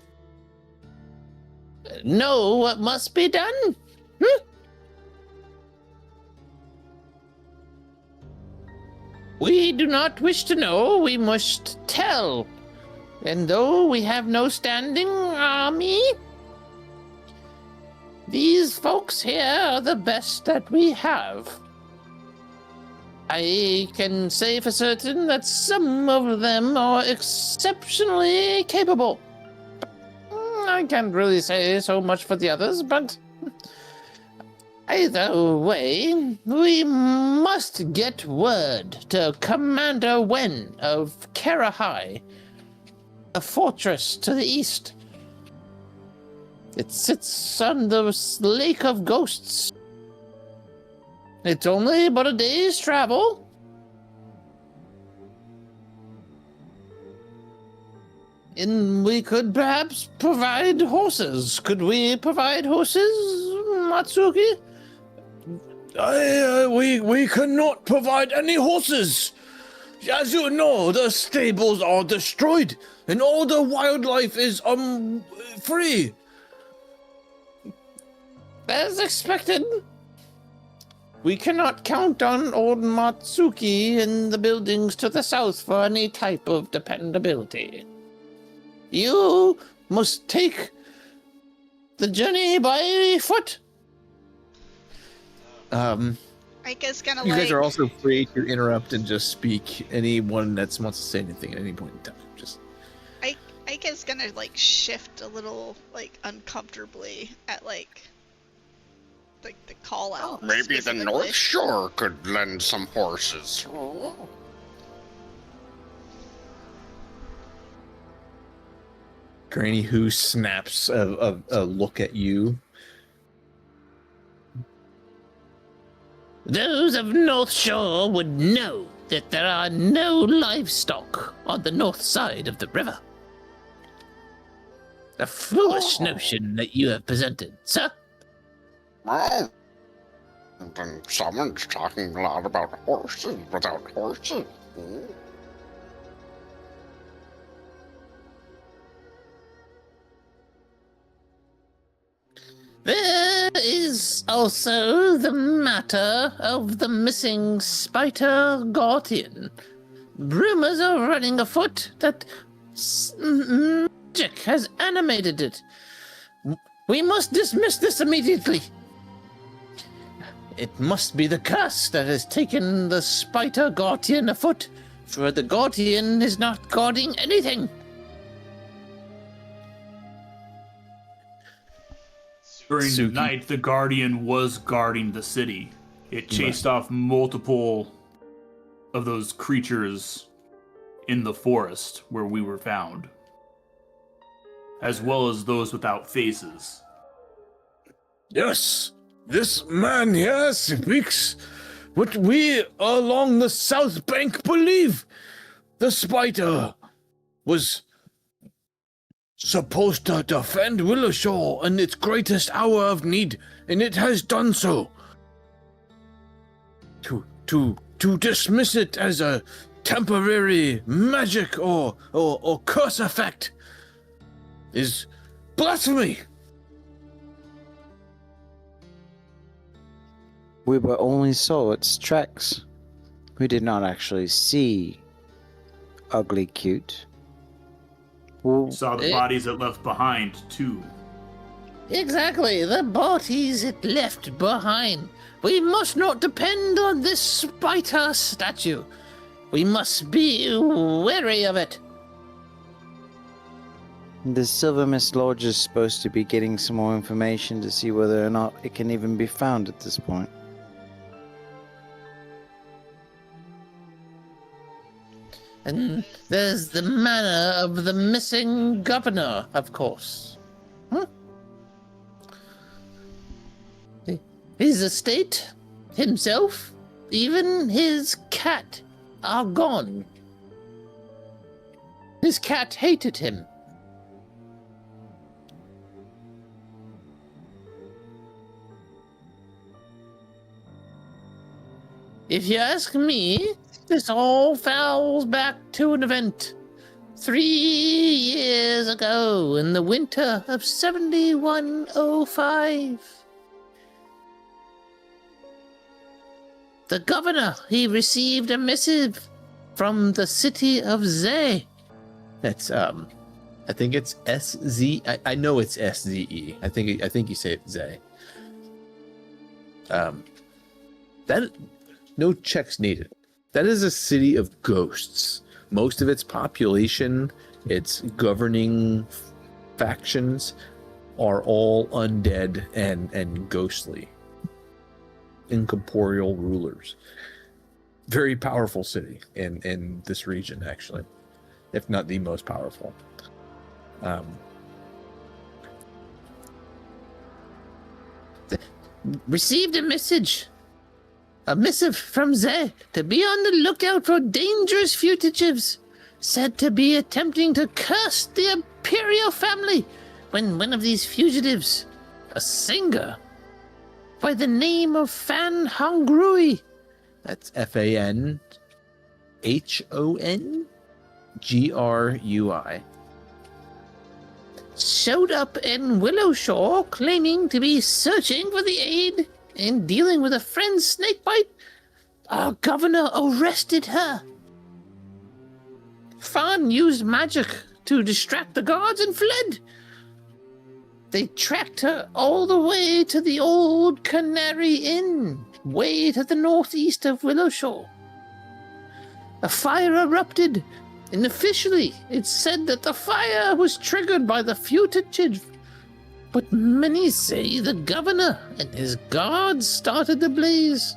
know what must be done. We do not wish to know, we must tell. And though we have no standing army, these folks here are the best that we have. I can say for certain that some of them are exceptionally capable. I can't really say so much for the others, but either way, we must get word to Commander Wen of Karahai, a fortress to the east. It sits on the Lake of Ghosts. It's only but a day's travel. And we could perhaps provide horses. Could we provide horses, Matsuki? we cannot provide any horses. As you know, the stables are destroyed and all the wildlife is free. As expected. We cannot count on old Matsuki in the buildings to the south for any type of dependability. You must take the journey by foot. Aiko's gonna You like. guys are also free to interrupt and just speak. Anyone that wants to say anything at any point in time. Just Aiko's gonna like shift a little like uncomfortably at like the call out. Maybe the North Shore could lend some horses. Granny Who snaps a look at you. Those of North Shore would know that there are no livestock on the north side of the river. A foolish notion that you have presented, sir. Oh. Then someone's talking a lot about horses without horses. There is is also the matter of the missing Spider Guardian. Rumors are running afoot that magic has animated it. We must dismiss this immediately. It must be the curse that has taken the Spider Guardian afoot, for the Guardian is not guarding anything. During the Suki. night, the Guardian was guarding the city. It chased off multiple of those creatures in the forest where we were found, as well as those without faces. Yes, this man here speaks what we along the south bank believe. The spider was supposed to defend Willowshaw in its greatest hour of need, and it has done so. To dismiss it as a temporary magic or curse effect is blasphemy. We but only saw its tracks. We did not actually see Ugly Cute. Well, Saw the bodies it left behind, too. Exactly, the bodies it left behind. We must not depend on this spider statue. We must be wary of it. the Silver Mist Lodge is supposed to be getting some more information to see whether or not it can even be found at this point. And there's the manor of the missing governor, of course. His estate, himself, even his cat are gone. His cat hated him. If you ask me, this all falls back to an event 3 years ago in the winter of 7105. The governor, he received a missive from the city of Zay. That's I think it's SZ. I know it's SZE. I think you say it Zay. That no checks needed. That is a city of ghosts. Most of its population, its governing factions, are all undead and ghostly. Incorporeal rulers. Very powerful city in this region, actually, if not the most powerful. Received a missive from Zay to be on the lookout for dangerous fugitives, said to be attempting to curse the imperial family when one of these fugitives, a singer by the name of Fan Hongrui. That's FANHONGRUI. Showed up in Willowshaw claiming to be searching for the aid in dealing with a friend's snakebite. Our governor arrested her. Fan used magic to distract the guards and fled. They tracked her all the way to the old Canary Inn, way to the northeast of Willowshaw. A fire erupted, and officially it's said that the fire was triggered by the fugitive. But many say the governor and his guards started the blaze.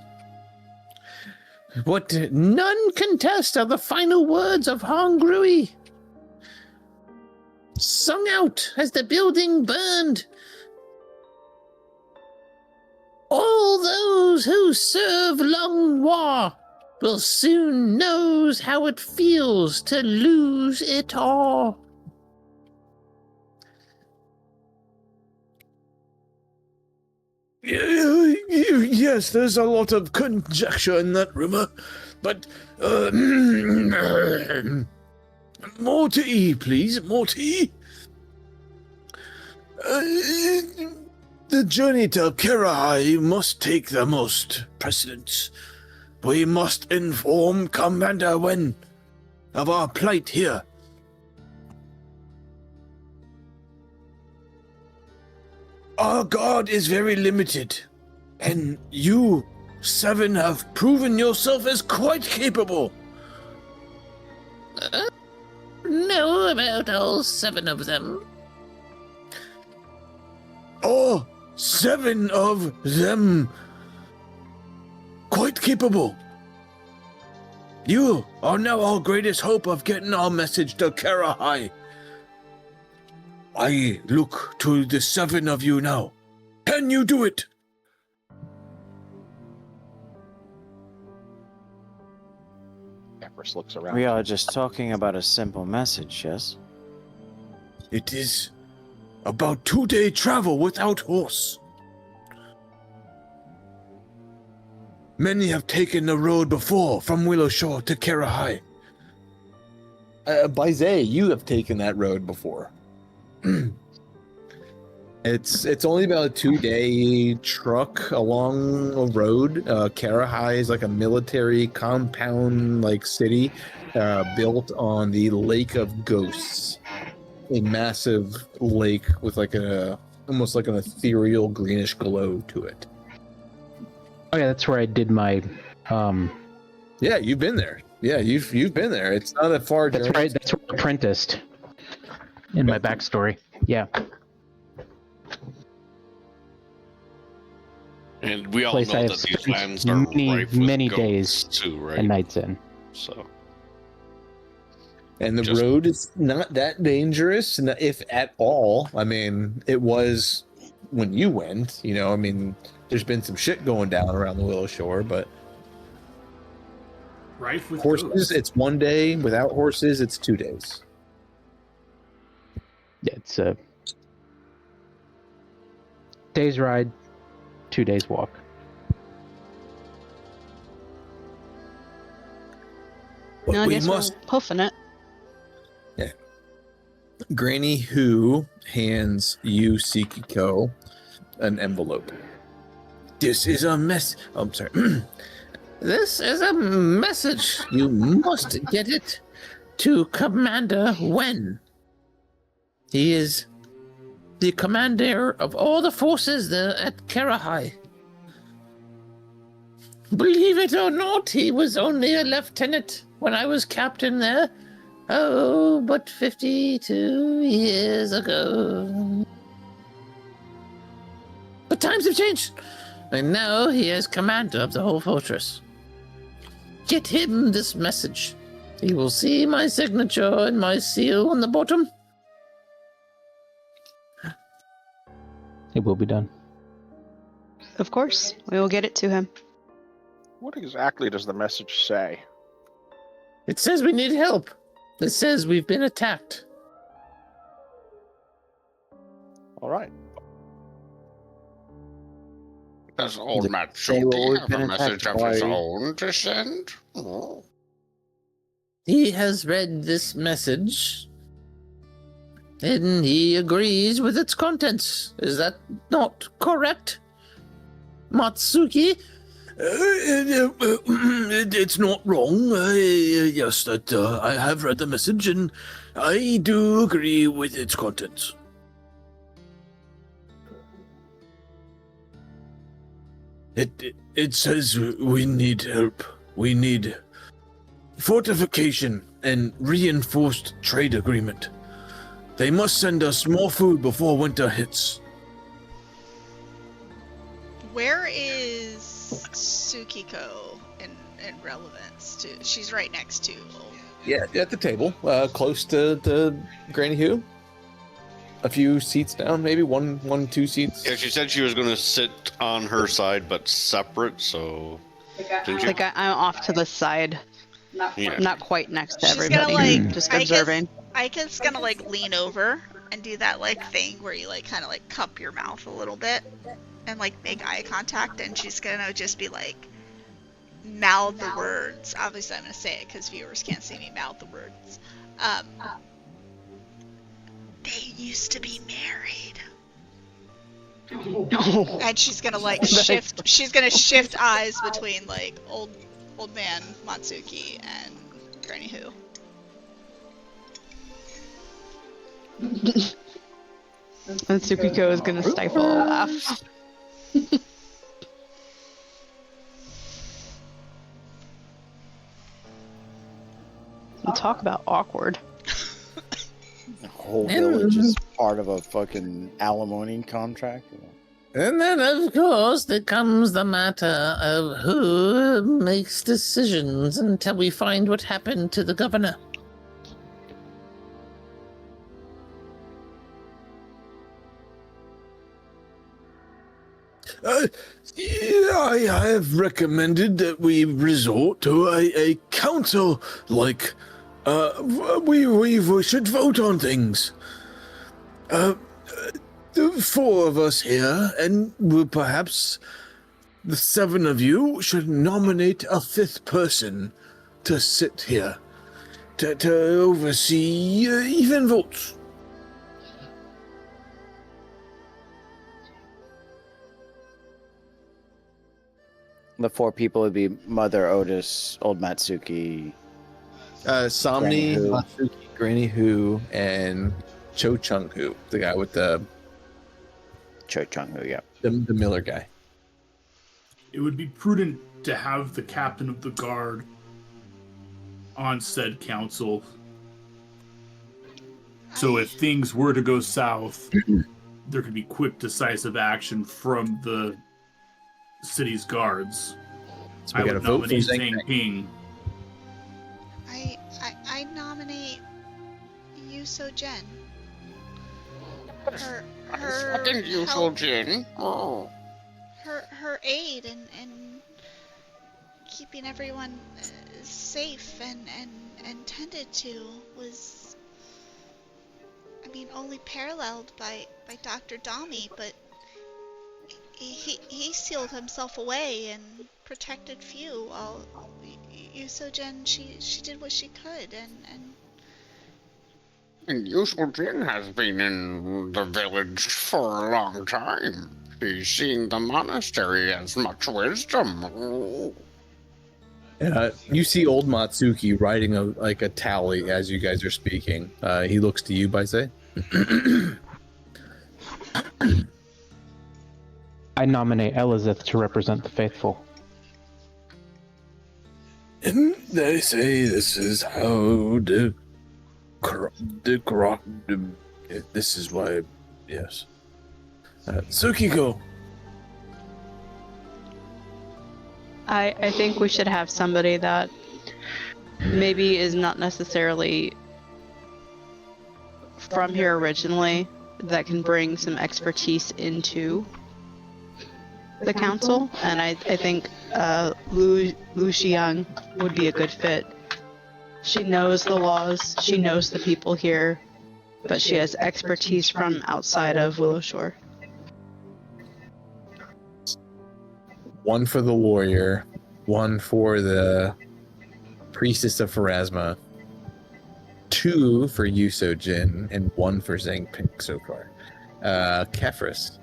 What none contest are the final words of Hongrui, sung out as the building burned. All those who serve Long War will soon knows how it feels to lose it all. Yes, there's a lot of conjecture in that rumor, but more tea, please, more tea. The journey to Kirahai must take the most precedence. We must inform Commander Wen of our plight here. Our guard is very limited, and you, Seven, have proven yourself as quite capable. Know about all 7 of them. All 7 of them quite capable. You are now our greatest hope of getting our message to Karahai. I look to the 7 of you now. Can you do it? Everest looks around. We are just talking about a simple message, yes? It is about 2-day travel without horse. Many have taken the road before from Willow Shore to Karahai. Baizay, you have taken that road before. It's only about a 2-day truck along a road. Karahai is like a military compound like city built on the Lake of Ghosts. A massive lake with like almost like an ethereal greenish glow to it. Oh yeah, that's where I did my Yeah, you've been there. Yeah, you've been there. It's not a far that's journey. right, that's where I apprenticed in my backstory. Yeah. And we all Place know I have that these spent lands are many, rife with many ghosts days too, right? and nights in. So And the Just- road is not that dangerous, if at all. I mean, it was when you went, you know, I mean, there's been some shit going down around the Willow Shore, but Rife with horses, ghosts. it's 1 day. Without horses, it's 2 days. Yeah, it's a day's ride, 2 days walk. But No, I we guess must. we're puffing it. Granny Who hands you, Sikiko, an envelope. This is a mess. Oh, I'm sorry. This is a message. You must get it to Commander Wen. He is the commander of all the forces there at Karahai. Believe it or not, he was only a lieutenant when I was captain there. Oh, but 52 years ago. But times have changed, and now he is commander of the whole fortress. Get him this message. He will see my signature and my seal on the bottom. It will be done. Of course, we will get it to him. What exactly does the message say? It says we need help. It says we've been attacked. All right. does old Did Matt they Schulte always have been a message attacked of his by- own to send? Oh. He has read this message, and he agrees with its contents. Is that not correct, Matsuki? It's not wrong. Yes, that I have read the message and I do agree with its contents. It says we need help. We need fortification and reinforced trade agreement. They must send us more food before winter hits. Where is Tsukiko in relevance to? She's right next to. Yeah, at the table, close to Granny Who. A few seats down, maybe one, 2 seats. Yeah, she said she was going to sit on her side, but separate. So, didn't you? Like I'm off to the side, Yeah. not quite next to She's everybody, gonna like just observing. Ika's gonna like lean over and do that like thing where you like kind of like cup your mouth a little bit and like make eye contact, and she's gonna just be like mouth the words. Obviously, I'm gonna say it because viewers can't see me mouth the words. They used to be married. And she's gonna like shift. She's gonna shift eyes between like old man Matsuki and Granny Who. And Tsukiko is gonna stifle a laugh. Talk about awkward. The whole village is part of a fucking alimony contract. And then, of course, there comes the matter of who makes decisions until we find what happened to the governor. I have recommended that we resort to a council, like, we should vote on things. The 4 of us here, and perhaps the 7 of you should nominate a 5th person to sit here, to oversee even votes. The 4 people would be Mother Otis, Old Matsuki, Somni, Granny Who. Matsuki, Granny Who, and Cho Chung Hu, the guy with the Cho Chung Hu, yeah. the Miller guy. It would be prudent to have the captain of the guard on said council. So if things were to go south, there could be quick, decisive action from the city's guards. So we I got would to vote for nominate Zhang Zhang Ping. I nominate Yuso Jen. Her Second usual gin. Oh. her aid in keeping everyone safe and tended to was, I mean, only paralleled by Dr. Dami, but he sealed himself away and protected few, while Yuso-Jen, she did what she could, And usual gin has been in the village for a long time. She's seen the monastery as much wisdom. Oh. You see old Matsuki writing a tally as you guys are speaking. He looks to you, Baise. I nominate Elizabeth to represent the faithful. And they say this is how this is why, yes. Tsukiko. I think we should have somebody that maybe is not necessarily from here originally, that can bring some expertise into the council, and I think Lu Xiang would be a good fit. She knows the laws, she knows the people here, but she has expertise from outside of Willow Shore. One for the warrior, one for the priestess of Pharasma, 2 for Yuso-Jin, and 1 for Zhang Ping so far. Kefris.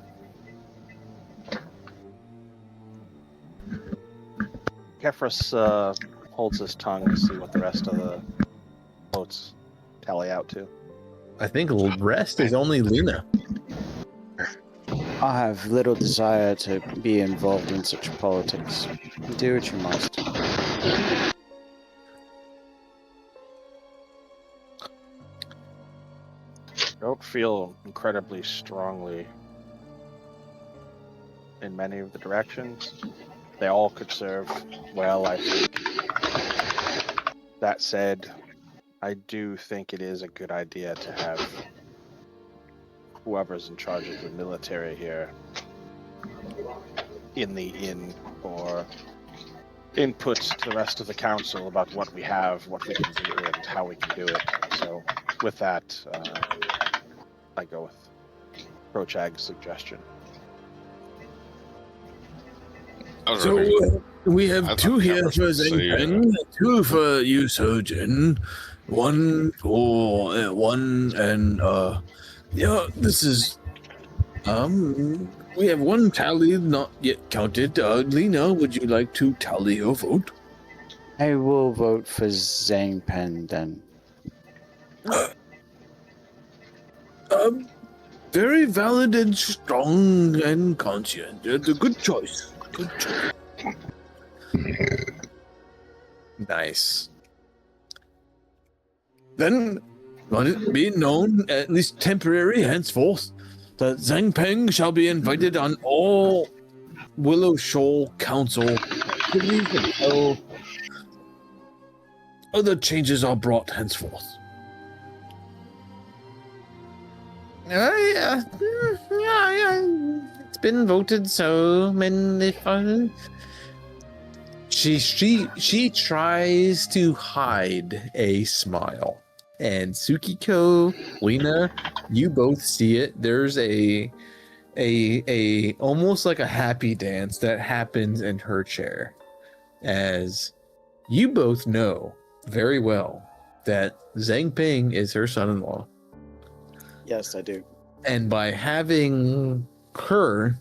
Kefris holds his tongue to see what the rest of the votes tally out to. I think the rest is only Luna. I have little desire to be involved in such politics. Do what you must. Don't feel incredibly strongly in many of the directions. They all could serve well, I think. That said, I do think it is a good idea to have whoever's in charge of the military here in the inn for input to the rest of the council about what we have, what we can do, and how we can do it. So with that, I go with Prochag's suggestion. So we have 2 here for Zhang Peng, 2 for Yuso-Jin, 1 for 1, and yeah, this is We have one tally not yet counted. Lena, would you like to tally your vote? I will vote for Zhang Pen then. Very valid and strong and conscientious. A good choice. Good choice. Nice. Then, let it be known, at least temporary henceforth, that Zhang Peng shall be invited on all Willow Shoal Council activities until other changes are brought henceforth. Yeah. It's been voted so many times. She tries to hide a smile. And Tsukiko, Lena, you both see it. There's a almost like a happy dance that happens in her chair, as you both know very well that Zhang Ping is her son-in-law. Yes, I do. And by having her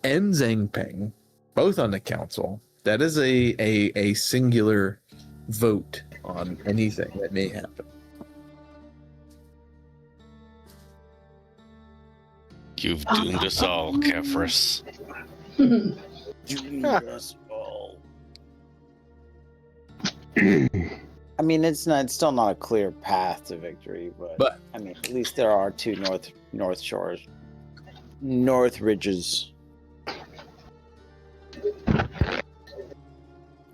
and Zhang Ping both on the council, that is a singular vote on anything that may happen. You've doomed us all, Kefris. Doomed us all. I mean, it's still not a clear path to victory, but I mean, at least there are two north shores, north ridges.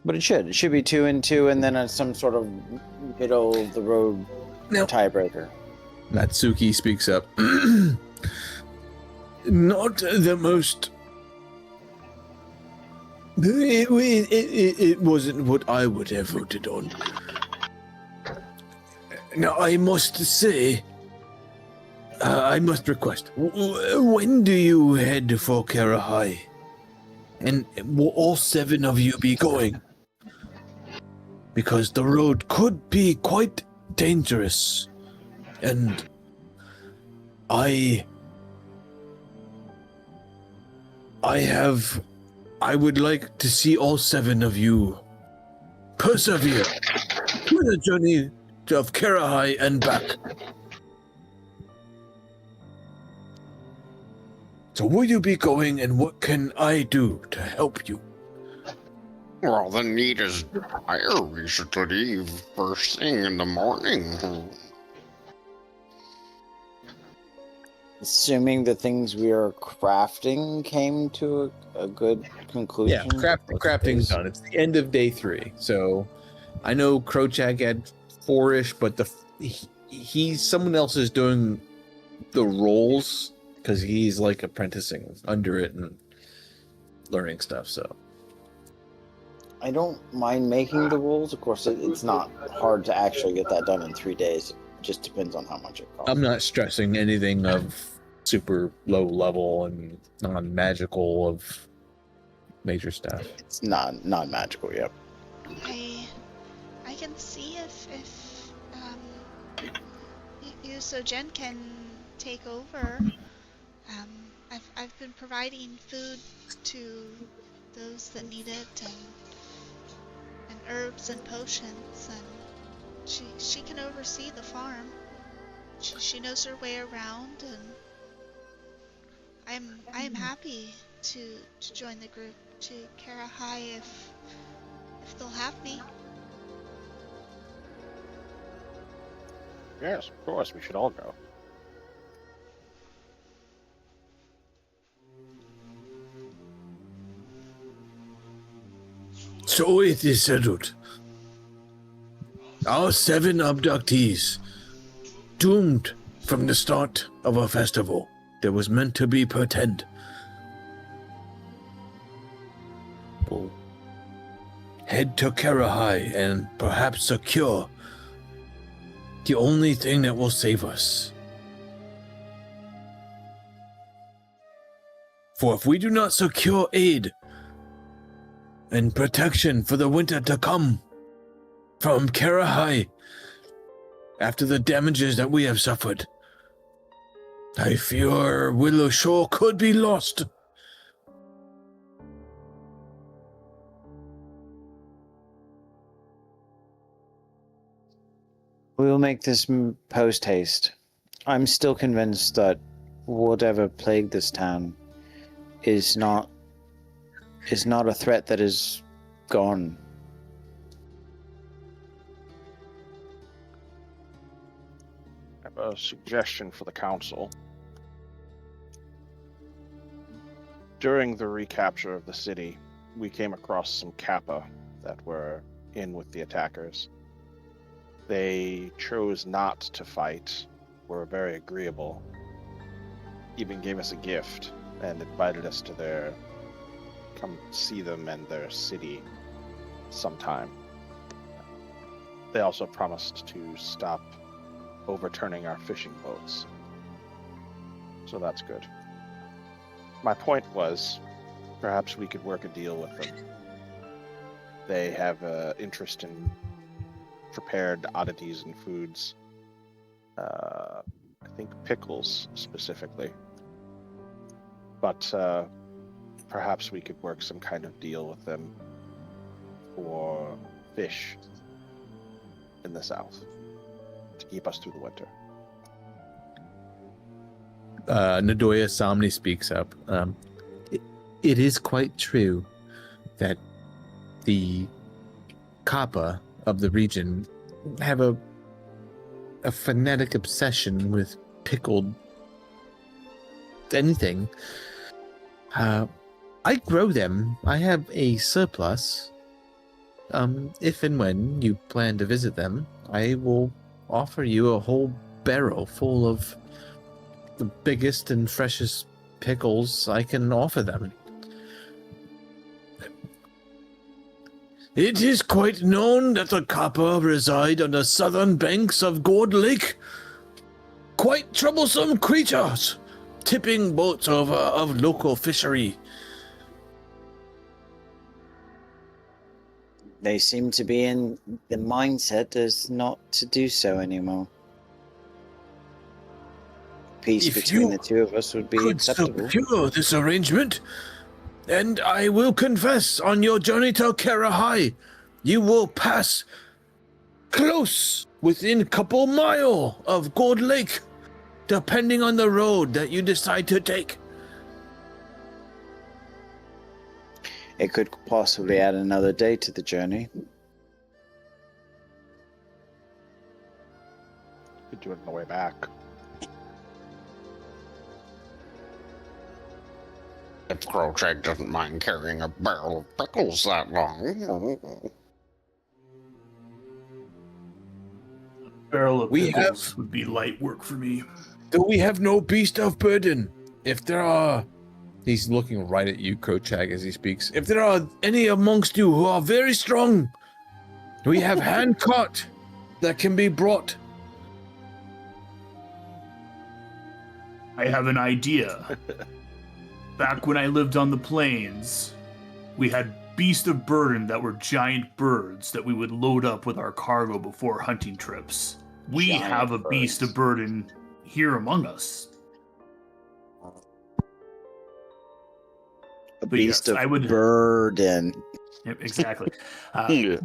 But it should be 2 and 2, and then some sort of middle of the road tiebreaker. Natsuki speaks up. Not the most. It wasn't what I would have voted on. Now, I must say, I must request, when do you head for Karahai? And will all 7 of you be going? Because the road could be quite dangerous. And I would like to see all 7 of you persevere through the journey of Karahai and back. So will you be going, and what can I do to help you? Well, the need is dire. We should leave first thing in the morning. Assuming the things we are crafting came to a good conclusion. Yeah, crafting's done. It's the end of day 3. So I know Krochak had 4-ish, but he's someone else is doing the roles because he's like apprenticing under it and learning stuff. So I don't mind making the rules. Of course, it's not hard to actually get that done in 3 days. It just depends on how much it costs. I'm not stressing anything of super low level and non-magical of major stuff. It's non-magical, yep. I can see if Jen can take over. I've been providing food to those that need it, and herbs and potions, and she can oversee the farm. She knows her way around, and I am happy to join the group to Karahai if they'll have me. Yes, of course, we should all go. So it is settled. Our 7 abductees, doomed from the start of a festival that was meant to be pretend, will head to Karahai and perhaps secure the only thing that will save us. For if we do not secure aid and protection for the winter to come from Karahai, after the damages that we have suffered, I fear Willow Shore could be lost We will make this post haste. I'm still convinced that whatever plagued this town is not a threat that is gone. I have a suggestion for the council. During the recapture of the city, we came across some Kappa that were in with the attackers. They chose not to fight, were very agreeable, even gave us a gift, and invited us to come see them and their city sometime. They also promised to stop overturning our fishing boats. So that's good. My point was, perhaps we could work a deal with them. They have an interest in prepared oddities and foods. I think pickles specifically. But perhaps we could work some kind of deal with them for fish in the south to keep us through the winter. Nadoya Somni speaks up. It is quite true that the Kappa of the region have a phonetic obsession with pickled anything. I grow them. I have a surplus. If and when you plan to visit them, I will offer you a whole barrel full of the biggest and freshest pickles I can offer them. It is quite known that the Kappa reside on the southern banks of Gourd Lake. Quite troublesome creatures, tipping boats over of local fishery. They seem to be in the mindset as not to do so anymore. Peace If between you the two of us would be could acceptable. secure this arrangement, and I will confess, on your journey to Karahai, you will pass close within a couple mile of Gold Lake, depending on the road that you decide to take. It could possibly add another day to the journey. Could do it on the way back. If Crowcheck doesn't mind carrying a barrel of pickles that long. Barrel of We pickles would be light work for me. Though we have no beast of burden, if there are... He's looking right at you, Crowcheck, as he speaks. If there are any amongst you who are very strong, we have hand caught that can be brought. I have an idea. Back when I lived on the plains, we had beasts of burden that were giant birds that we would load up with our cargo before hunting trips. We Giant have a beast birds. of burden here among us. A But beast yes, of I would- burden. Yep, exactly. Yeah.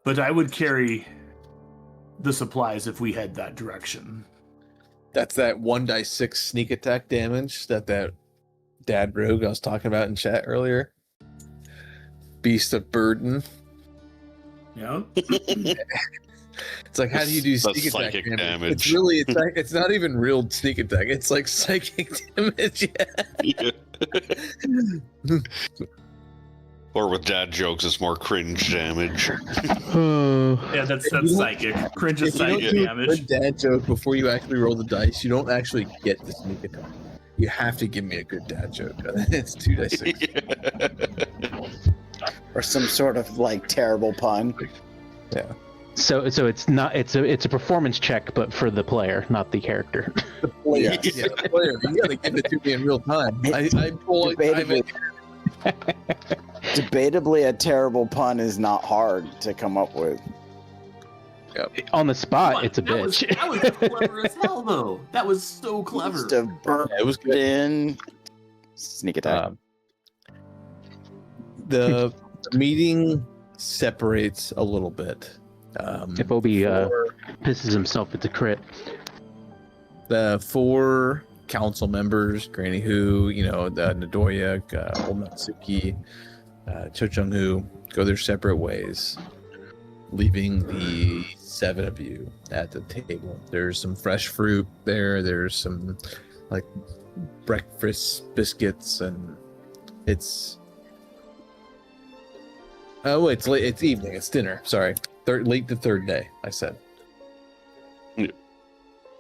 But I would carry the supplies if we head that direction. That's that 1d6 sneak attack damage that dad rogue I was talking about in chat earlier. Beast of burden. Yeah. It's like, how do you do That's sneak attack psychic damage? damage. It's really, it's not even real sneak attack. It's like psychic damage. Yeah. Or with dad jokes, it's more cringe damage. Yeah, that's psychic. Cringe is If you don't psychic do a damage. good dad joke before you actually roll the dice, you don't actually get the sneak attack. You have to give me a good dad joke. It's 2d6. Or some sort of like terrible pun. Yeah. So it's not it's a performance check, but for the player, not the character. The player, yeah, the player. You gotta give it to me in real time. I pull it. Debatably, a terrible pun is not hard to come up with. On the spot, it's a That was bitch. clever as hell, though. That was so clever. Just a burden. It was good. In sneak attack. The meeting separates a little bit. If Obi for pisses himself, it's a crit. the 4 council members, Granny Hu, the Nadoya, Old Natsuki, Cho Chung Hu, go their separate ways, leaving the 7 of you at the table. There's some fresh fruit there. There's some like breakfast biscuits, and it's it's late. It's evening. It's dinner. Sorry, late the 3rd day. I said. Yeah.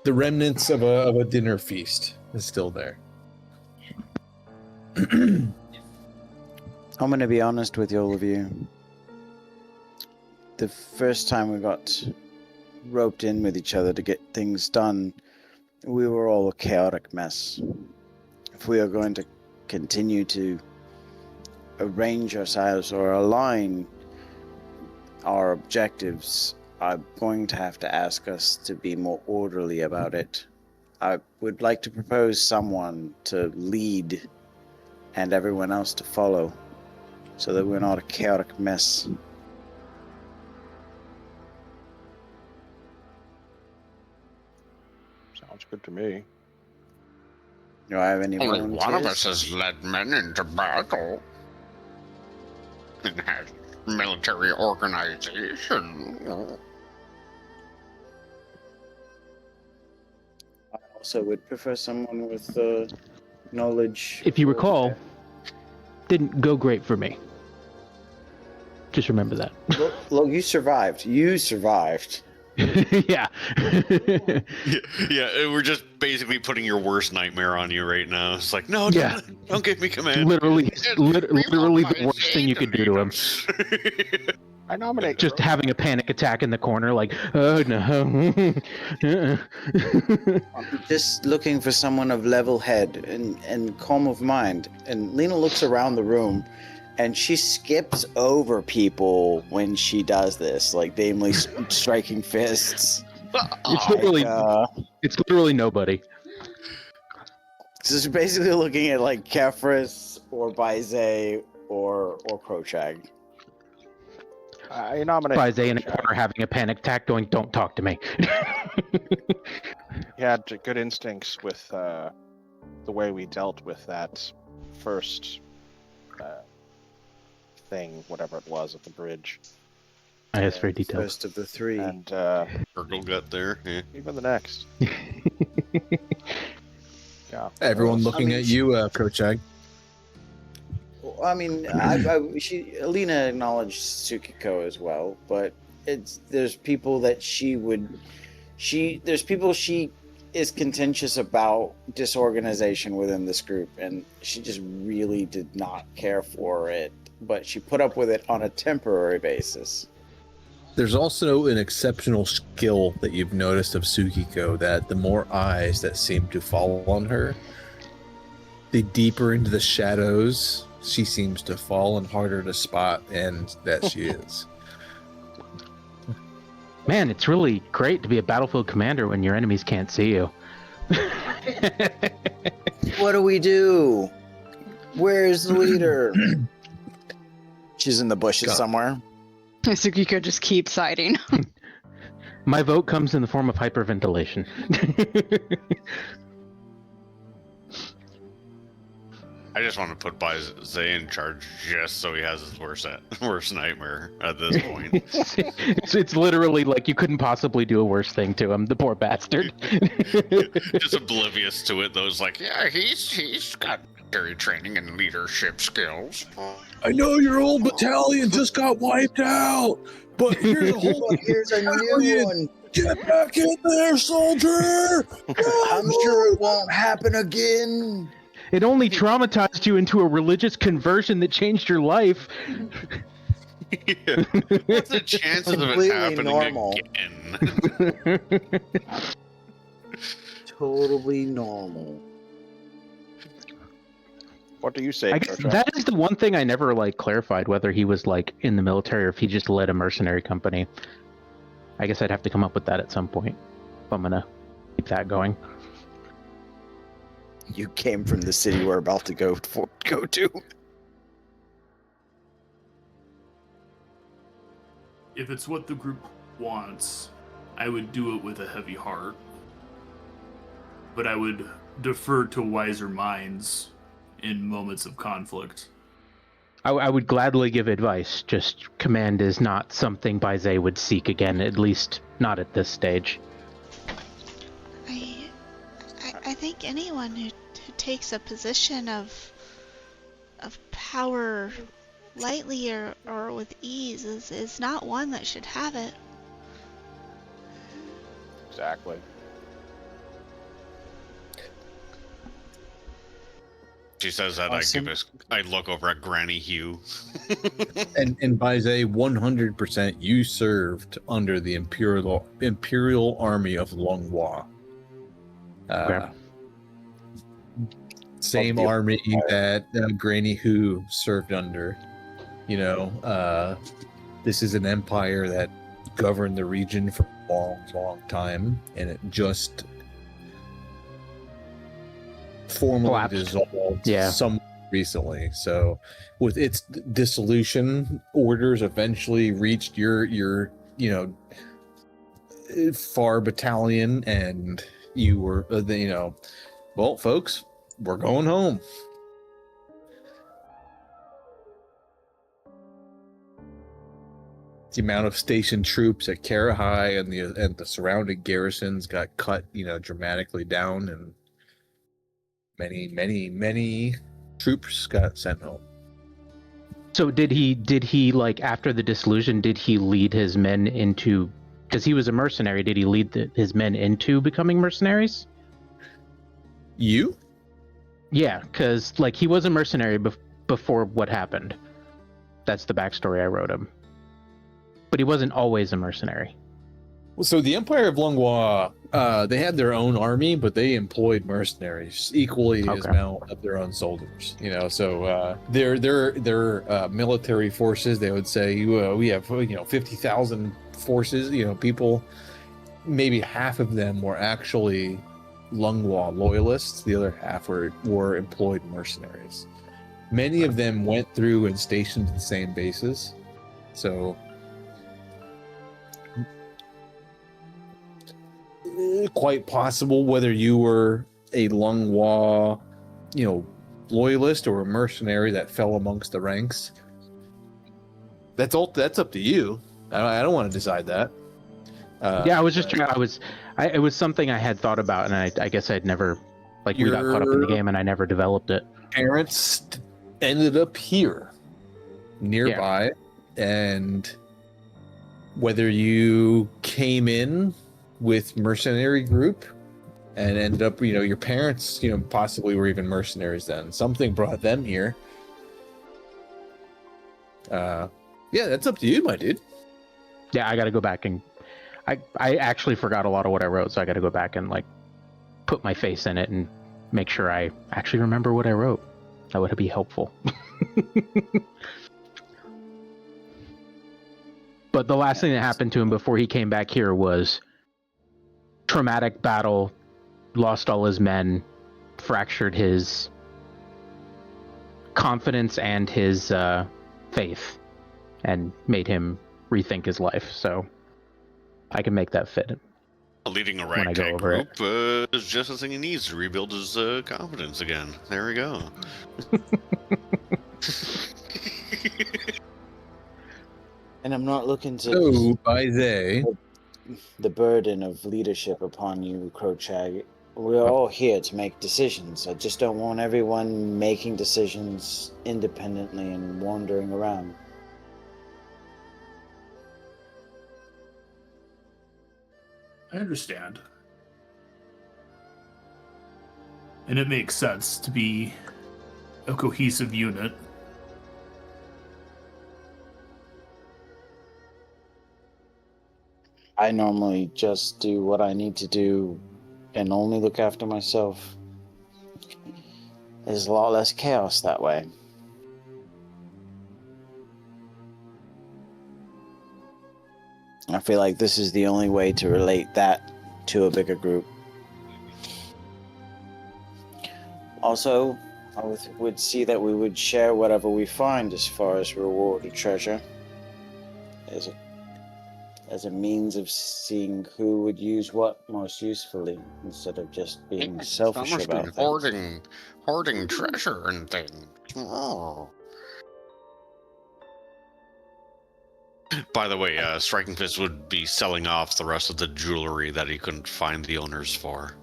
The remnants of a dinner feast is still there. I'm going to be honest with all of you. The first time we got roped in with each other to get things done, we were all a chaotic mess. If we are going to continue to arrange ourselves or align our objectives, I'm going to have to ask us to be more orderly about it. I would like to propose someone to lead and everyone else to follow, so that we're not a chaotic mess. Sounds good to me. Do I have any Only volunteers? one of us has led men into battle and has military organization. I also would prefer someone with knowledge. If you recall, didn't go great for me. Just remember that. Look, you survived. You survived. Yeah. Yeah, we're just basically putting your worst nightmare on you right now. It's like, no, Yeah. don't give me command. Literally We the worst thing you could do to him. I nominate Just Crow. having a panic attack in the corner, like, oh no. Just looking for someone of level head and calm of mind. And Lena looks around the room, and she skips over people when she does this, like namely striking fists. It's literally nobody. So she's basically looking at like Kefris or Baize or Krochag. I nominate Baize in a Krochag. corner having a panic attack going, don't talk to me. He had good instincts with the way we dealt with that first thing, whatever it was, at the bridge. I asked for details. First of the 3. And Circle gut there. Yeah. even the next. Yeah. Everyone looking at you, Krochag. I mean, Alina acknowledged Tsukiko as well, but there's people that she is contentious about disorganization within this group, and she just really did not care for it, but she put up with it on a temporary basis. There's also an exceptional skill that you've noticed of Tsukiko, that the more eyes that seem to fall on her, the deeper into the shadows she seems to fall and harder to spot, and that she is. Man, it's really great to be a battlefield commander when your enemies can't see you. What do we do? Where's the leader? She's in the bushes somewhere. Tsukiko just keeps hiding. My vote comes in the form of hyperventilation. I just want to put Baize in charge just so he has his worst nightmare at this point. it's literally like you couldn't possibly do a worse thing to him, the poor bastard. Just oblivious to it, though. It's like, yeah, he's got military training and leadership skills. I know your old battalion just got wiped out, but here's a whole Here's a new one. Get back in there, soldier! I'm sure it won't happen again. It only traumatized you into a religious conversion that changed your life. Yeah. What's the chances of it Completely happening normal. again? Totally normal. What do you say, I guess Krochak? that is the one thing I never clarified, whether he was in the military or if he just led a mercenary company. I guess I'd have to come up with that at some point if I'm gonna keep that going. You came from the city we're about to go to. If it's what the group wants, I would do it with a heavy heart. But I would defer to wiser minds in moments of conflict. I would gladly give advice, just command is not something Baizé would seek again, at least not at this stage. I think anyone who takes a position of power lightly or with ease is not one that should have it. Exactly. She says that Awesome. I look over at Granny Hugh. And Baizé, 100%, you served under the Imperial Army of Longhua. Okay. Same army that Granny Hu served under. You know, this is an empire that governed the region for a long, long time, and it just formally Collapsed. dissolved Yeah. somewhat recently. So, with its dissolution, orders eventually reached your far battalion, and you were well, folks, we're going home. The amount of stationed troops at Karahai and the surrounding garrisons got cut, dramatically down, and many troops got sent home. So did he like after the dissolution? Did he lead his men into? Because he was a mercenary. Did he lead his men into becoming mercenaries? You? Yeah, because like he was a mercenary before what happened. That's the backstory I wrote him. But he wasn't always a mercenary. So the Empire of Longhua, they had their own army, but they employed mercenaries equally as amount of their own soldiers. So their military forces, they would say, we have 50,000 forces. People, maybe half of them were actually Longhua loyalists. The other half were employed mercenaries. Many of them went through and stationed at the same bases. So quite possible whether you were a Longhua, loyalist or a mercenary that fell amongst the ranks. That's up to you. I don't want to decide that. Yeah, I was just it was something I had thought about, and I guess I'd never, like, we got caught up in the game and I never developed it. Parents ended up here, nearby, and whether you came in with mercenary group and ended up, your parents, possibly were even mercenaries then. Something brought them here. Yeah, that's up to you, my dude. Yeah, I got to go back and I actually forgot a lot of what I wrote, so I got to go back and like put my face in it and make sure I actually remember what I wrote. That would be helpful. But the last thing that happened to him before he came back here was traumatic battle, lost all his men, fractured his confidence and his faith, and made him rethink his life. So I can make that fit. Leading a when I go ragtag over group is just the thing he needs to rebuild his confidence again. There we go. And I'm not looking to the burden of leadership upon you, Crowchag. We're all here to make decisions. I just don't want everyone making decisions independently and wandering around. I understand. And it makes sense to be a cohesive unit. I normally just do what I need to do and only look after myself. There's a lot less chaos that way. I feel like this is the only way to relate that to a bigger group. Also, I would see that we would share whatever we find as far as reward or treasure. as a means of seeing who would use what most usefully, instead of just being selfish Someone's about been things. hoarding treasure and things. Oh. By the way, Striking Fist would be selling off the rest of the jewelry that he couldn't find the owners for.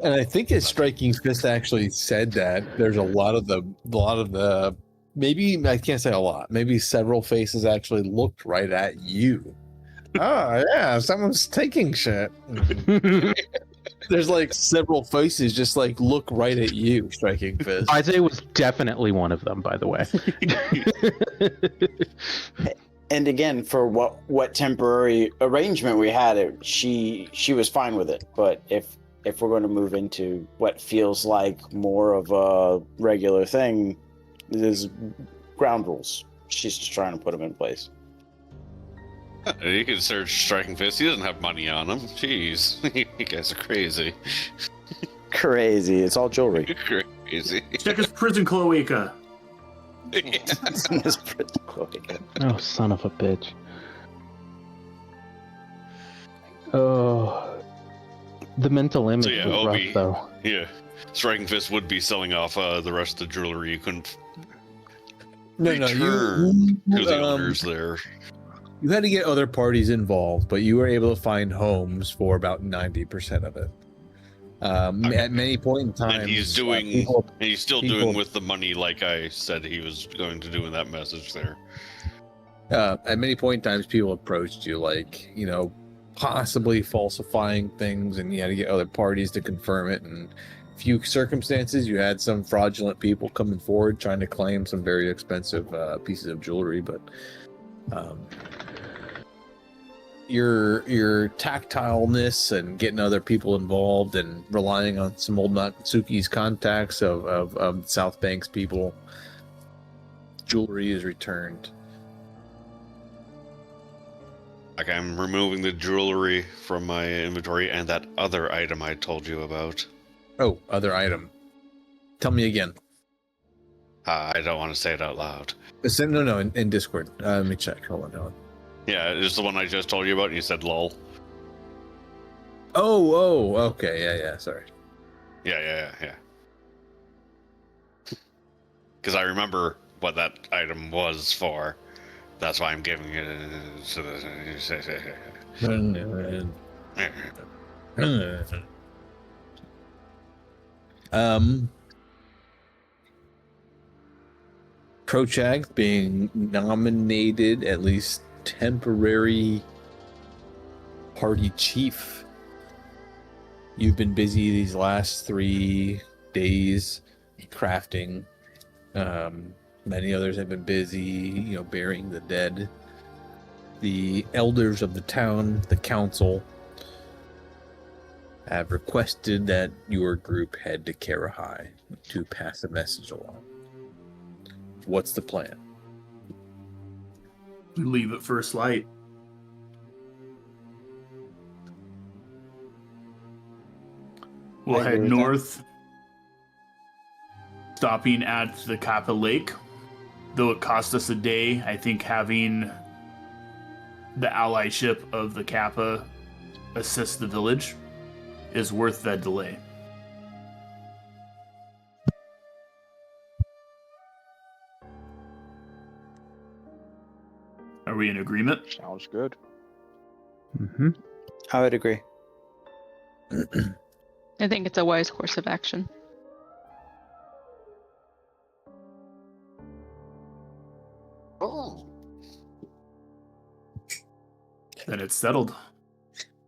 And I think his Striking Fist actually said that there's a lot of the maybe I can't say a lot, maybe several faces actually looked right at you. Oh yeah, someone's taking shit. There's like several faces just like look right at you, Striking Fist. Isaiah was definitely one of them, by the way. And again, for what temporary arrangement we had, she was fine with it. But if we're going to move into what feels like more of a regular thing, there's ground rules. She's just trying to put them in place. You can search Striking Fist. He doesn't have money on him. Jeez, you guys are crazy. Crazy. It's all jewelry. Crazy. Check his prison cloaca. His prison cloaca. Oh, son of a bitch. Oh, the mental image So yeah, was Obi, rough, though. yeah, Striking Fist would be selling off the rest of the jewelry you couldn't return to the owners there. You had to get other parties involved, but you were able to find homes for about 90% of it. At many point in time, And he's doing, and he's still doing with the money like I said he was going to do in that message there. At many point in times, people approached you, like, possibly falsifying things, and you had to get other parties to confirm it. And a few circumstances, you had some fraudulent people coming forward trying to claim some very expensive pieces of jewelry, but your tactileness and getting other people involved and relying on some old Natsuki's contacts of South Bank's people, jewelry is returned. Like, I'm removing the jewelry from my inventory and that other item I told you about. Oh, other item. Tell me again. I don't want to say it out loud. No, in Discord. Let me check. Hold on. Yeah, it's the one I just told you about and you said lol. Oh, okay. Yeah, sorry. Yeah. Because I remember what that item was for. That's why I'm giving it to the... Prochag being nominated at least temporary party chief. You've been busy these last 3 days crafting. Many others have been busy, burying the dead. The elders of the town, the council, have requested that your group head to Karahai to pass a message along. What's the plan? We leave at first light. We'll head north, stopping at the Kappa Lake. Though it cost us a day, I think having the allyship of the Kappa assist the village is worth that delay. Are we in agreement? Sounds good. Mm-hmm. I would agree. I think it's a wise course of action. Oh. Then it's settled.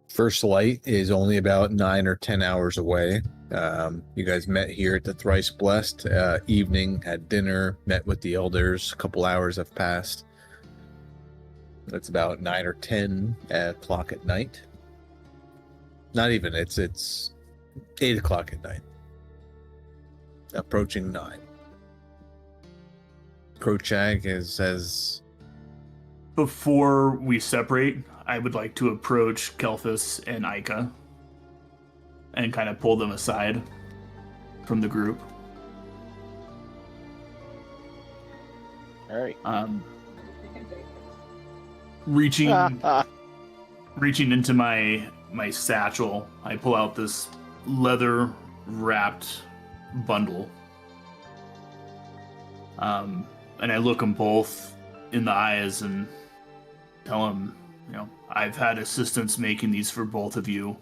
First light is only about 9 or 10 hours away. You guys met here at the Thrice Blessed evening, had dinner, met with the elders. A couple hours have passed. It's about 9 or 10 o'clock at night. Not even. It's 8 o'clock at night. Approaching 9. Krochag says, Before we separate, I would like to approach Kelthus and Ica and kind of pull them aside from the group. All right. Reaching reaching into my satchel, I pull out this leather wrapped bundle. And I look them both in the eyes and tell them, I've had assistance making these for both of you.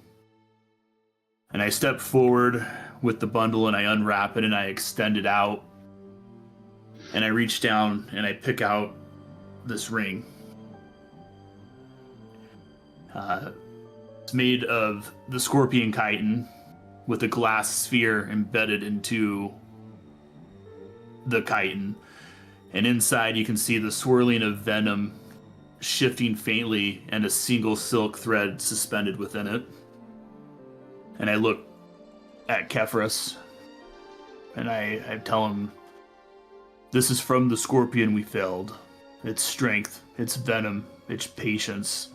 And I step forward with the bundle and I unwrap it and I extend it out. And I reach down and I pick out this ring. It's made of the scorpion chitin with a glass sphere embedded into the chitin. And inside you can see the swirling of venom shifting faintly and a single silk thread suspended within it. And I look at Kepharis and I tell him, this is from the scorpion we failed. Its strength, its venom, its patience.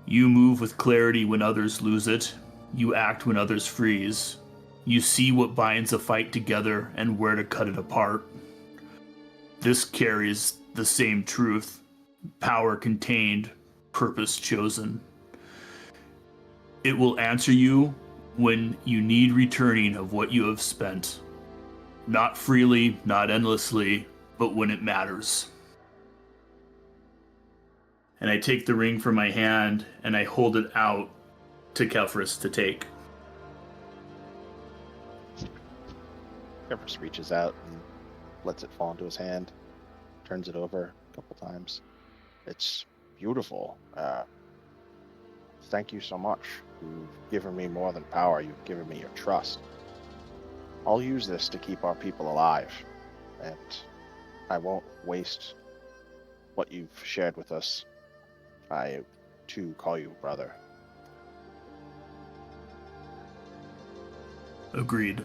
You move with clarity when others lose it. You act when others freeze. You see what binds a fight together and where to cut it apart. This carries the same truth. Power contained, purpose chosen. It will answer you when you need returning of what you have spent. Not freely, not endlessly, but when it matters. And I take the ring from my hand and I hold it out to Kepharis to take. Kepharis reaches out and lets it fall into his hand, turns it over a couple times. It's beautiful. Thank you so much. You've given me more than power. You've given me your trust. I'll use this to keep our people alive, and I won't waste what you've shared with us. I, too, call you brother. Agreed.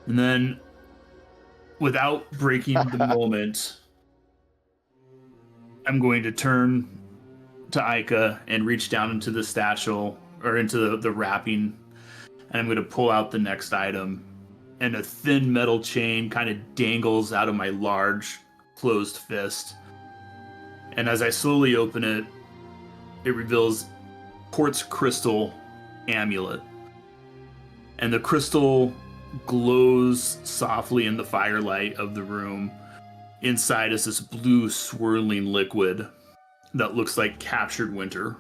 And then, without breaking the moment, I'm going to turn to Aika and reach down into the satchel, or into the wrapping, and I'm going to pull out the next item. And a thin metal chain kind of dangles out of my large, closed fist. And as I slowly open it, it reveals quartz crystal amulet. And the crystal glows softly in the firelight of the room. Inside is this blue swirling liquid that looks like captured winter.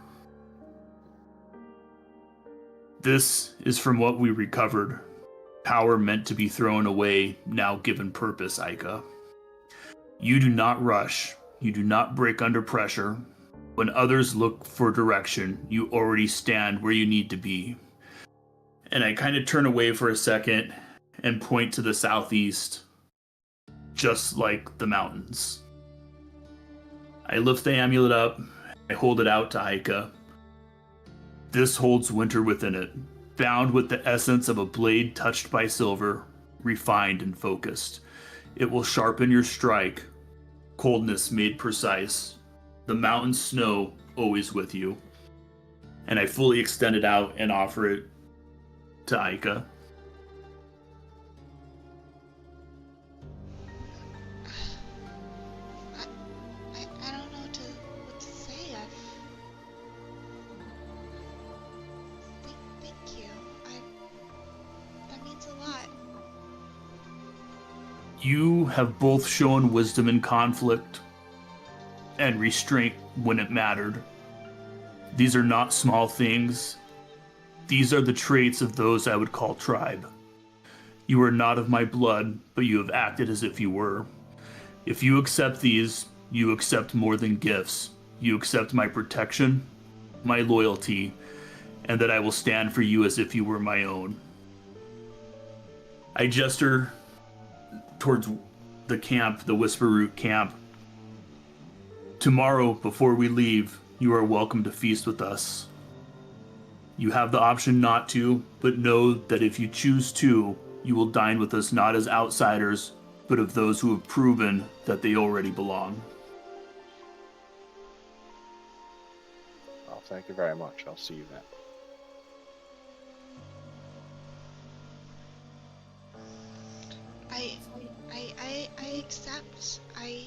This is from what we recovered. Power meant to be thrown away, now given purpose, Aika. You do not rush. You do not break under pressure. When others look for direction, you already stand where you need to be. And I kind of turn away for a second and point to the southeast, just like the mountains. I lift the amulet up, I hold it out to Aika. This holds winter within it, bound with the essence of a blade touched by silver, refined and focused. It will sharpen your strike, coldness made precise, the mountain snow always with you. And I fully extend it out and offer it to Aika. I don't know what to say. Thank you. That means a lot. You have both shown wisdom in conflict and restraint when it mattered. These are not small things. These are the traits of those I would call tribe. You are not of my blood, but you have acted as if you were. If you accept these, you accept more than gifts. You accept my protection, my loyalty, and that I will stand for you as if you were my own. I gesture towards the camp, the Whisper Root camp. Tomorrow, before we leave, you are welcome to feast with us. You have the option not to, but know that if you choose to, you will dine with us not as outsiders, but of those who have proven that they already belong. Well, thank you very much. I'll see you then. I accept. I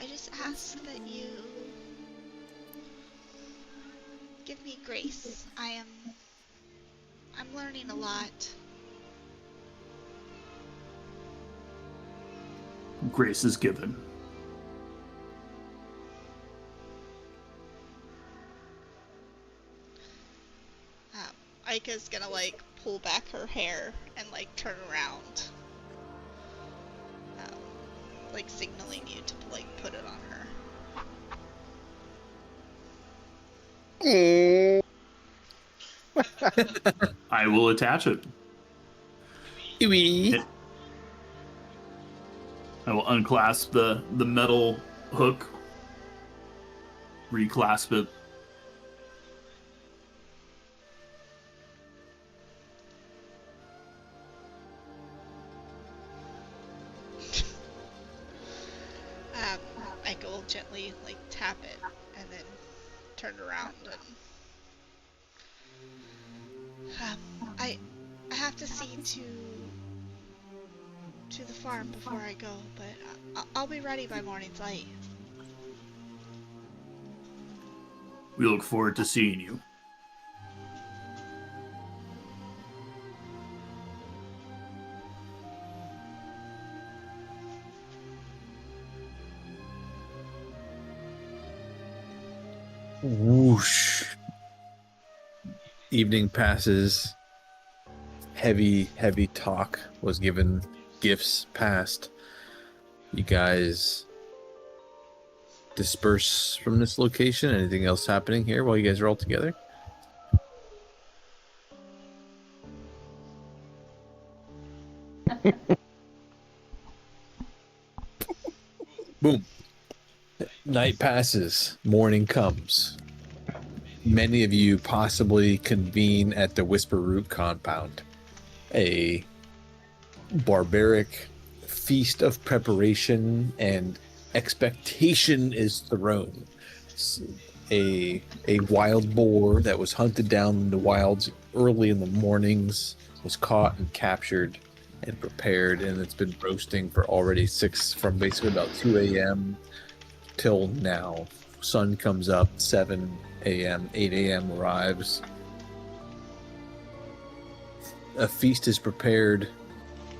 just ask that you Give me grace. I'm learning a lot. Grace is given. Aika's gonna like pull back her hair and like turn around, like signaling you to like put it on her. I will attach it. I will unclasp the metal hook, reclasp it. Aika will gently like tap it and then turn around and I have to see to the farm before I go, but I'll be ready by morning's light. We look forward to seeing you. Whoosh. Evening passes. Heavy talk was given. Gifts passed. You guys disperse from this location. Anything else happening here while you guys are all together? Boom. Night passes. Morning comes. Many of you possibly convene at the Whisper Root compound. A barbaric feast of preparation and expectation is thrown. A wild boar that was hunted down in the wilds early in the mornings was caught and captured and prepared, and it's been roasting for already from basically about 2 a.m. till now. Sun comes up, 7 a.m., 8 a.m. arrives. A feast is prepared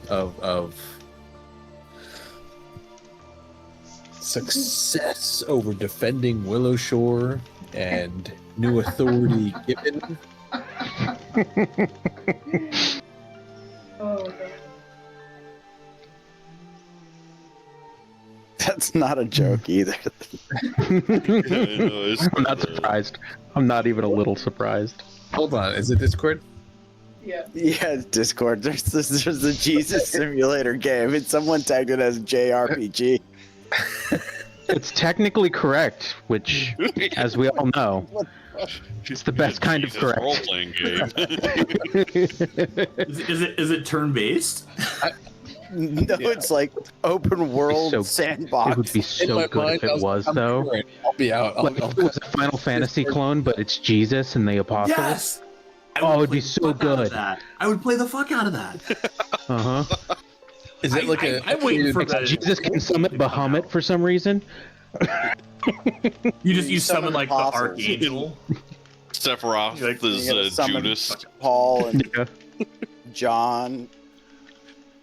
of success over defending Willowshore and new authority given. That's not a joke either. I'm not surprised. I'm not even a little surprised. Hold on, is it Discord? Yeah, it's Discord. There's a Jesus simulator game, and someone tagged it as JRPG. It's technically correct, which, as we all know, it's the best kind of correct. Role-playing game. Is it turn-based? No, it's like open world sandbox. It would be so good if it was, though. I'll be out. Like, if it was a Final Fantasy clone, but it's Jesus and the Apostles. Yes! Oh, it'd be so good. I would play the fuck out of that. Uh-huh. Is it like I'm waiting for the... Jesus can summon Bahamut for some reason? You summon like the Archangel. Sephiroth is Judas. Paul and John.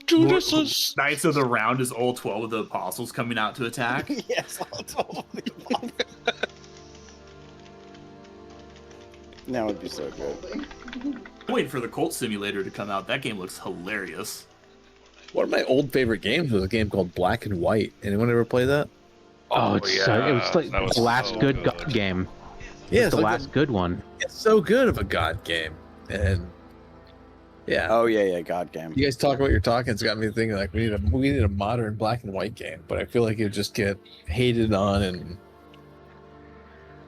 Judas is... Knights of the Round is all 12 of the apostles coming out to attack. Yes, all 12 of the apostles. That would be so good. I'm waiting for the Cult Simulator to come out. That game looks hilarious. One of my old favorite games was a game called Black and White. Anyone ever play that? Oh, it's it was like the last good God game. Yeah, the last good one. It's so good of a God game. And yeah. Oh yeah, God game. You guys talk about your talking. It's got me thinking like we need a modern Black and White game, but I feel like it just get hated on. And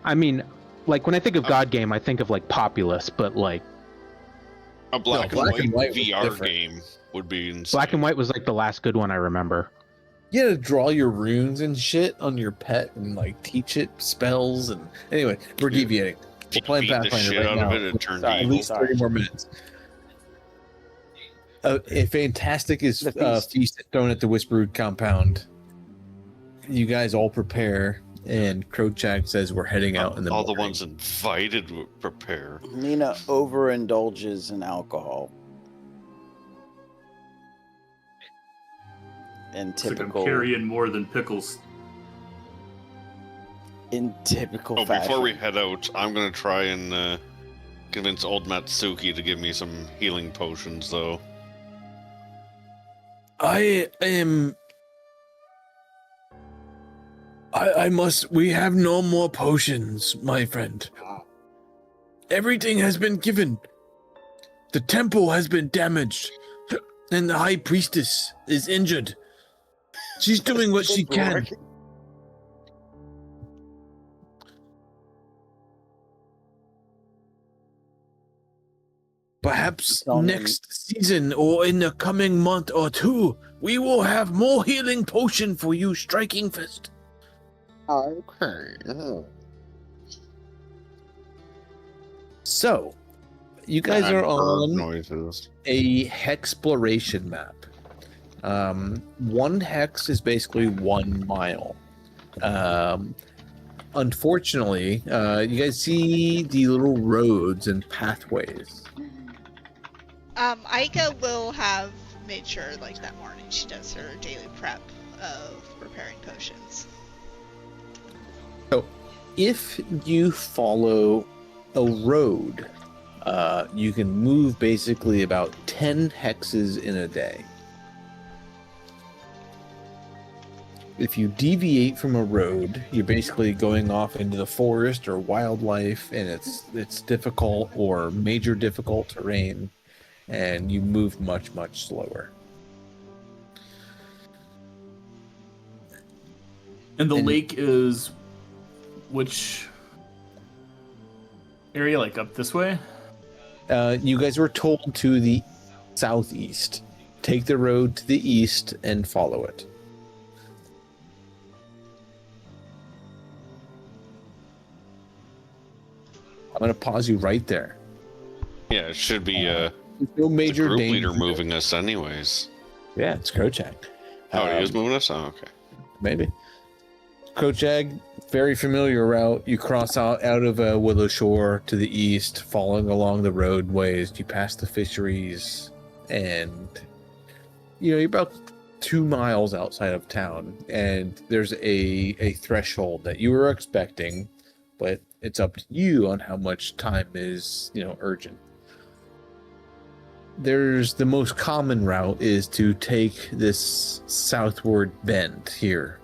I mean, like when I think of God game, I think of like Populous, but like a Black and White VR game would be insane. Black and White was like the last good one I remember. You had to draw your runes and shit on your pet and like teach it spells. And anyway, we're deviating. We're playing Pathfinder right now. At least 30 more minutes. A fantastic feast thrown at the Whispered compound. You guys all prepare. and Krochak says we're heading out in the all morning. the ones invited would prepare. Nina overindulges in alcohol. In It's like I'm typical, carrying more than pickles. in typical Oh, fashion. before we head out, I'm gonna try and convince old Matsuki to give me some healing potions, though. I must. We have no more potions, my friend. Everything has been given. The temple has been damaged, and the high priestess is injured. She's doing what she can. Perhaps next season or in the coming month or two, we will have more healing potion for you, Striking Fist. Okay. So, you guys are on noises. a hexploration map. 1 hex is basically 1 mile. Unfortunately, you guys see the little roads and pathways. Aika will have made sure, like, that morning she does her daily prep of preparing potions. So, if you follow a road, you can move basically about 10 hexes in a day. If you deviate from a road, you're basically going off into the forest or wildlife, and it's difficult or major difficult terrain, and you move much, much slower. And the lake is which area? Like up this way? You guys were told to the southeast. Take the road to the east and follow it. I'm going to pause you right there. Yeah, it should be no major the group danger. leader moving us anyways. Yeah, it's Krochak. Oh, he is moving us? Oh, okay. Maybe. Krochak, very familiar route. You cross out of Willow Shore to the east, following along the roadways. You pass the fisheries, and you're about 2 miles outside of town. And there's a threshold that you were expecting, but it's up to you on how much time is urgent. There's the most common route is to take this southward bend here.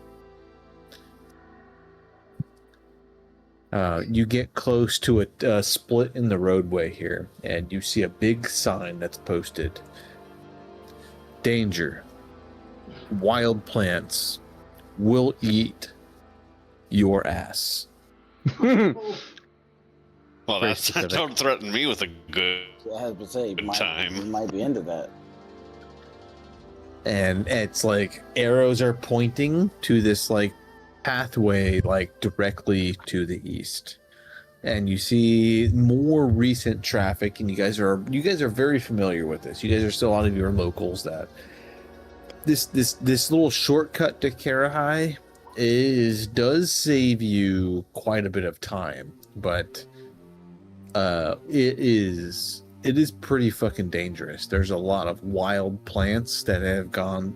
You get close to a split in the roadway here, and you see a big sign that's posted. Danger. Wild plants will eat your ass. Well, that don't threaten me with a good I have to say, time. You might be into that. And it's like arrows are pointing to this like pathway like directly to the east. And you see more recent traffic, and you guys are very familiar with this. You guys are still a lot of your locals that this little shortcut to Karahai does save you quite a bit of time, but it is pretty fucking dangerous. There's a lot of wild plants that have gotten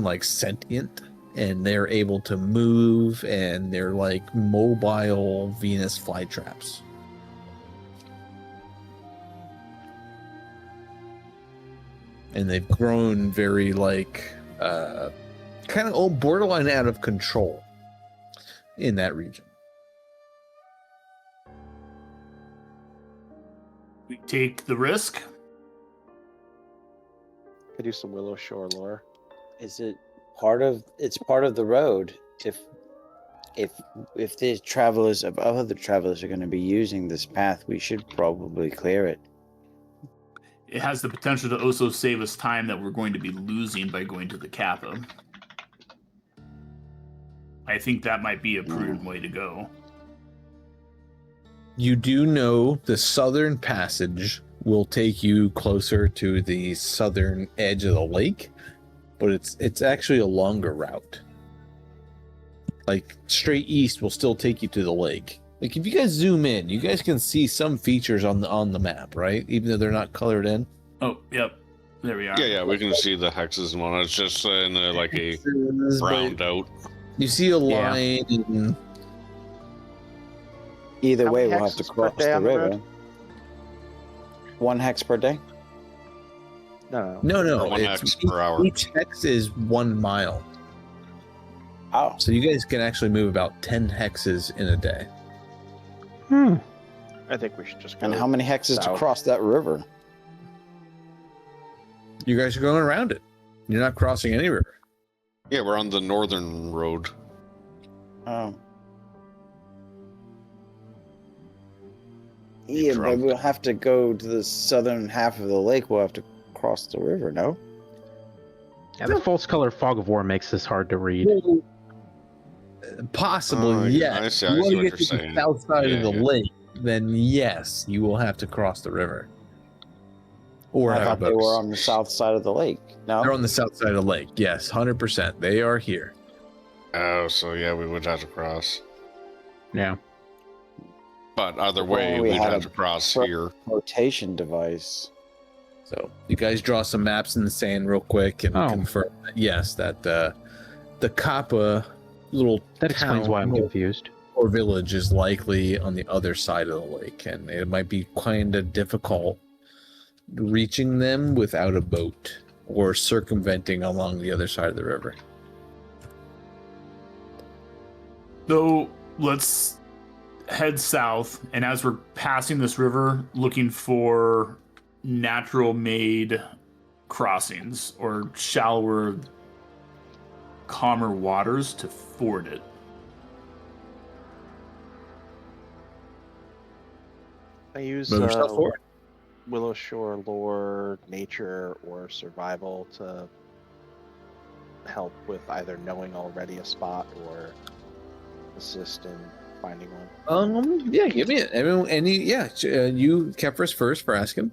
like sentient, and they're able to move, and they're like mobile Venus flytraps. And they've grown very kind of borderline out of control in that region. We take the risk. Could use some Willow Shore lore. Is it part of? It's part of the road. If the travelers of other travelers are going to be using this path, we should probably clear it. It has the potential to also save us time that we're going to be losing by going to the Kappa. I think that might be a prudent way to go. You do know the southern passage will take you closer to the southern edge of the lake, but it's actually a longer route. like straight east will still take you to the lake. Like if you guys zoom in, you guys can see some features on the map, right? Even though they're not colored in. Oh, yep. There we are. Yeah, we can see the hexes and whatnot. It's just in like a Hexes, browned but out. You see a Yeah. line. And Either How way, many we'll have to hexes per cross day the on the river. road? 1 hex per day? No. no, One it's hex per hour. Each hex is 1 mile. Oh. So you guys can actually move about 10 hexes in a day. I think we should just go. And how many hexes to south. cross that river? You guys are going around it. You're not crossing any river. Yeah, we're on the northern road. Oh. Yeah, but drunk. we'll have to go to the southern half of the lake. We'll have to cross the river, no? Yeah, the false color fog of war makes this hard to read. Possibly, Oh, yes. I see You want to what get you're to saying. the south side of Yeah, the yeah. lake, then yes, you will have to cross the river. Or I have thought they boats. were on the south side of the lake. No? They're on the south side of the lake. Yes, 100%. They are here. Oh, so yeah, we would have to cross. Yeah. But either Well, way, we we'd had have a to cross pro- here. Rotation device. So you guys draw some maps in the sand real quick and Oh. confirm that, yes, that the Kappa little That explains town why I'm confused. or village is likely on the other side of the lake, and it might be kind of difficult reaching them without a boat or circumventing along the other side of the river. So let's head south, and as we're passing this river, looking for natural made crossings or shallower, calmer waters to ford it. I use Move yourself forward. Willow Shore lore, nature, or survival to help with either knowing already a spot or assist in finding one. Yeah, give me it. Everyone, you Kefris first for asking.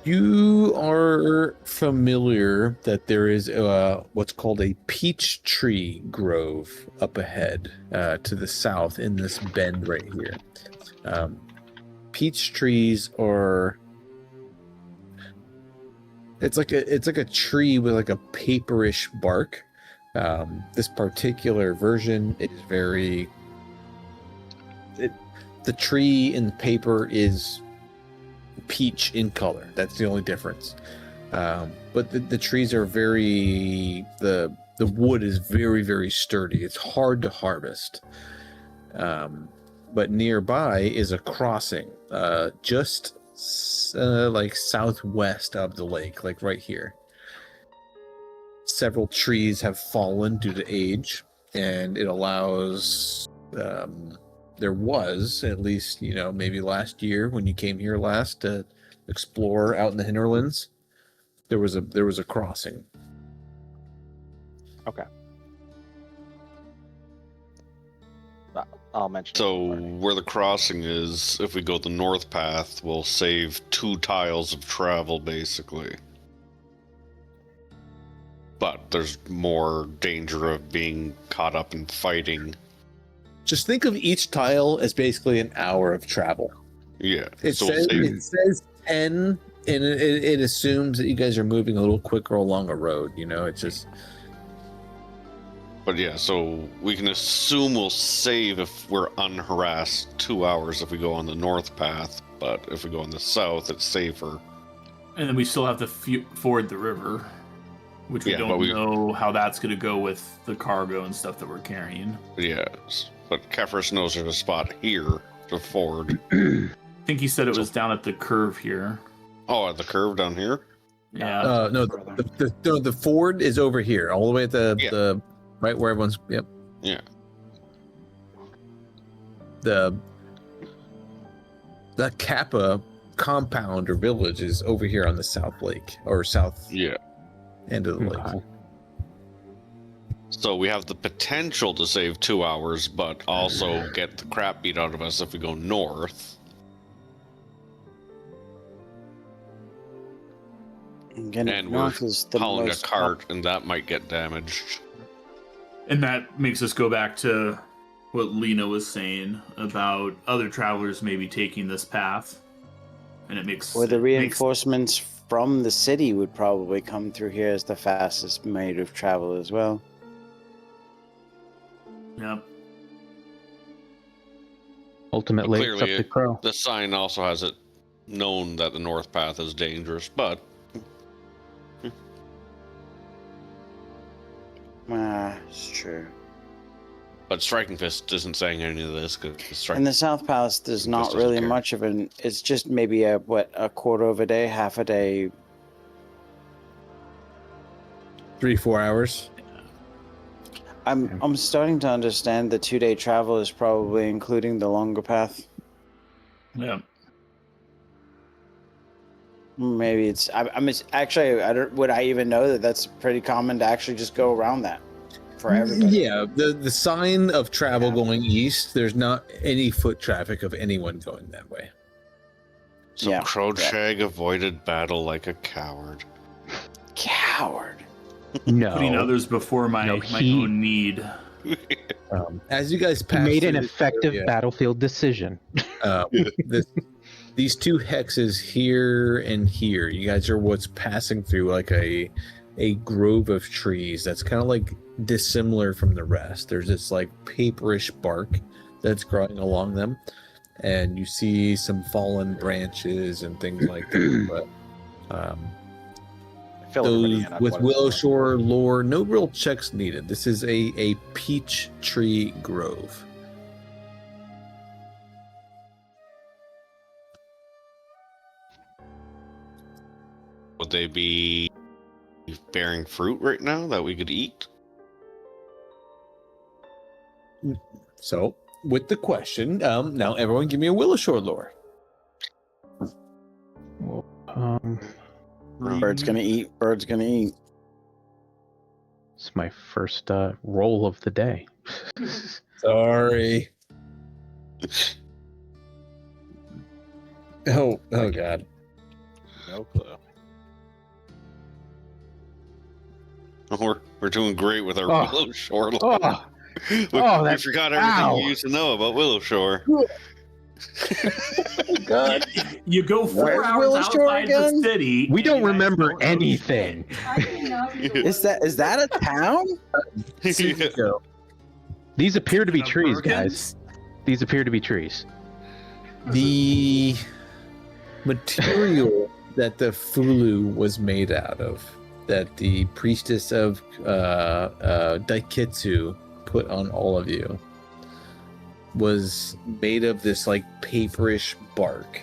You are familiar that there is what's called a peach tree grove up ahead to the south in this bend right here. Peach trees are it's like a tree with like a paperish bark. This particular version is the tree in the paper is peach in color. That's the only difference. But the trees are the wood is very, very sturdy. It's hard to harvest. But nearby is a crossing, just like southwest of the lake, like right here. Several trees have fallen due to age, and it allows there was, at least, maybe last year when you came here last to explore out in the hinterlands, there was a crossing. Okay. I'll mention. So it. where the crossing is, if we go the north path, we'll save 2 tiles of travel, basically. But there's more danger of being caught up in fighting. Just think of each tile as basically an hour of travel. Yeah. It so we'll says 10, and it assumes that you guys are moving a little quicker along a road. It's just. But yeah, so we can assume we'll save if we're unharassed 2 hours if we go on the north path, but if we go on the south, it's safer. And then we still have to ford the river, which we don't know how that's going to go with the cargo and stuff that we're carrying. Yes, but Kefris knows there's a spot here to ford. I think he said it was down at the curve here. Oh, at the curve down here? Yeah. No, the ford is over here, all the way at the right where everyone's. Yep. Yeah. The Kappa compound or village is over here on the south lake or south end of the lake. So we have the potential to save 2 hours, but also get the crap beat out of us if we go north. Again, And we're north is the hauling a most cart, and that might get damaged. And that makes us go back to what Lena was saying about other travelers maybe taking this path. And it makes... Or the it reinforcements from the city would probably come through here as the fastest mode of travel as well. Yep. Ultimately, it's up Clearly, to Crow. the sign also has it known that the north path is dangerous, but It's true. but Striking Fist isn't saying any of this because And the South Palace, there's not really much of an. It's just maybe a quarter of a day, half a day. 3-4 hours. I'm starting to understand the 2-day travel is probably including the longer path. Yeah. Maybe it's. I'm actually. I don't. Would I even know that that's pretty common to actually just go around that for everybody? Yeah, the sign of travel going east, there's not any foot traffic of anyone going that way. So Yeah. Crowdshag avoided battle like a coward. Coward. No. Putting others before my own need. As you guys He pass made an through this effective area, battlefield decision. these two hexes here and here, you guys are what's passing through like a grove of trees that's kind of like dissimilar from the rest. There's this like paperish bark that's growing along them, and you see some fallen branches and things like that. But those with Willow Shore lore, no real checks needed. This is a peach tree grove. Would they be bearing fruit right now that we could eat? So, with the question, now everyone give me a Willow Shore lore. Bird's gonna eat. Bird's gonna eat. It's my first roll of the day. Sorry. Oh God. No clue. We're doing great with our Oh. Willow Shore lore. Oh, we that- forgot everything ow. we used to know about Willow Shore. God. You go 4 Where's hours Willow Shore outside again? the city. we and don't you guys remember don't know anything. Is that a town? Yeah. These appear to be shit. trees, Perkins? guys. These appear to be trees. The material that the Fulu was made out of, that the priestess of Daikitsu put on all of you, was made of this like paperish bark.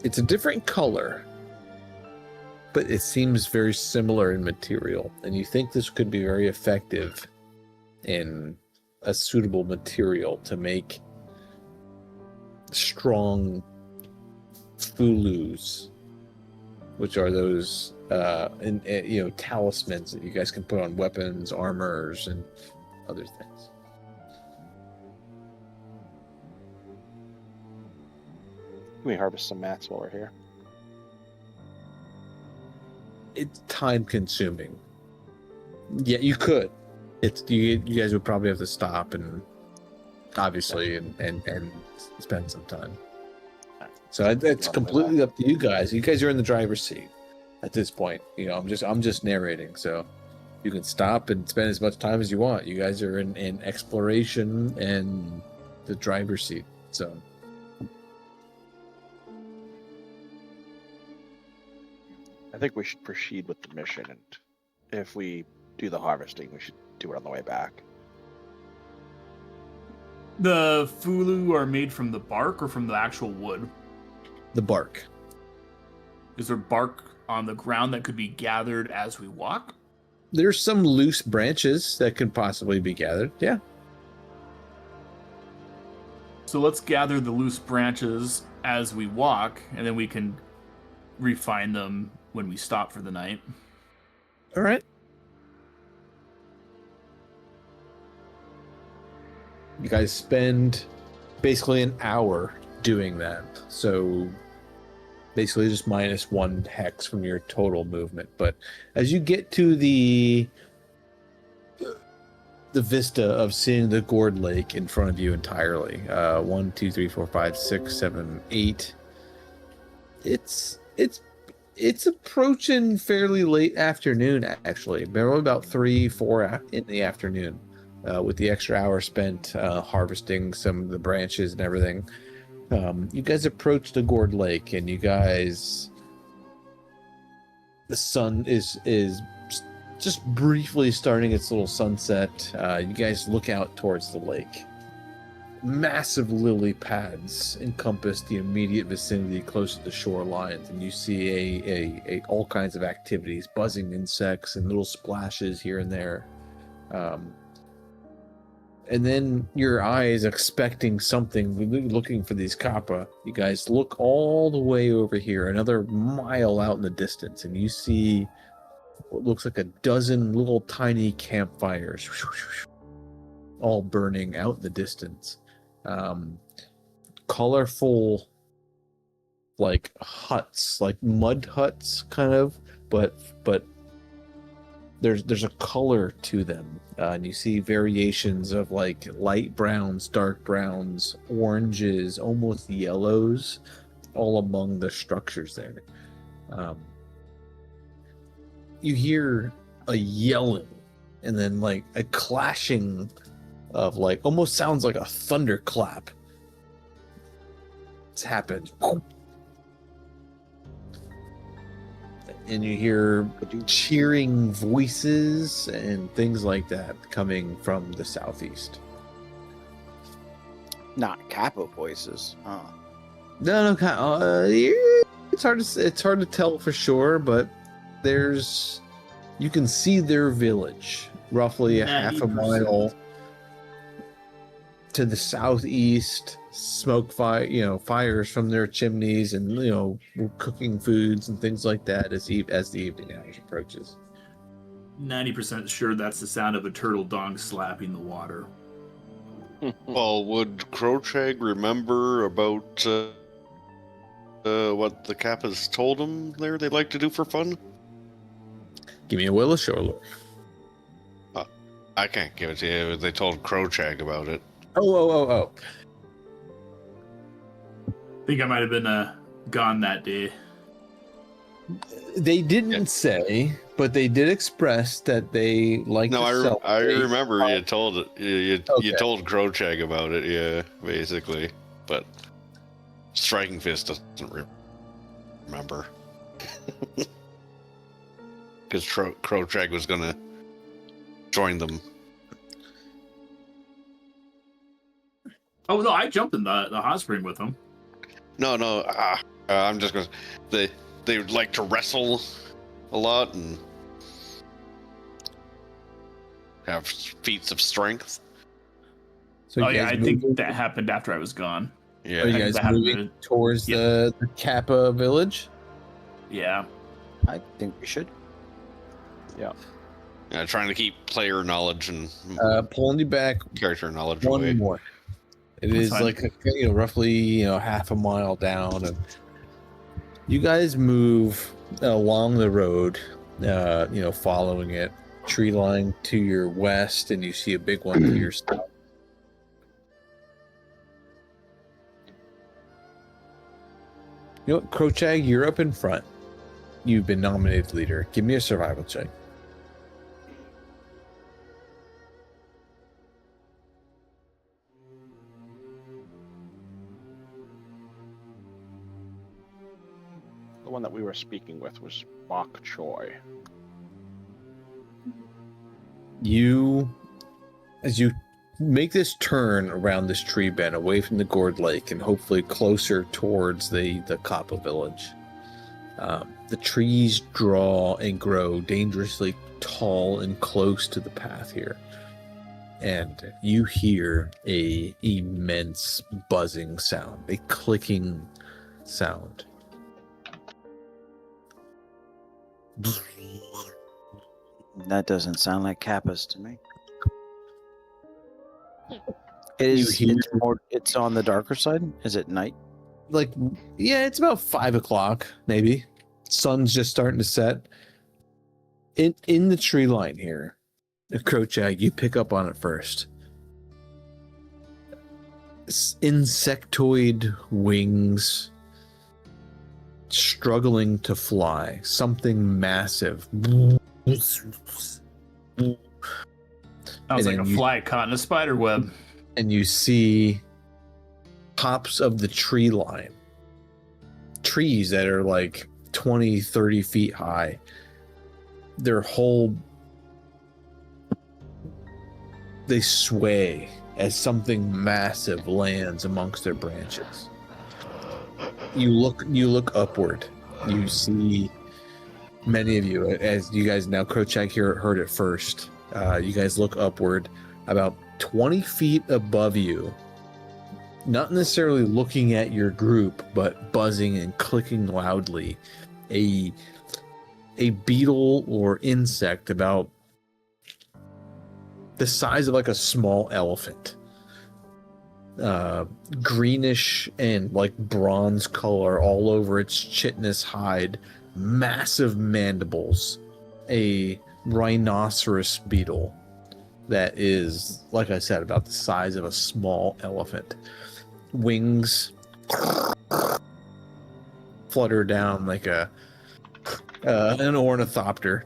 It's a different color, but it seems very similar in material, and you think this could be very effective in a suitable material to make strong fulus, which are those talismans that you guys can put on weapons, armors, and other things. Can we harvest some mats while we're here? It's time consuming. Yeah, you could. It's you guys would probably have to stop and obviously and spend some time. So it's completely up to you guys. You guys are in the driver's seat at this point. You know, I'm just narrating, so you can stop and spend as much time as you want. You guys are in exploration and the driver's seat. So I think we should proceed with the mission, and if we do the harvesting, we should do it on the way back. The fulu are made from the bark or from the actual wood? the bark. Is there bark on the ground that could be gathered as we walk? There's some loose branches that could possibly be gathered. Yeah. So let's gather the loose branches as we walk, and then we can refine them when we stop for the night. All right. You guys spend basically an hour doing that. So basically just -1 hex from your total movement. But as you get to the vista of seeing the Gourd Lake in front of you entirely, 1, 2, 3, 4, 5, 6, 7, 8. It's approaching fairly late afternoon, actually. Maybe about 3, 4 in the afternoon, with the extra hour spent harvesting some of the branches and everything. You guys approach the Gourd Lake, and the sun is just briefly starting its little sunset. You guys look out towards the lake. Massive lily pads encompass the immediate vicinity close to the shorelines, and you see all kinds of activities, buzzing insects and little splashes here and there. And then your eyes expecting something, looking for these kappa. You guys look all the way over here, another mile out in the distance, and you see what looks like a dozen little tiny campfires all burning out in the distance. Colorful, like huts, like mud huts, kind of, but there's a color to them, and you see variations of like light browns, dark browns, oranges, almost yellows, all among the structures there. You hear a yelling, and then like a clashing of like almost sounds like a thunderclap. It's happened. And you hear cheering voices and things like that coming from the southeast. Not Kappa voices. No, it's hard to tell for sure, but you can see their village roughly a half a mile to the southeast. Smoke fires from their chimneys, and cooking foods and things like that as the evening hours approaches. 90% sure that's the sound of a turtle dong slapping the water. Well, would Crowchag remember about what the Kappas told him there they like to do for fun? Give me a will of Shore. I can't give it to you. They told Crowchag about it. Oh. I think I might have been gone that day. They didn't say, but they did express that they like to celebrate. I remember you told you told Crowchag about it, yeah, basically. But Striking Fist doesn't remember. Because Crowchag was going to join them. Oh, no, I jumped in the hot spring with them. No, I'm just going to... They would like to wrestle a lot and have feats of strength. So I think that happened after I was gone. Yeah. Are you guys moving towards the Kappa village? Yeah. I think we should. Yeah, trying to keep player knowledge and pulling you back character knowledge one away. more. It is fine. like roughly half a mile down, and you guys move along the road, following it, tree line to your west, and you see a big one to your south. You know what, Crowchag, you're up in front. You've been nominated leader. Give me a survival check. The one that we were speaking with was Bok Choy. As you make this turn around this tree bend away from the Gourd Lake and hopefully closer towards the Kappa village, the trees draw and grow dangerously tall and close to the path here. And you hear a immense buzzing sound, a clicking sound. That doesn't sound like Kappas to me. It's on the darker side? Is it night? it's about 5 o'clock, maybe. Sun's just starting to set. In the tree line here, the Crochag, you pick up on it first. Insectoid wings struggling to fly. Something massive. Sounds like a fly caught in a spider web. And you see tops of the tree line. Trees that are like 20, 30 feet high. Their whole... They sway as something massive lands amongst their branches. You look upward. You see many of you, as you guys now, Crochak here heard it first. You guys look upward, about 20 feet above you, not necessarily looking at your group, but buzzing and clicking loudly. A beetle or insect about the size of like a small elephant. Greenish and like bronze color all over its chitinous hide. Massive mandibles. A rhinoceros beetle that is, like I said, about the size of a small elephant. Wings flutter down like an ornithopter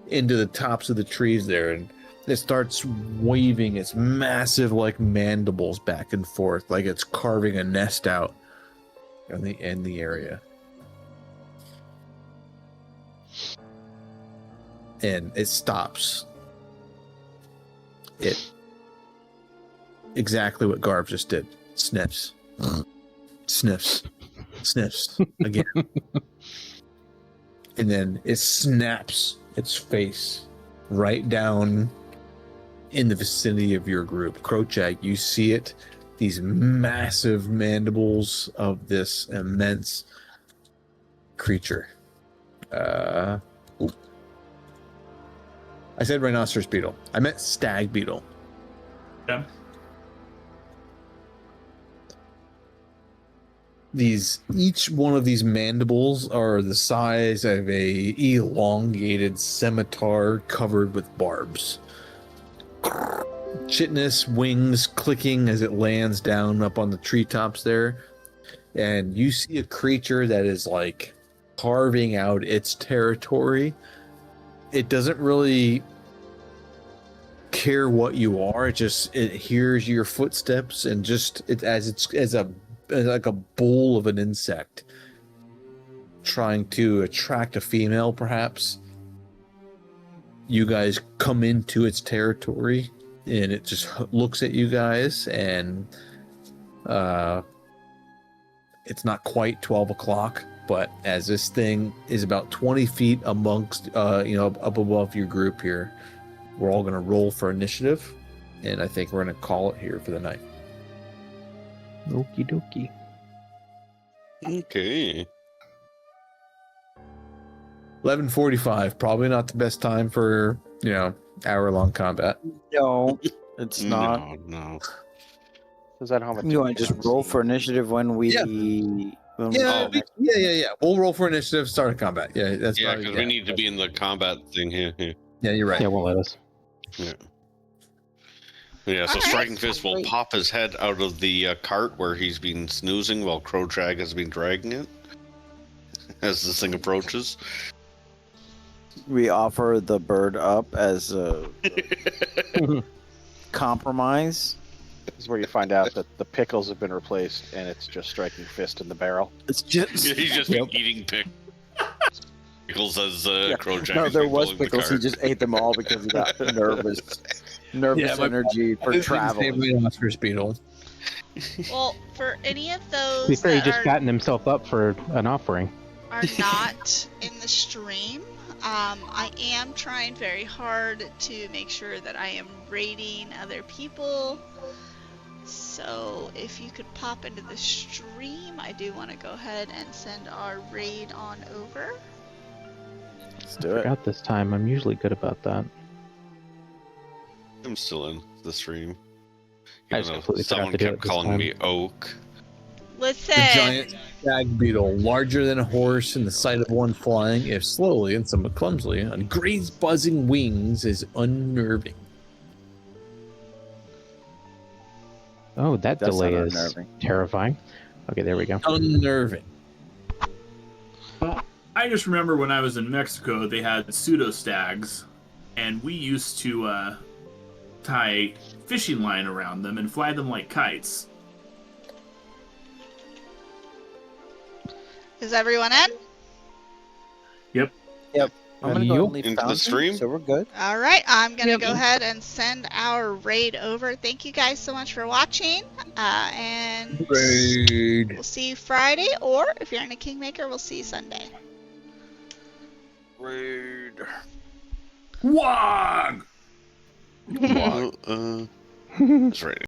into the tops of the trees there, and it starts waving its massive like mandibles back and forth like it's carving a nest out in the area. And it stops. It exactly what Garv just did. Sniffs. Sniffs. Sniffs again. And then it snaps its face right down in the vicinity of your group. Crochag, you see it. These massive mandibles of this immense creature. I said rhinoceros beetle. I meant stag beetle. Yeah. Each one of these mandibles are the size of a elongated scimitar covered with barbs. Chitinous wings clicking as it lands down up on the treetops there. And you see a creature that is like carving out its territory. It doesn't really care what you are. It hears your footsteps and just as like a bull of an insect trying to attract a female, perhaps. You guys come into its territory and it just looks at you guys, and it's not quite 12 o'clock, but as this thing is about 20 feet amongst up above your group here, we're all going to roll for initiative, and I think we're going to call it here for the night. Okie dokie. Okay. 11:45, probably not the best time for, hour-long combat. No, it's not. No. Is that how much? You want to just roll for initiative when we? Yeah. Yeah. We'll roll for initiative, start a combat. Yeah, that's Yeah, because we need to be in the combat thing here. Yeah, you're right. Yeah, won't let us. Yeah. Yeah, so Striking Fist will pop his head out of the cart where he's been snoozing while Crochag has been dragging it as this thing approaches. We offer the bird up as a compromise. This is where you find out that the pickles have been replaced and it's just Striking Fist in the barrel. It's just He's just been eating pickles as Crochag. No, has there been was pulling the pickles. He cart. just ate them all because he got nervous energy for travel. Rhinoceros beetle. Well, for any of To those be fair, he that just gotten himself up for an offering. are not in the stream, I am trying very hard to make sure that I am raiding other people. So if you could pop into the stream, I do want to go ahead and send our raid on over. Let's do it. Forgot this time. I'm usually good about that. I'm still in the stream. I just completely forgot Someone to do kept it this calling time. me Oak. Listen. The giant stag beetle, larger than a horse in the sight of one flying, if slowly and somewhat clumsily, on great buzzing wings, is unnerving. Oh, that That's delay not is unnerving. terrifying. Okay, there we go. Unnerving. I just remember when I was in Mexico, they had pseudo stags, and we used to tie fishing line around them and fly them like kites. Is everyone in? Yep. I'm gonna go Yup. and leave Into the fountain, stream? so we're good. All right, I'm gonna Yep. go ahead and send our raid over. Thank you guys so much for watching, and Raid. we'll see you Friday, or if you're in a Kingmaker, we'll see you Sunday. Raid. Wog! That's right.